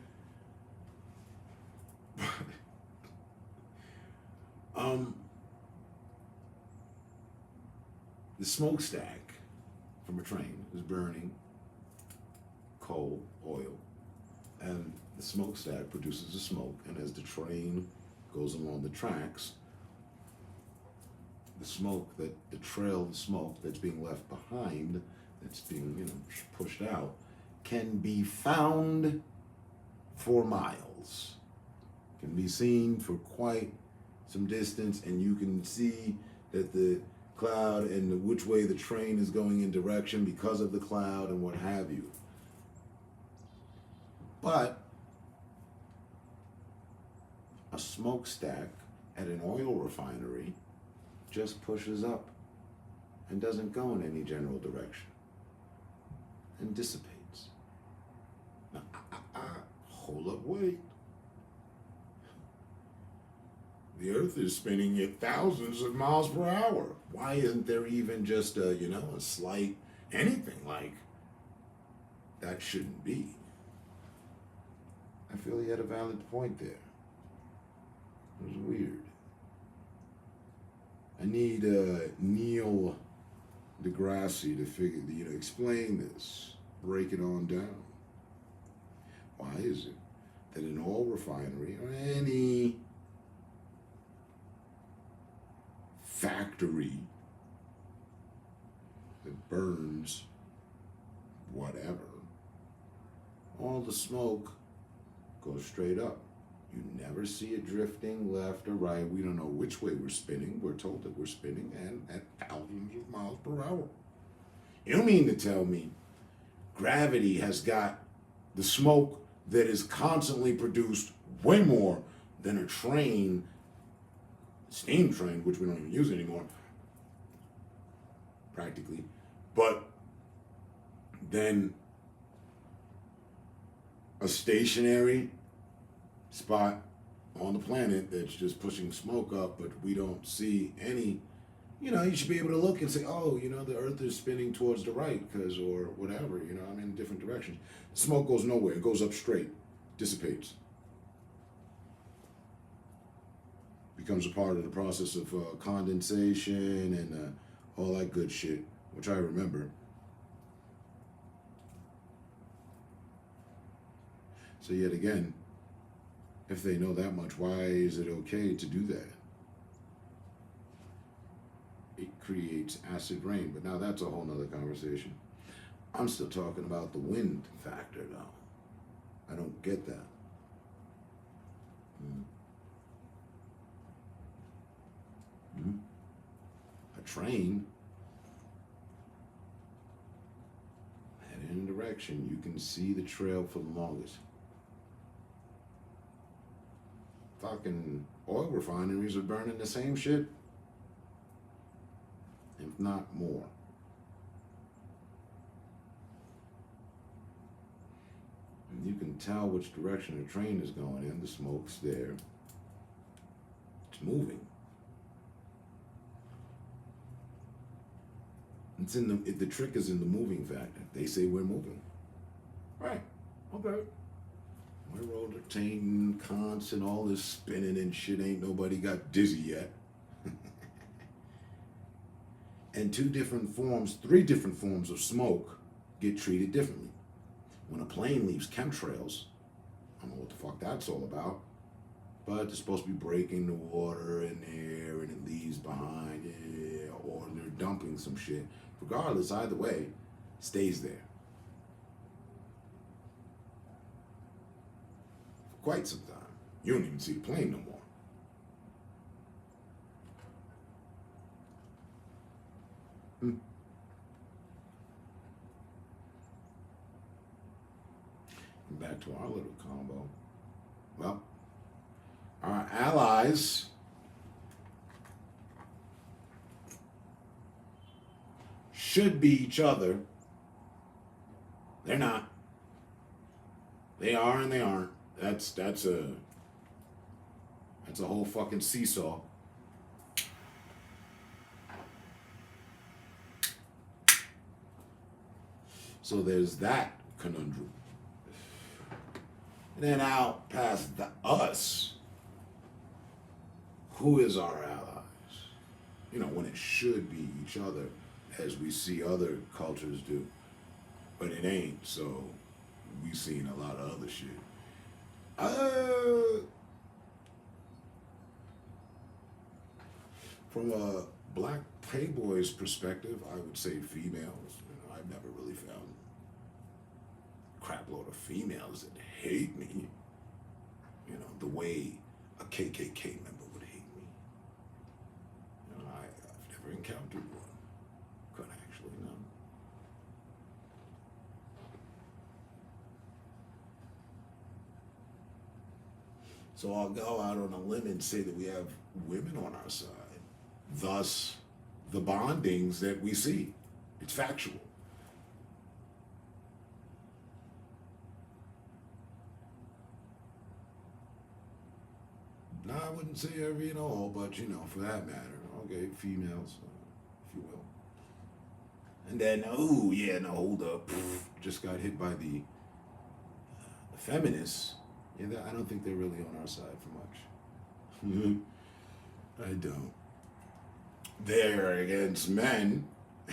the smokestack from a train is burning coal, oil, and the smokestack produces the smoke, and as the train goes along the tracks, the smoke, the trail of smoke that's being left behind, that's being, you know, pushed out, can be found for miles. Can be seen for quite some distance, and you can see that the cloud and which way the train is going in direction because of the cloud and what have you. But a smokestack at an oil refinery just pushes up and doesn't go in any general direction and dissipates. Now, hold up, wait. The Earth is spinning at thousands of miles per hour. Why isn't there even just a slight anything like that? Shouldn't be. I feel he had a valid point there. It was weird. I need Neil deGrasse to explain this, break it on down. Why is it that an oil refinery or any factory that burns whatever, all the smoke goes straight up? You never see it drifting left or right. We don't know which way we're spinning. We're told that we're spinning and at thousands of miles per hour. You don't mean to tell me gravity has got the smoke that is constantly produced way more than a train steam train, which we don't even use anymore, practically. But then a stationary spot on the planet that's just pushing smoke up, but we don't see any, you should be able to look and say, oh, the earth is spinning towards the right because, or whatever, I'm in different directions. Smoke goes nowhere. It goes up straight, dissipates. Becomes a part of the process of condensation and all that good shit, which I remember. So yet again, if they know that much, why is it okay to do that? It creates acid rain, but now that's a whole nother conversation. I'm still talking about the wind factor now. I don't get that. A train heading in a direction, you can see the trail for the longest. Fucking oil refineries are burning the same shit, if not more. And you can tell which direction the train is going in. The smoke's there. It's moving. It's in the trick is in the moving factor. They say we're moving. Right. Okay. We're rotating, constant, all this spinning and shit. Ain't nobody got dizzy yet. And three different forms of smoke get treated differently. When a plane leaves chemtrails, I don't know what the fuck that's all about, but they're supposed to be breaking the water and air and it leaves behind it, or they're dumping some shit. Regardless, either way, stays there. For quite some time. You don't even see the plane no more. Back to our little combo. Well, our allies should be each other. They're not. They are and they aren't. That's a whole fucking seesaw. So there's that conundrum. And then out past us, who is our allies? When it should be each other, as we see other cultures do. But it ain't, so we seen a lot of other shit. From a black playboy's perspective, I would say females. I've never really found a crap load of females that hate me. The way a KKK member would hate me. I've never encountered one. Couldn't actually, no. So I'll go out on a limb and say that we have women on our side. Thus, the bondings that we see. It's factual. No, I wouldn't say every and all, but for that matter, okay, females, if you will. And then, hold up, just got hit by the feminists. Yeah, I don't think they're really on our side for much. I don't. They're against men,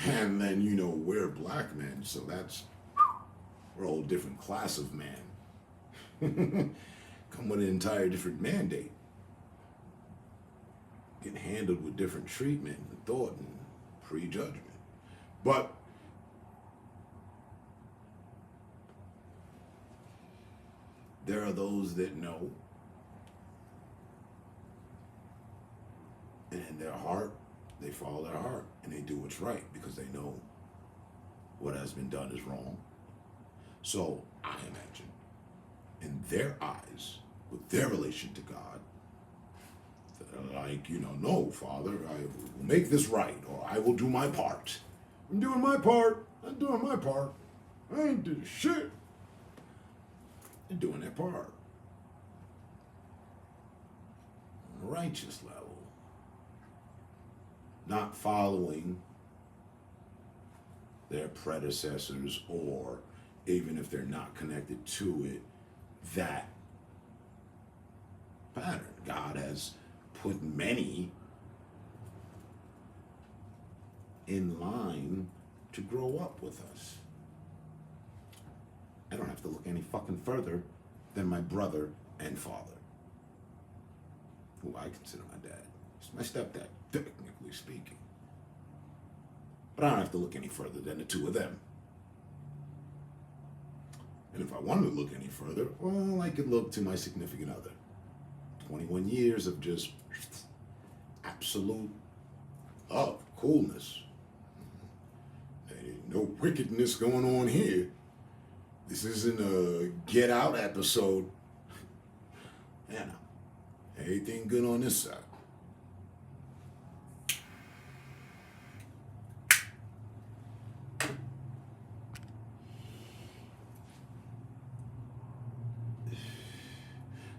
and then we're black men, so we're a whole different class of man. Come with an entire different mandate. Get handled with different treatment and thought and prejudgment. But there are those that know, and in their heart, they follow their heart and they do what's right because they know what has been done is wrong. So I imagine in their eyes, with their relation to God, that are like, no, Father, I will make this right, or I will do my part. I'm doing my part. I'm doing my part. I ain't doing shit. They're doing their part. On a righteous level. Not following their predecessors, or even if they're not connected to it, that pattern. God has put many in line to grow up with us. I don't have to look any fucking further than my brother and father, who I consider my dad. He's my stepdad, technically speaking. But I don't have to look any further than the two of them. And if I wanted to look any further, well, I could look to my significant other. 21 years of just absolute love, coolness. There ain't no wickedness going on here. This isn't a Get Out episode. Yeah, no. Everything good on this side.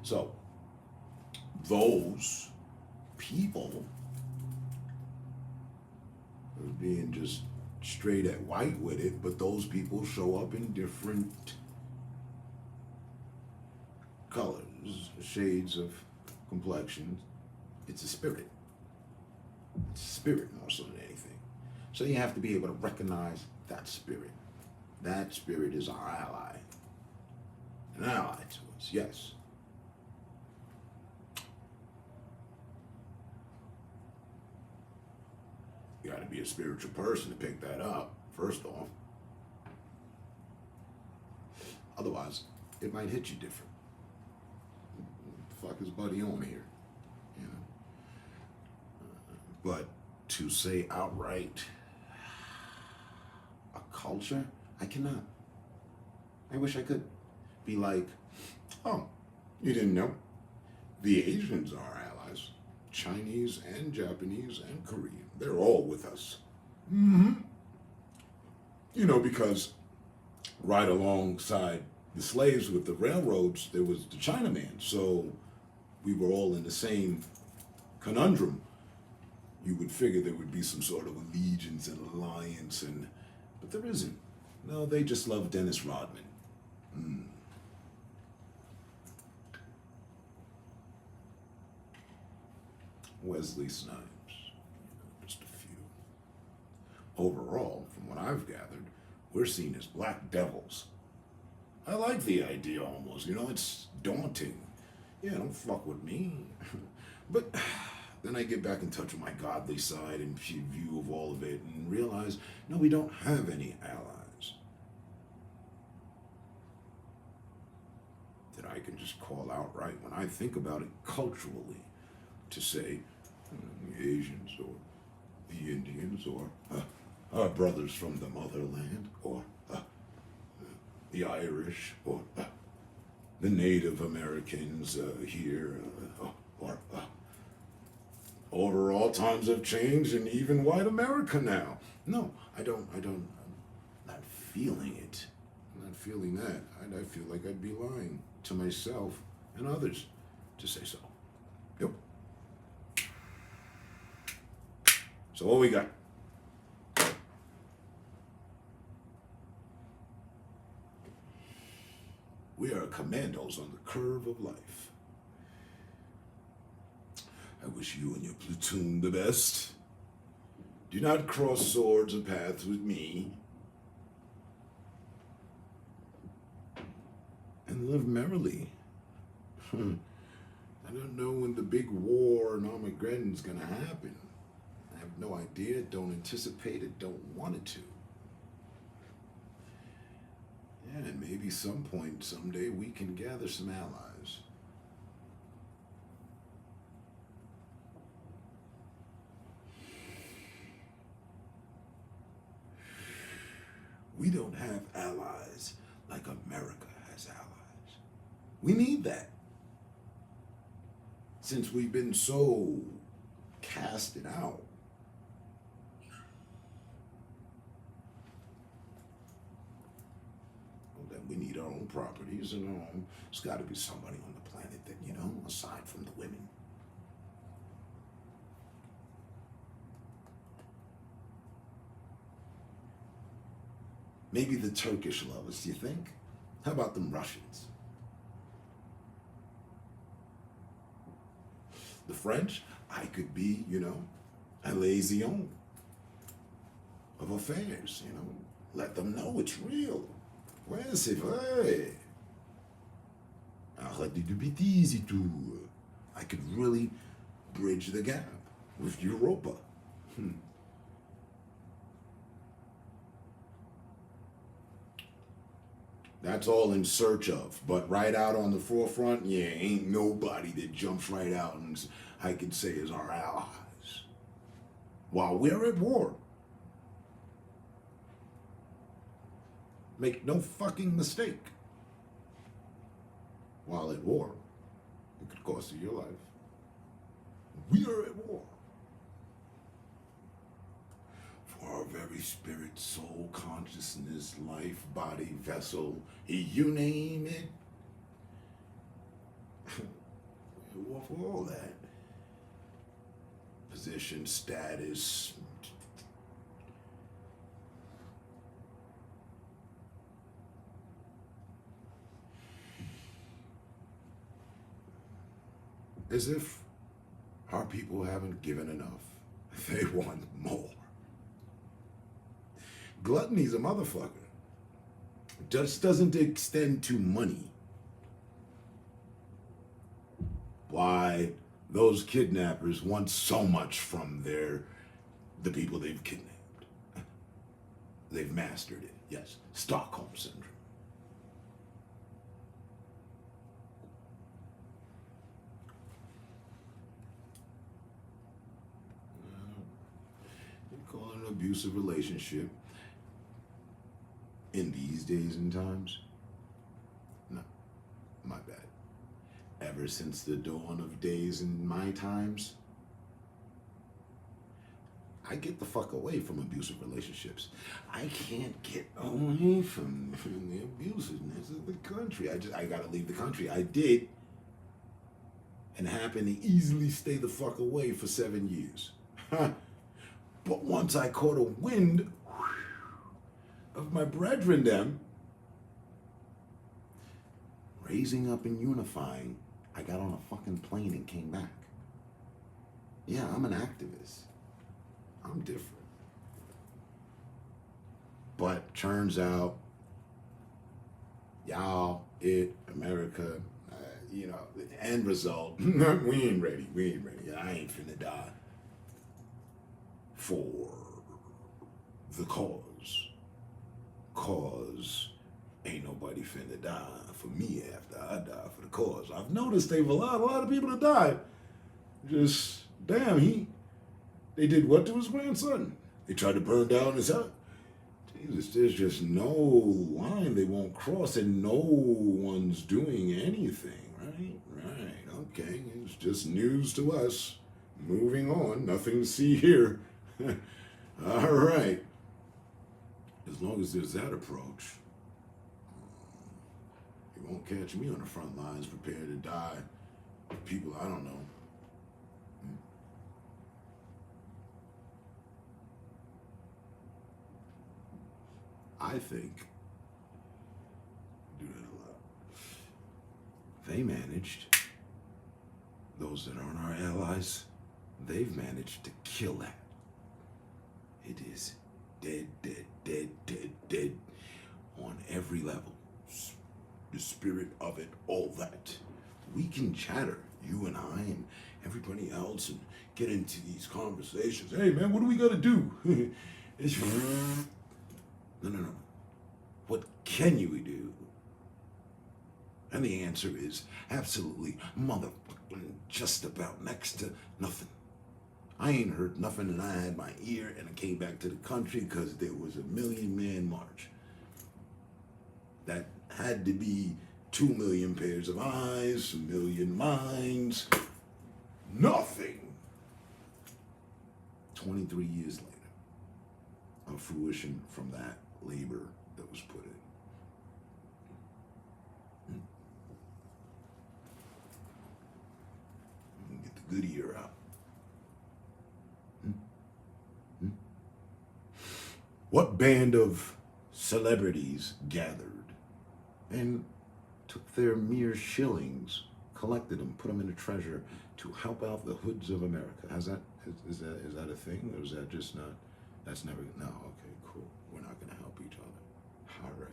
So, those people are being just straight at white with it, but those people show up in different colors, shades of complexions. It's a spirit. It's a spirit more so than anything. So you have to be able to recognize that spirit. That spirit is our ally. An ally to us, yes. You got to be a spiritual person to pick that up, first off. Otherwise, it might hit you different. What the fuck is Buddy on here? You know? But to say outright, a culture, I cannot. I wish I could be like, oh, you didn't know? The Asians are our allies. Chinese and Japanese and Korean. They're all with us. Mm-hmm. You know, because right alongside the slaves with the railroads, there was the Chinaman. So we were all in the same conundrum. You would figure there would be some sort of allegiance and alliance, but there isn't. No, they just love Dennis Rodman. Wesley Snipes, just a few. Overall, from what I've gathered, we're seen as black devils. I like the idea almost, it's daunting. Yeah, don't fuck with me. But then I get back in touch with my godly side and view of all of it and realize, no, we don't have any allies that I can just call outright when I think about it culturally, to say the Asians or the Indians or our brothers from the motherland or the Irish or the Native Americans here or overall times have changed and even white America now. No, I'm not feeling it. I'm not feeling that. I feel like I'd be lying to myself and others to say so. Yep. So what we got? We are commandos on the curve of life. I wish you and your platoon the best. Do not cross swords or paths with me. And live merrily. I don't know when the big war in Armageddon's gonna happen. I have no idea, don't anticipate it, don't want it to. Yeah, and maybe some point, someday, we can gather some allies. We don't have allies like America has allies. We need that. since we've been so casted out. Well, then we need our own properties and our own. There's got to be somebody on the planet that, you know, aside from the women. Maybe the Turkish lovers, do you think? How about them Russians? The French, I could be, you know, a liaison of affairs, you know. Let them know it's real. Ouais, c'est vrai. Arrêtez de bêtises et tout. I could really bridge the gap with Europa. That's all in search of. But right out on the forefront, yeah, ain't nobody that jumps right out and I could say is our allies. While we're at war. Make no fucking mistake. While at war, it could cost you your life. We are at war. For our very spirit, soul, consciousness, life, body, vessel, you name it. War for all that. Position, status. As if our people haven't given enough. They want more. Gluttony's a motherfucker. Just doesn't extend to money. Why those kidnappers want so much from the people they've kidnapped. They've mastered it. Yes, Stockholm Syndrome. You call it an abusive relationship in these days and times? No, my bad. Ever since the dawn of days in my times, I get the fuck away from abusive relationships. I can't get away from the abusiveness of the country. I gotta leave the country. I did, and happened to easily stay the fuck away for 7 years. But once I caught a wind of my brethren them raising up and unifying, I got on a fucking plane and came back. Yeah, I'm an activist. I'm different. But turns out, y'all, America, you know, the end result, we ain't ready. We ain't ready. I ain't finna die for the cause. Cause ain't nobody finna die for me after I die for the cause. I've noticed they've allowed a lot of people to die. Just, damn, they did what to his grandson? They tried to burn down his house. Jesus, there's just no line they won't cross, and no one's doing anything, right? Right, okay. It's just news to us. Moving on, nothing to see here. All right. As long as there's that approach, you won't catch me on the front lines prepared to die for people I don't know. I think, do that a lot. They managed, those that aren't our allies, they've managed to kill that. It is dead, dead, dead, dead, dead on every level. The spirit of it, all that. We can chatter, you and I and everybody else, and get into these conversations. Hey man, what do we gotta do? It's No. What can you do? And the answer is absolutely motherfucking just about next to nothing. I ain't heard nothing, and I had my ear, and I came back to the country because there was a 1 million man march. That had to be 2 million pairs of eyes, 1 million minds. nothing. 23 years later, of fruition from that labor that was put in. Get the Goodyear out. What band of celebrities gathered and took their mere shillings, collected them, put them in a treasure to help out the hoods of America? Is that a thing, or is that just not? That's never. No. Okay. Cool. We're not gonna help each other. All right.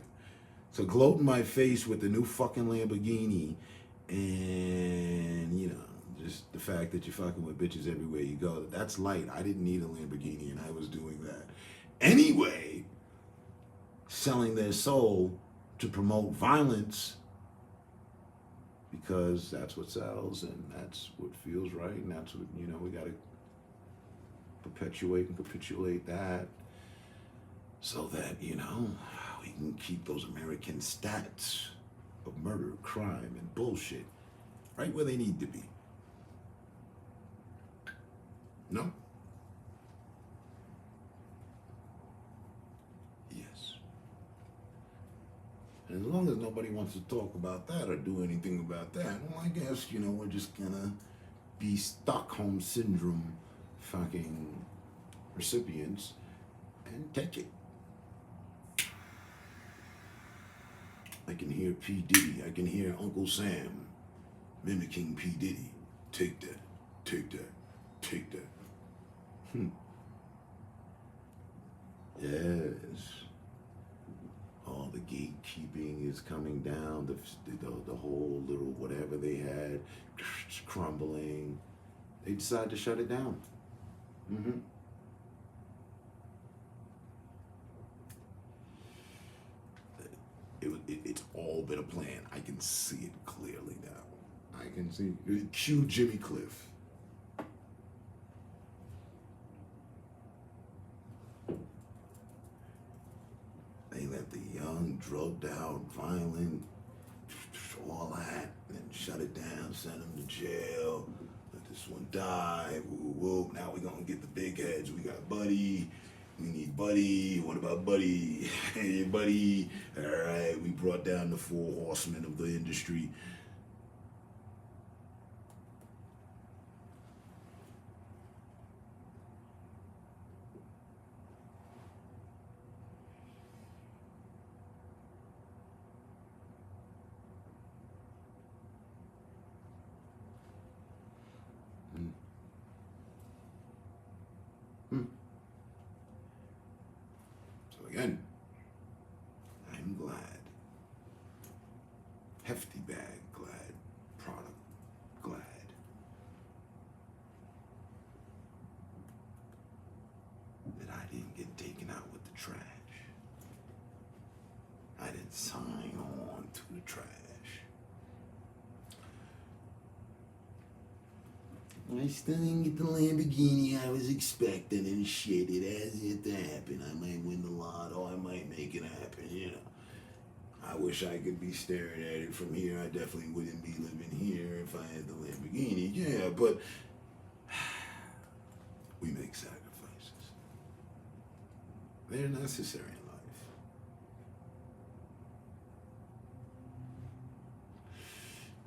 So gloat in my face with the new fucking Lamborghini, and just the fact that you're fucking with bitches everywhere you go. That's light. I didn't need a Lamborghini, and I was doing that anyway. Selling their soul to promote violence because that's what sells and that's what feels right, and that's what we got to perpetuate and capitulate that so that we can keep those American stats of murder, crime, and bullshit right where they need to be. No? Yes. And as long as nobody wants to talk about that or do anything about that, well, I guess, we're just gonna be Stockholm Syndrome fucking recipients and take it. I can hear P. Diddy. I can hear Uncle Sam mimicking P. Diddy. Take that. Take that. Take that. Yes. All the gatekeeping is coming down. The whole little whatever they had crumbling. They decided to shut it down. It's all been a plan. I can see it clearly now. I can see. Cue Jimmy Cliff. They let the young, drugged out, violent, all that, and then shut it down, send them to jail, let this one die, whoop, whoop. Now we're gonna get the big heads. We got Buddy. We need Buddy. What about Buddy? Hey, Buddy. All right, we brought down the 4 horsemen of the industry. So again, I'm glad. Hefty bag, glad. Product, glad. That I didn't get taken out with the trash. I didn't sign on to the trash. I still didn't get the Lamborghini I was expecting and shit. It has yet to happen. I might win the lotto. I might make it happen, I wish I could be staring at it from here. I definitely wouldn't be living here if I had the Lamborghini. Yeah, but we make sacrifices. They're necessary in life.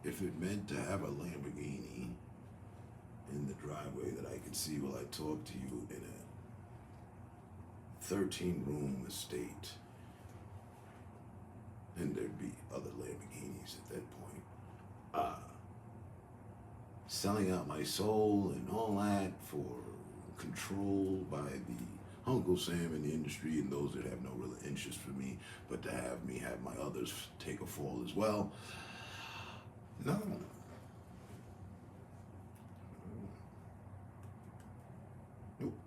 If it meant to have a Lamborghini in the driveway that I could see while I talk to you in a 13-room estate, and there'd be other Lamborghinis at that point. Selling out my soul and all that for control by the Uncle Sam in the industry and those that have no real interest for me, but to have me have my others take a fall as well. No. Nope.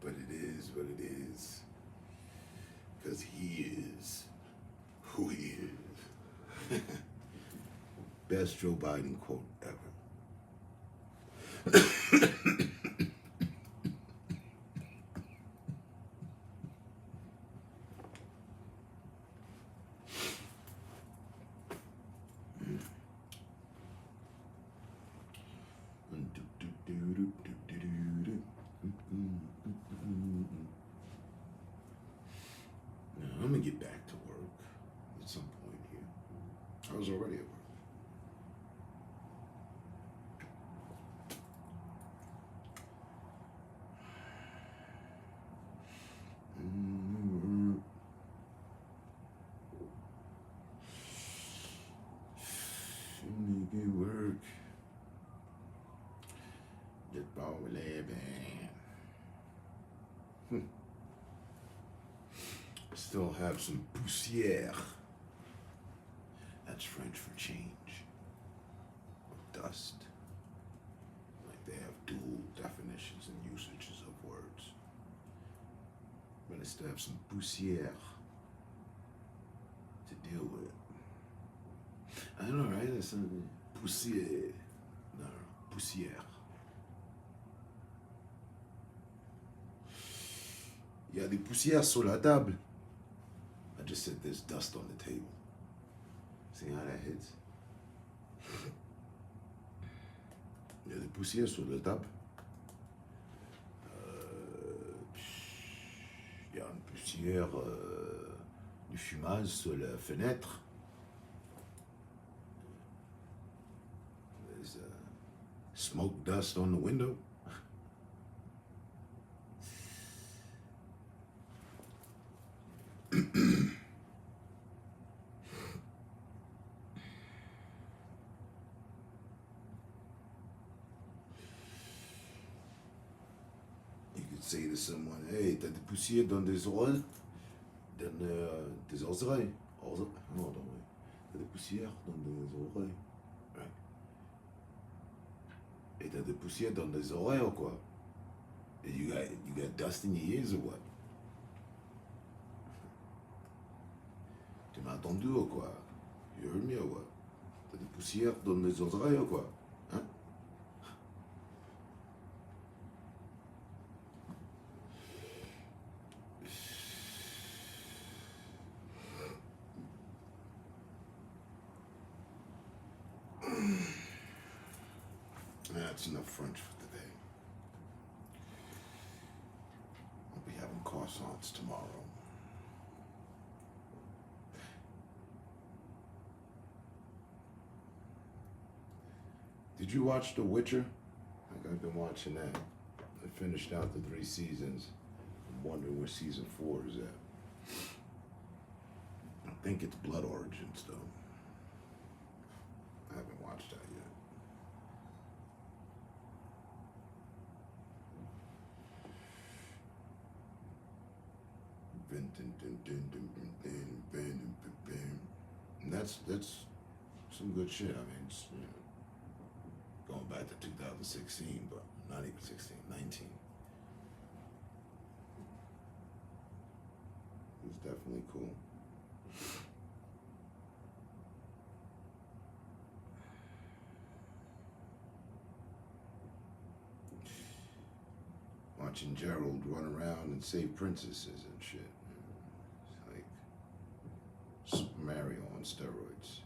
But it is what it is. Because he is who he is. Best Joe Biden quote ever. Still have some poussière. That's French for change. Or dust. Like they have dual definitions and usages of words. But I still have some poussière to deal with. I know, right? It's some poussière. No, poussière. Il y a des poussières sur la table. I just said there's dust on the table. See how that hits? Il y a des poussières sur la table. Il y a une poussière du fumage sur la fenêtre. There's smoke dust on the window. Say to someone, hey, t'as des poussières dans des oreilles? Dans des oreilles? Non, non, t'as des poussières dans des oreilles. Right? Et t'as des poussières dans des oreilles ou quoi? You got dust in your ears or what? Tu m'as entendu ou quoi? You heard me or what? T'as des poussières dans des oreilles ou quoi? Hein? That's enough French for today. I'll be having croissants tomorrow. Did you watch The Witcher? Like I've been watching that. I finished out the 3 seasons. I'm wondering where season 4 is at. I think it's Blood Origins though. I haven't watched that yet. And that's some good shit. I mean, it's, you know, going back to 2016, but not even 16, 19. It's definitely cool. Watching Gerald run around and save princesses and shit. It's like Super Mario on steroids.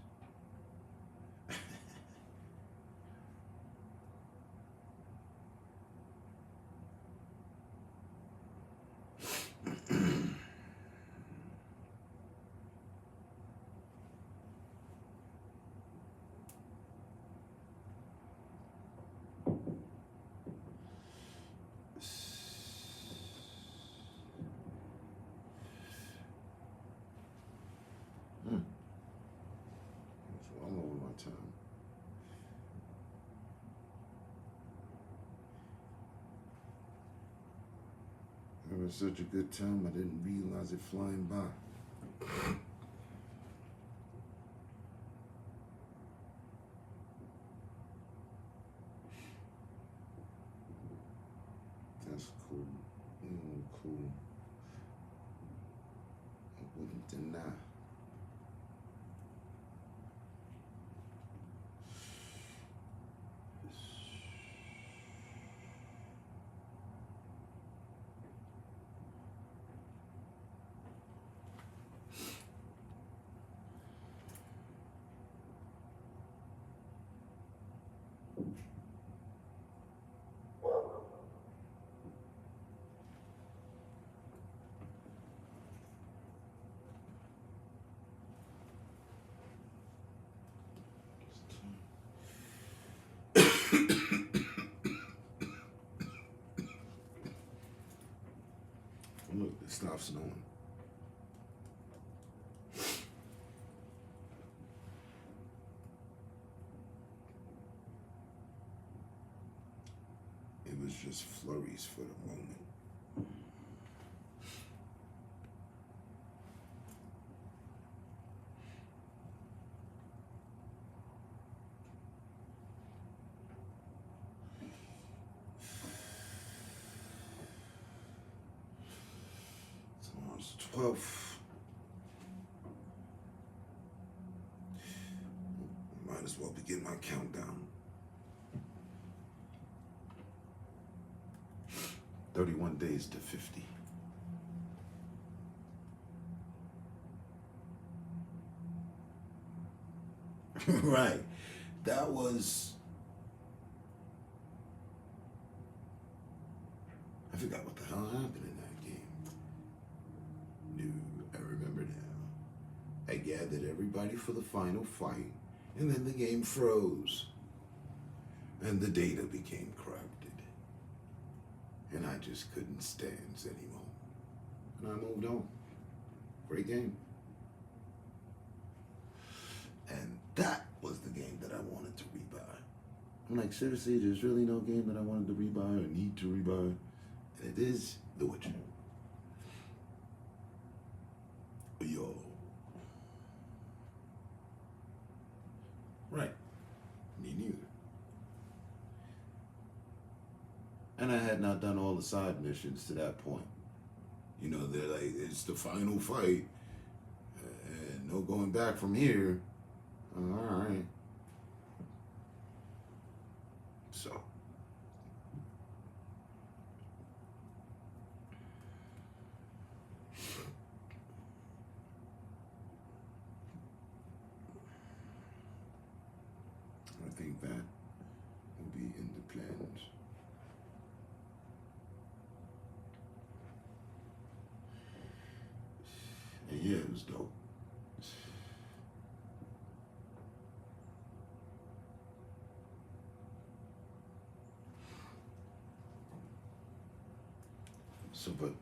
Time. Having such a good time, I didn't realize it flying by. That's cool. Cool. I wouldn't deny. Look, it stopped snowing. It was just flurries for the moment. was the 12th. Might as well begin my countdown. 31 days to 50. Right. That was... I forgot what the hell happened in that game. No, I remember now. I gathered everybody for the final fight, and then the game froze. And the data became corrupted. And I just couldn't stand anymore. And I moved on. Great game. And that was the game that I wanted to rebuy. I'm like, seriously, there's really no game that I wanted to rebuy or need to rebuy. And it is The Witcher. Yo. Right. Me neither. And I had not done all the side missions to that point. You know, they're like, it's the final fight. And no going back from here. All right. So. I think that will be in the plans. And yeah, it was dope. So, but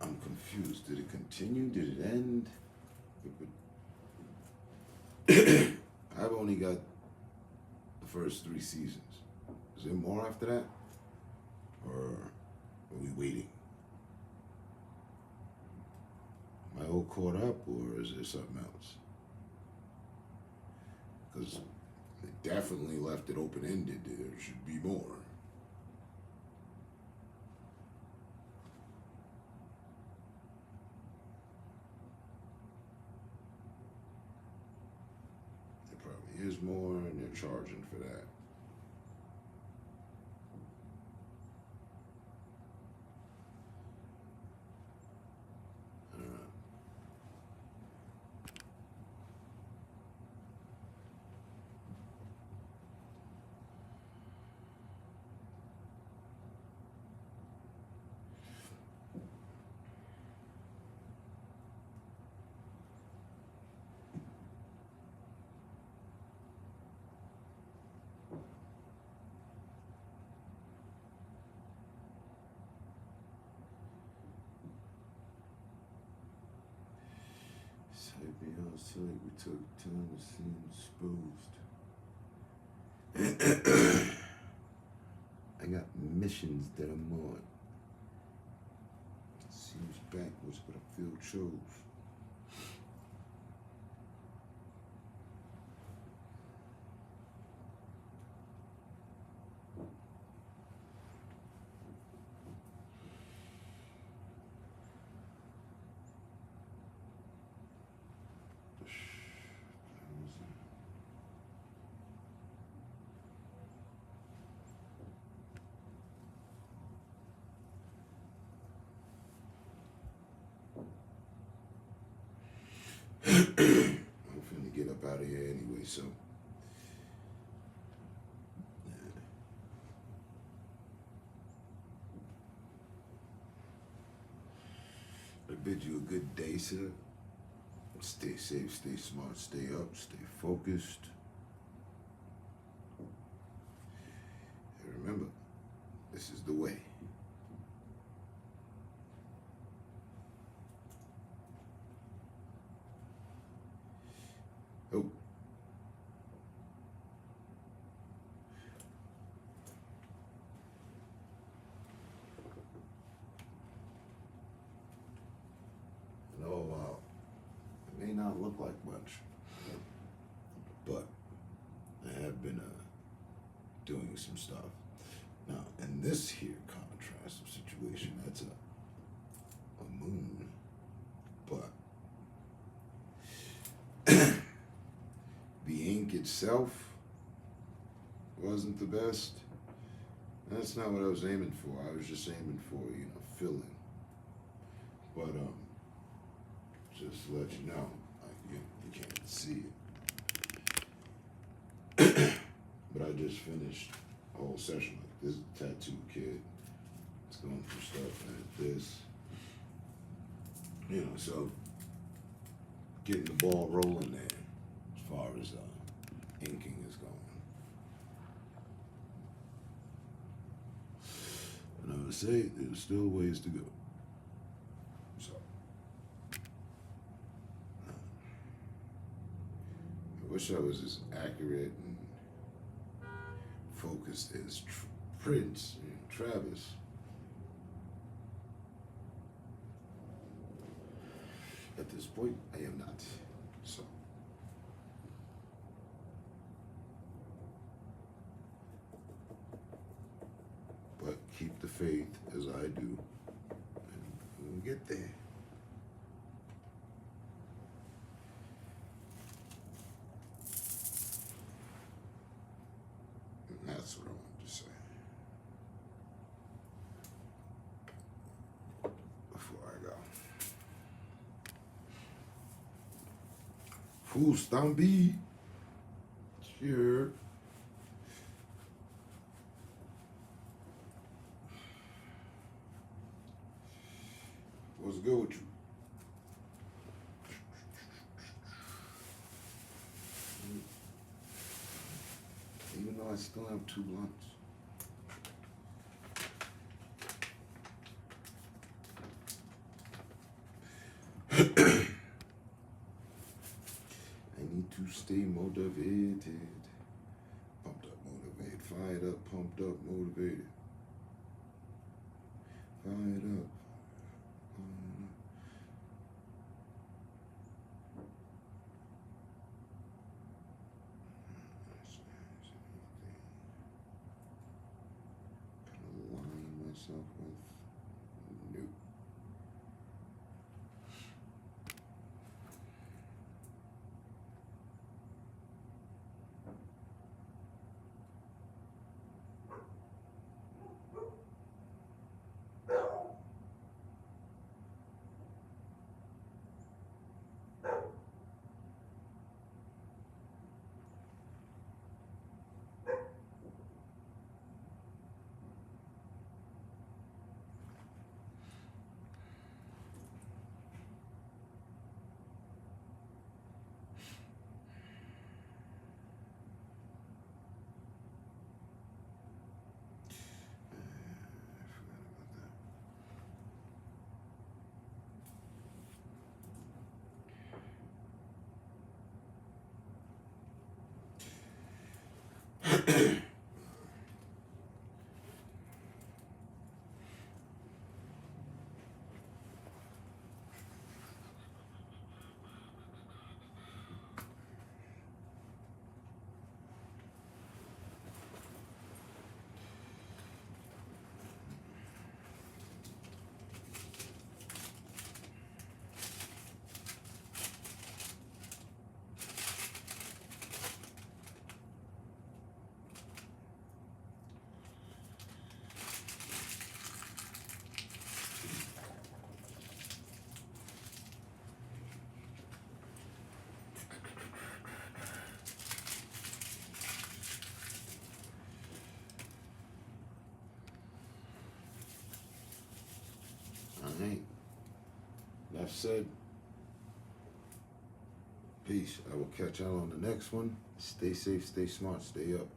I'm confused. Did it continue? Did it end? I've only got the first 3 seasons. Is there more after that? Or are we waiting? Am I all caught up, or is there something else? Because they definitely left it open-ended. There should be more. There probably is more, and they're charging for that. We took time to seem exposed. I got missions that I'm on. Seems backwards, but I feel chose. I'm finna get up out of here anyway, so. I bid you a good day, sir. Stay safe, stay smart, stay up, stay focused. And remember, this is the way. Oh. No, it may not look like much, but I have been doing some stuff. Now, in this here contrast of situation, that's a moon, but the ink itself wasn't the best. That's not what I was aiming for. I was just aiming for, filling. But just to let you know, like you can't see it. But I just finished a whole session like this tattoo kid. It's going through stuff like this. So getting the ball rolling there as far as inking is going. And I would say there's still ways to go. So I wish I was as accurate and focused as Prince and Travis. At this point, I am not. So. But keep the faith as I do, and we'll get there. And that's what I wanted to say. Before I go. Full Stampede. Sure. What's good with you? Even though I still have 2 blunts. I need to stay motivated. Pumped up, motivated. Fired up, pumped up, motivated. Fired up. Align myself with new. Alright. Enough said. Peace. I will catch y'all on the next one. Stay safe, stay smart, stay up.